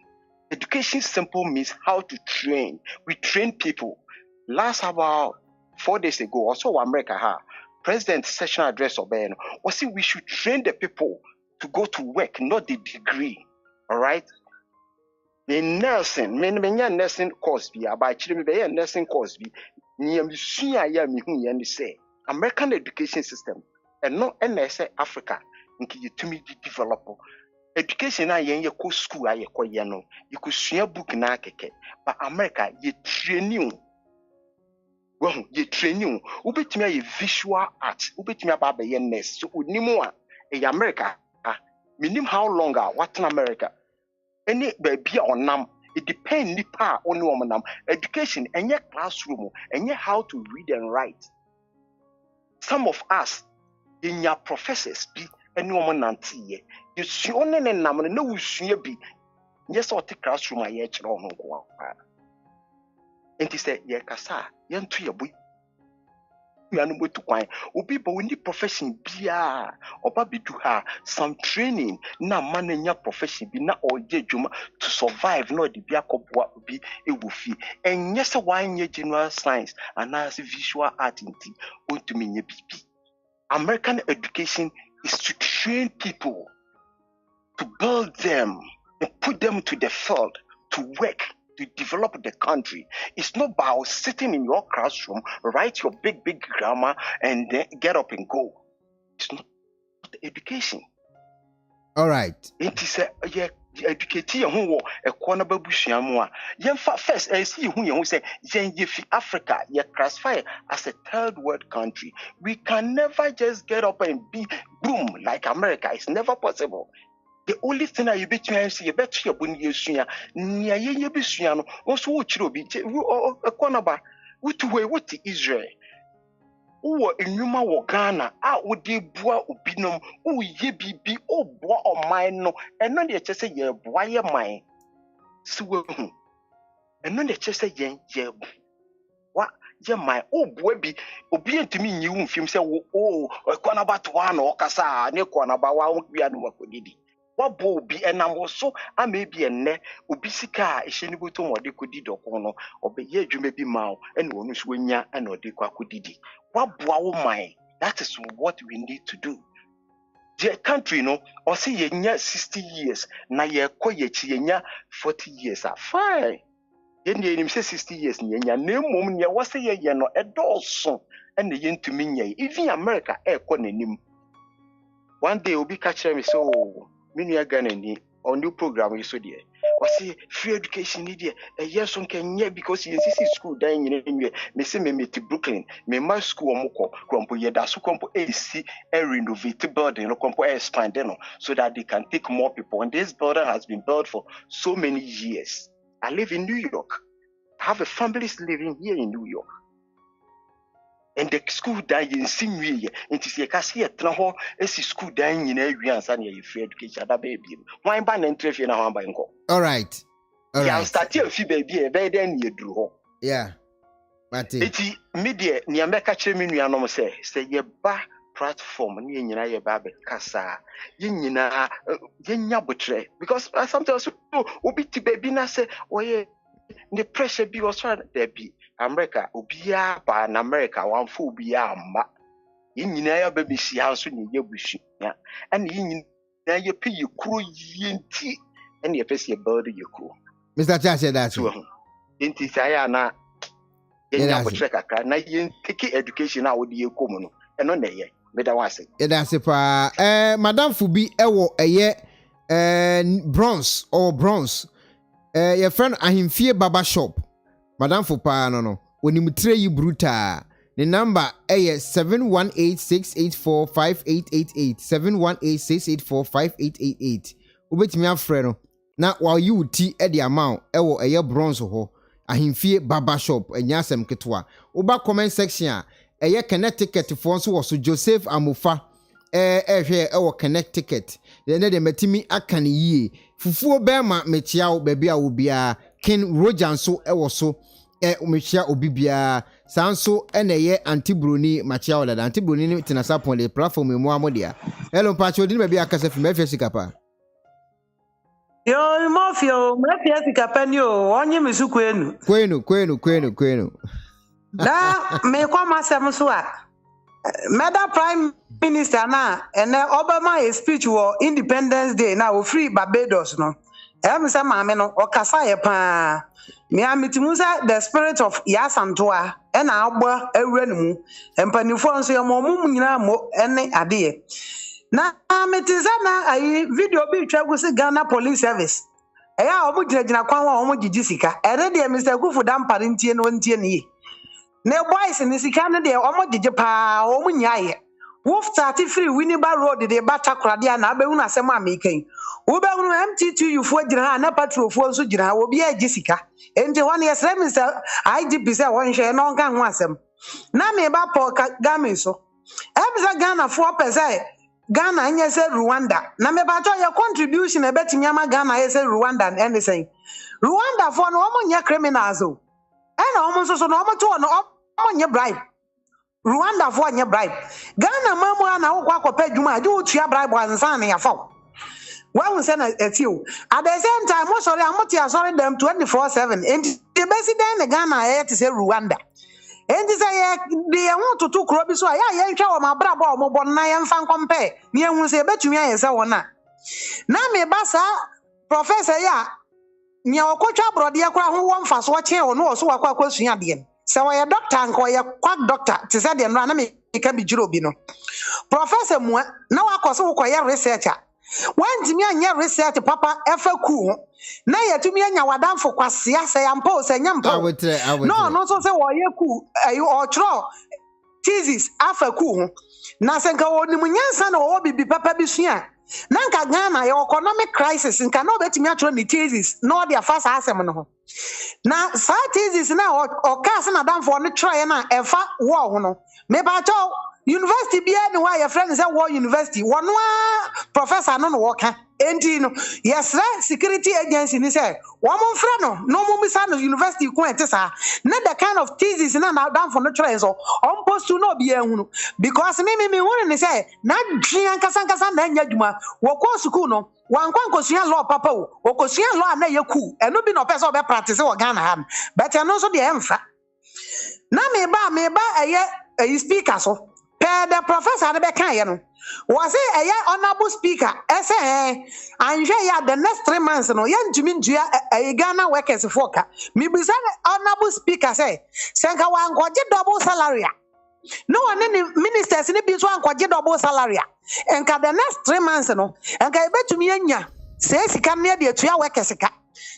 Education simple means how to train. We train people. Last about 4 days ago, also America President session address Obinim was saying we should train the people to go to work, not the degree. All right. The nursing, nursing course be about nursing course be say American education system and not NSA Africa to me develop. Education na yen ye ko school aye ko ye no you could sua book na keke but America ye training well ye training ubetimi aye visual art ubetimi aba be ye nurse so onimu a e America minim how long what in America any baby onam it depend nipa oni omonam education enye classroom enye how to read and write some of us in your professors be any woman nanti you see only in namne no usua bi yes or take classroom aye kire ono ko enti say ye kasa ye nto ye boy anu botu kwan obi ba woni profession bia oba bidu ha some training na mananya profession bi na oje dwuma to survive no de bia koboa bi ewufi enye se wanye general science and as visual art nti ontumi nye bibi. American education is to train people, to build them, and put them to the field, to work, to develop the country. It's not about sitting in your classroom, write your big grammar, and then get up and go. It's not education. All right. It is a educate you who ECG busuamu a first see who say yefi Africa ye classify as a third world country. We can never just get up and be boom like America. It's never possible. The only thing that you between see you bet your buni yesua nia ye bisua no also wo chiro bi ECG what Israel Uwa enyuma wo Ghana a wode bua Obinim uye bibi oboa oman no eno de kyese ye boa ye man siwe hu eno de kyese ye wa ye man oboa bi obi entimi nyi hu mfim se wo ECG to wa na okasa ne ECG wa bia no makodidi wabo obi enam so ama bi enne obi sika a ehye ni boto mode kodi Dokono obeye adwuma bi mawo ene wonu so nya ene ode kwa kodidi waboa wo man. That is what we need to do. The country no or say ye nya 60 years na ye ko ye chi ye nya 40 years fine ye ne nim say 60 years ne nya na mum ne wo say ye no edolso ene ye ntumi nya even America ko nanim. One day obi ka kire me so menu Ghana ni on new program you so there or say free education need there a year so can because you see school dying in me say me to Brooklyn me my school omoko kwampo ye da so kwampo AC a renovate building no kwampo expand no so that they can take more people and this building has been built for so many years. I live in New York. I have a family living here in New York. And the school dying in Simwe, and to see a cassia traho, as school dying in every answer, you free education, that baby. Why ban and traffic in a banko? All right. All right. Start your fee baby, a bed and you drew. Yeah. But it's media, near Mecca Chemino say ye ba platform, near your baby, Cassa, Yina, Yenya Butre, because sometimes will be to baby, say, oh, yeah. the pressure be also there be America ubia ba na America one full bia ma yin ya baby si house ni ye bushi ya and yin na ye pay you kru yinti and ye face ye build ye kru Mr. Cha said that so yinti saya na yin ko check akra na yin take education na wo de ekomu no eno na ye me da wase ye da se pa madam Fubi ewo eye bronze or bronze your friend ahimfie baba shop madam Fupa no onimtre yi bruta the number 718-684-5888 718-684-5888 ubetimi afre no na while you ti e the amount ewo eye bronze ho ahimfie baba shop enyasem ketwa uba comment section eye Connecticut fo nso wo so Joseph Amufa hwe ewo Connecticut de metimi akane yie fufuo bema mechiao baby a obia Ken Roger so ewo so umechia obibia sanso eneye antibroni machiao da antibroni ni tinasa pon le platform mu amodia hello pacho din baby akasa fi mafia sikapa yo mafia sikapa ni o onye misu kwenu na me kwa masem so a Meda Prime Minister na ene Obama a speech wo Independence Day na o free Barbados no em se Maame no o kasa ye pa me amitimusa the spirit of Yasantoa ena agba awura ne mu empanifo nso ye mo nyina mo ene ade na ametiza na ayi video bi twa go se Ghana Police Service eya omo gina kwan wa omo gigi sika ere de Mr. Kufu dampare ntie no ntie ne ne boys ni sika ne de omo gigi pa omo nyaaye wo start free Winneba Road de bata krade na abehu na asem amekan wo behunu MTT yufu gina ha na patrol fu nso gina ha obi agi sika enti one year Mr. IGP say won hwe no nka ho asem na me ba Paul Kagame so ebza Ghana 4% Ghana anya say Rwanda na me ba to your contribution e betimi ama Ghana ye say Rwanda and anything Rwanda for no omo nya criminals o e na omo so no omo to no omo nya bribe Rwanda for nya bribe Ghana mamu na wo kwa kopa dwuma ade wo tua bribe ansan na yafa wa say na etio at the same time mo sorry amoti asori dem 24/7 and the president in Ghana e to say Rwanda and say they want to kro bi so ya ntwa wo mabra ba wo bo na ye mfa compare ne ehun say betumi ayese wona na me ba sa professor ya nya okotwa brode ye kra ho wo mfa so che wo no so wakwa kwasua de se wo ye doctor nko ye quack doctor te say de no na me ka bi jiro bi no professor mu na wakoso wo koye researcher wantimi anya research papa efaku na yatumi anya wadamfo kwasea se yampo se nyampo no so se wo yeku o tro thesis afaku na se nka woni munyansa na wo bibi papa bi sua na nka Ghana ye economic crisis nka na obetimi atro ni thesis na dia fasa asem no na sa thesis na o case na damfo no try na efa wo ho no me ba cho university bia ni wa your friend say war university one professor no work enti no yes security agency ni say one mon friend no mo misa no university ko etisa na the kind of thesis na down for no try so on post to no bia hunu because me won ni say na dwian kasa na nya dwuma wo ko school no wan kwan kosua law papa wo kosua law na yeku eno bi no person be practice wo Ghana ham but eno so de emfa na me ba eye speaker so the professor the bekan no was a honorable speaker say anje ya the next 3 months no ya ntumi ndua Ghana workers foka me be say honorable speaker say senka wan kwaje double salary no one any ministers ni bi so an kwaje double salary enka the next 3 months no enka ebetumi anya say sika me de atua workers ka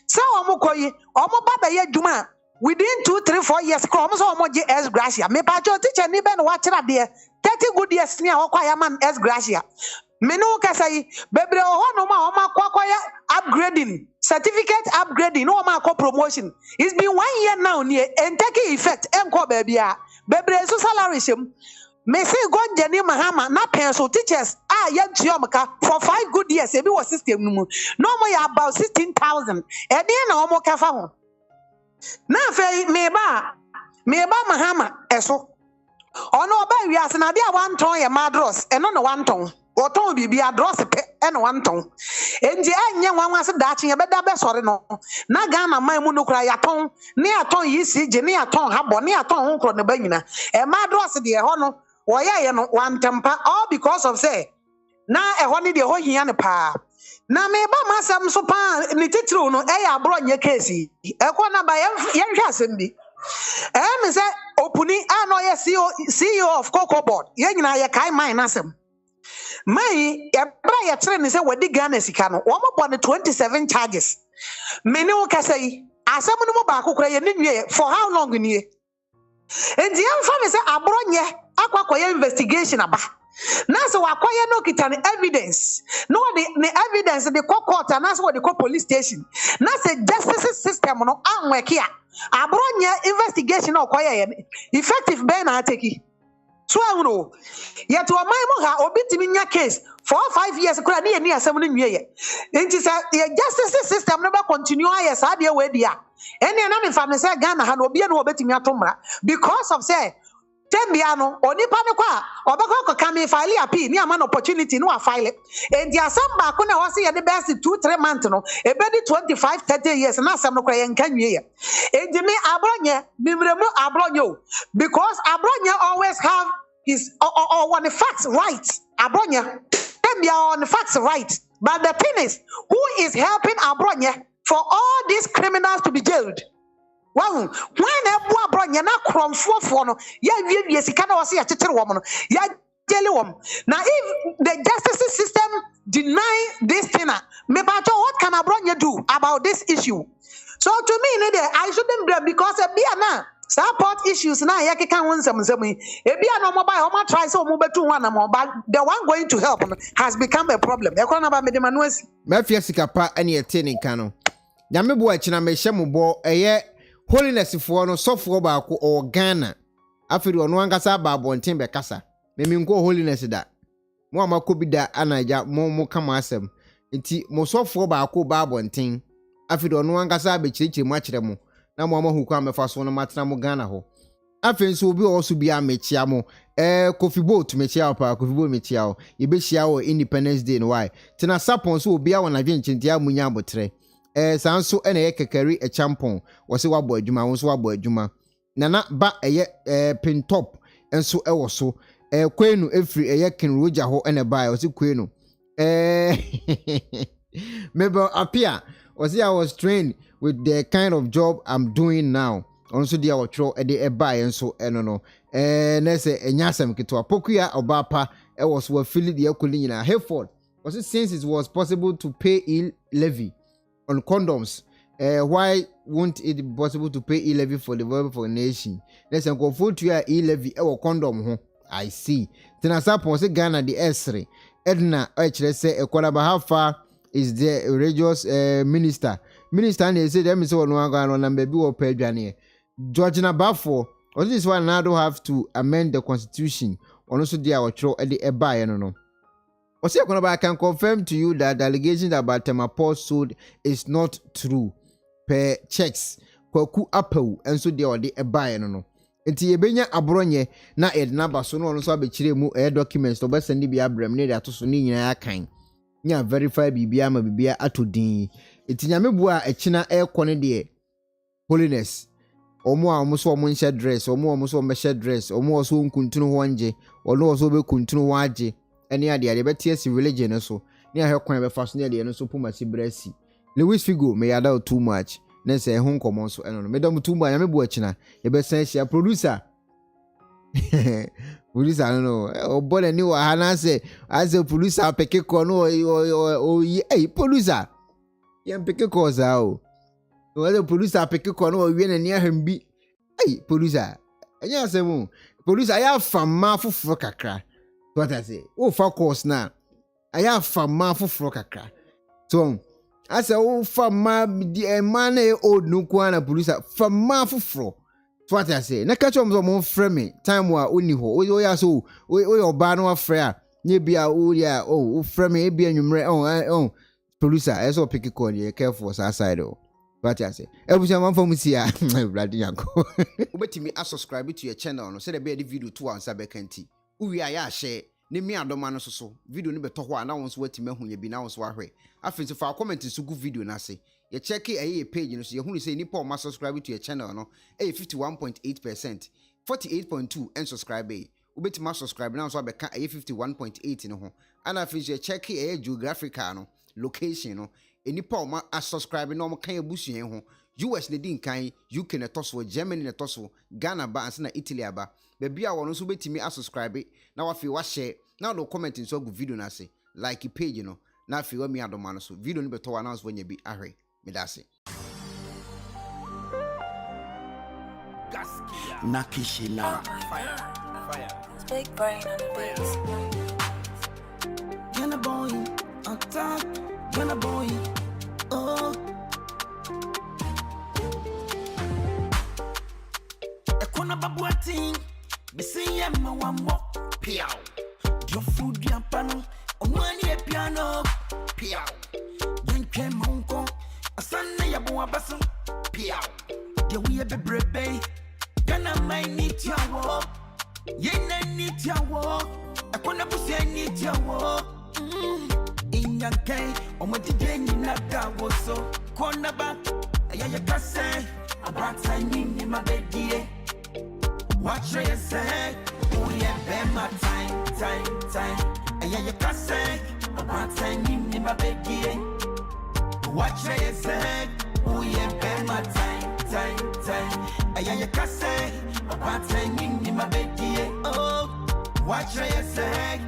say omokoyi omoba be adwuma within 2, 3, 4 years come so omoje S gracia me pa cho teacher ni be no wa kira de 30 good years ni akwa ya man S gracia me no ka say bebre ho no ma o ma akwa ya upgrading certificate upgrading no ma akwa promotion it's been 1 year now ni and take effect enko ba bia bebre so salary shem me say go jeni Mahama na pencil teachers yentuom ka for 5 good years e bi was system no mu no mo ya about 16,000 e dey na o mo ka fa ho na fe me ba Mahama eso ono oba wiase na dia 1 ton ye madros eno no 1 ton oton bibi adros pe eno 1 ton Endi enye nwanwa se dachi ye beda be sori no. Na Ghana man mu no kura yaton, ne yaton ECG, ne yaton Harbour, ne yaton honkro ne banyina. E ma do ase de ho no, wo ye no wantempa all because of say na ho ne de ho hia ne pa. Na me ba masam so pa ni titiri no e ya abro nye case. Ekwonaba ye hwe asem bi. Me say opuni no ye CEO of Cocoa Board. Ye nyina ye kai mine asem. Mai ebra ye tere ni say wadi Ghana sika no. Wo mo bone 27 charges. Me ne wo kasa yi. Asem no mo ba akokora ye nwie for how long ni ye? Endi amfa me say abro nye akwakoye investigation aba. Now so acquire no kitan evidence. No the evidence the court and that's what the police station. Now say justice system no anwekia. Abronya investigation no acquire effective ben na take. So I know. Yet to a my ha obitimi nya case for 5 years kura na ni asem no nwie ye. Enti say the justice system never continue yes ade we dia. Ene na me fa me say Ghana ha no obi na obetimi atomra because of say Tembiano, onipa ne kwa obako kame file appeal ni ama opportunity no file and dia samba ko na wase ye the best 2-3 months no e be 25-30 years na asem no kwa ye nka nwie ye and me abronye mimremu abronye because abronye always have his or on the facts right abronye Tembia on the facts right but the thing is who is helping abronye for all these criminals to be jailed. Wow, when a boy brought yana crom for no, ya sika na wasi ya chichiri woman, ya jelly woman. Now, if the justice system deny this thing, what can a bron you do about this issue? So to me, I shouldn't blame because a biana support issues now. Ya can win some. A biana mobile, or try so move to one but the one going to help has become a problem. Ekonaba me de manues. Mafia sikapa any attaining cano. Yamibu achina me shemubo holiness for no software baako o Ghana afiri ono ankasa ba abonten be kasa memi nko holiness da mo amakobi da anaja mo kama asem nti mo software baako ba abonten afiri ono ankasa be chirichiri mo akire mo na mo amahu kwa mefa so no matena mo Ghana ho afi nso obi o so bia mechia mo coffee boat mechia pa coffee boat mechia o ye be hia o Independence Day no why tena sapon so obi a wona dwenchinti amunya abotre sanso ene ye kekari e champon wo se wabo adwuma wo so wabo adwuma nana ba eye pin top enso e wo so kwenu efri eye kin roja ho ene ba wo se kwenu maybe appear was I was trained with the kind of job I'm doing now also dia wo tro e de e ba enso eno no na se enyasem keto apokuya obapa e was wo fili de akoli nyina Hayford was it since it was possible to pay levy on condoms, why won't it be possible to pay e-levy for the development for a nation? Let's go full to your e-levy or condom. I see. Then as I say Ghana the Esre. Edna actually say Equanaba how far is the religious minister? Minister and say them is all no Ghana and baby or pay Johnny. Georgina Bafo, or this one now don't have to amend the constitution. Also dear or throw at the Eba no. I can confirm to you that the allegation about Temapol sold is not true. Per checks, Kwaku Apple, and so they are the buyer no. Enti ebenya abronye na edna baso no so abechire mu documents to best send bi abrem ne da to so ni nyina akan. Nya verify bibia ma bibia atodin. Enti nyame bu a echina ekone de holiness. Omo a omo so omo nche dress, omo so omo she dress, omo so nkuntunu ho anje, ono so be kuntunu ho age. Any idea they better see religion so near her coin be fascinated and so puma si bresi. Lewis Figo may allow too much. Then say home common so and Madam too much. I'm a watching. You better say she a producer. Producer, I don't know. Oh, but I knew I say as a producer, peke kono or hey producer. Yam peke cause out. Whether producer peke kono or win near him be hey producer. And yes, producer, I have from Mafu for kakra. What I say? Oh, for course now. I have from Mafu for kakra. So I say, oh, from my man, old Nukwana producer from Mafu fro. What I say? Na catch on more frame time wa uniho. Oh, yeah, so we your bano affair. Maybe I oh, yeah, oh, frame be and you oh, producer. I saw pick a call you careful outside. Oh, what I say? Every time I'm from here, bloody uncle. But me, I subscribe to your channel. No, say the video 2 on Sabekenti. We are share ne mi adoma no so video no beto ho a na won so watime hu ye bi na won so ahwe afin so fa comment so gu video na se ye check e page no so ye hu say nipa o ma subscribe to your channel no 51.8%, 48.2 and subscribe ubetima subscribe na so abeka 51.8 no ho ana afin so ye check geographical no location no enipa o ma subscribe na o ma kan abusuen ho US ne din kan UK ne toso Germany ne toso Ghana ba ansa na Italy aba be bia wono so betimi subscribe na wafi wa share na do comment so gu video na se like page no na afi wa mi adoma no so video no beto wa na so nya bi ahwe me da se Nakishila fire big brain on the beats. Gonna boy on top, gonna boy oh Ekuonaba boating be see ya ma wambo piao your food ya pano onwani e piano piao yenkwe monko asana ya bo abaso piao de we be brebe gonna my need your walk yena need your walk Ekuonaba say need your walk in your gay on what the ni na da wo so Ekuonaba ya kase about time in my bed. Watch what you say, oh yeah, be my time. And yeah, you can say, about time in my baby. Watch what you say, oh yeah, be my time. And yeah, you can say, about time in my baby. Oh, watch what you say.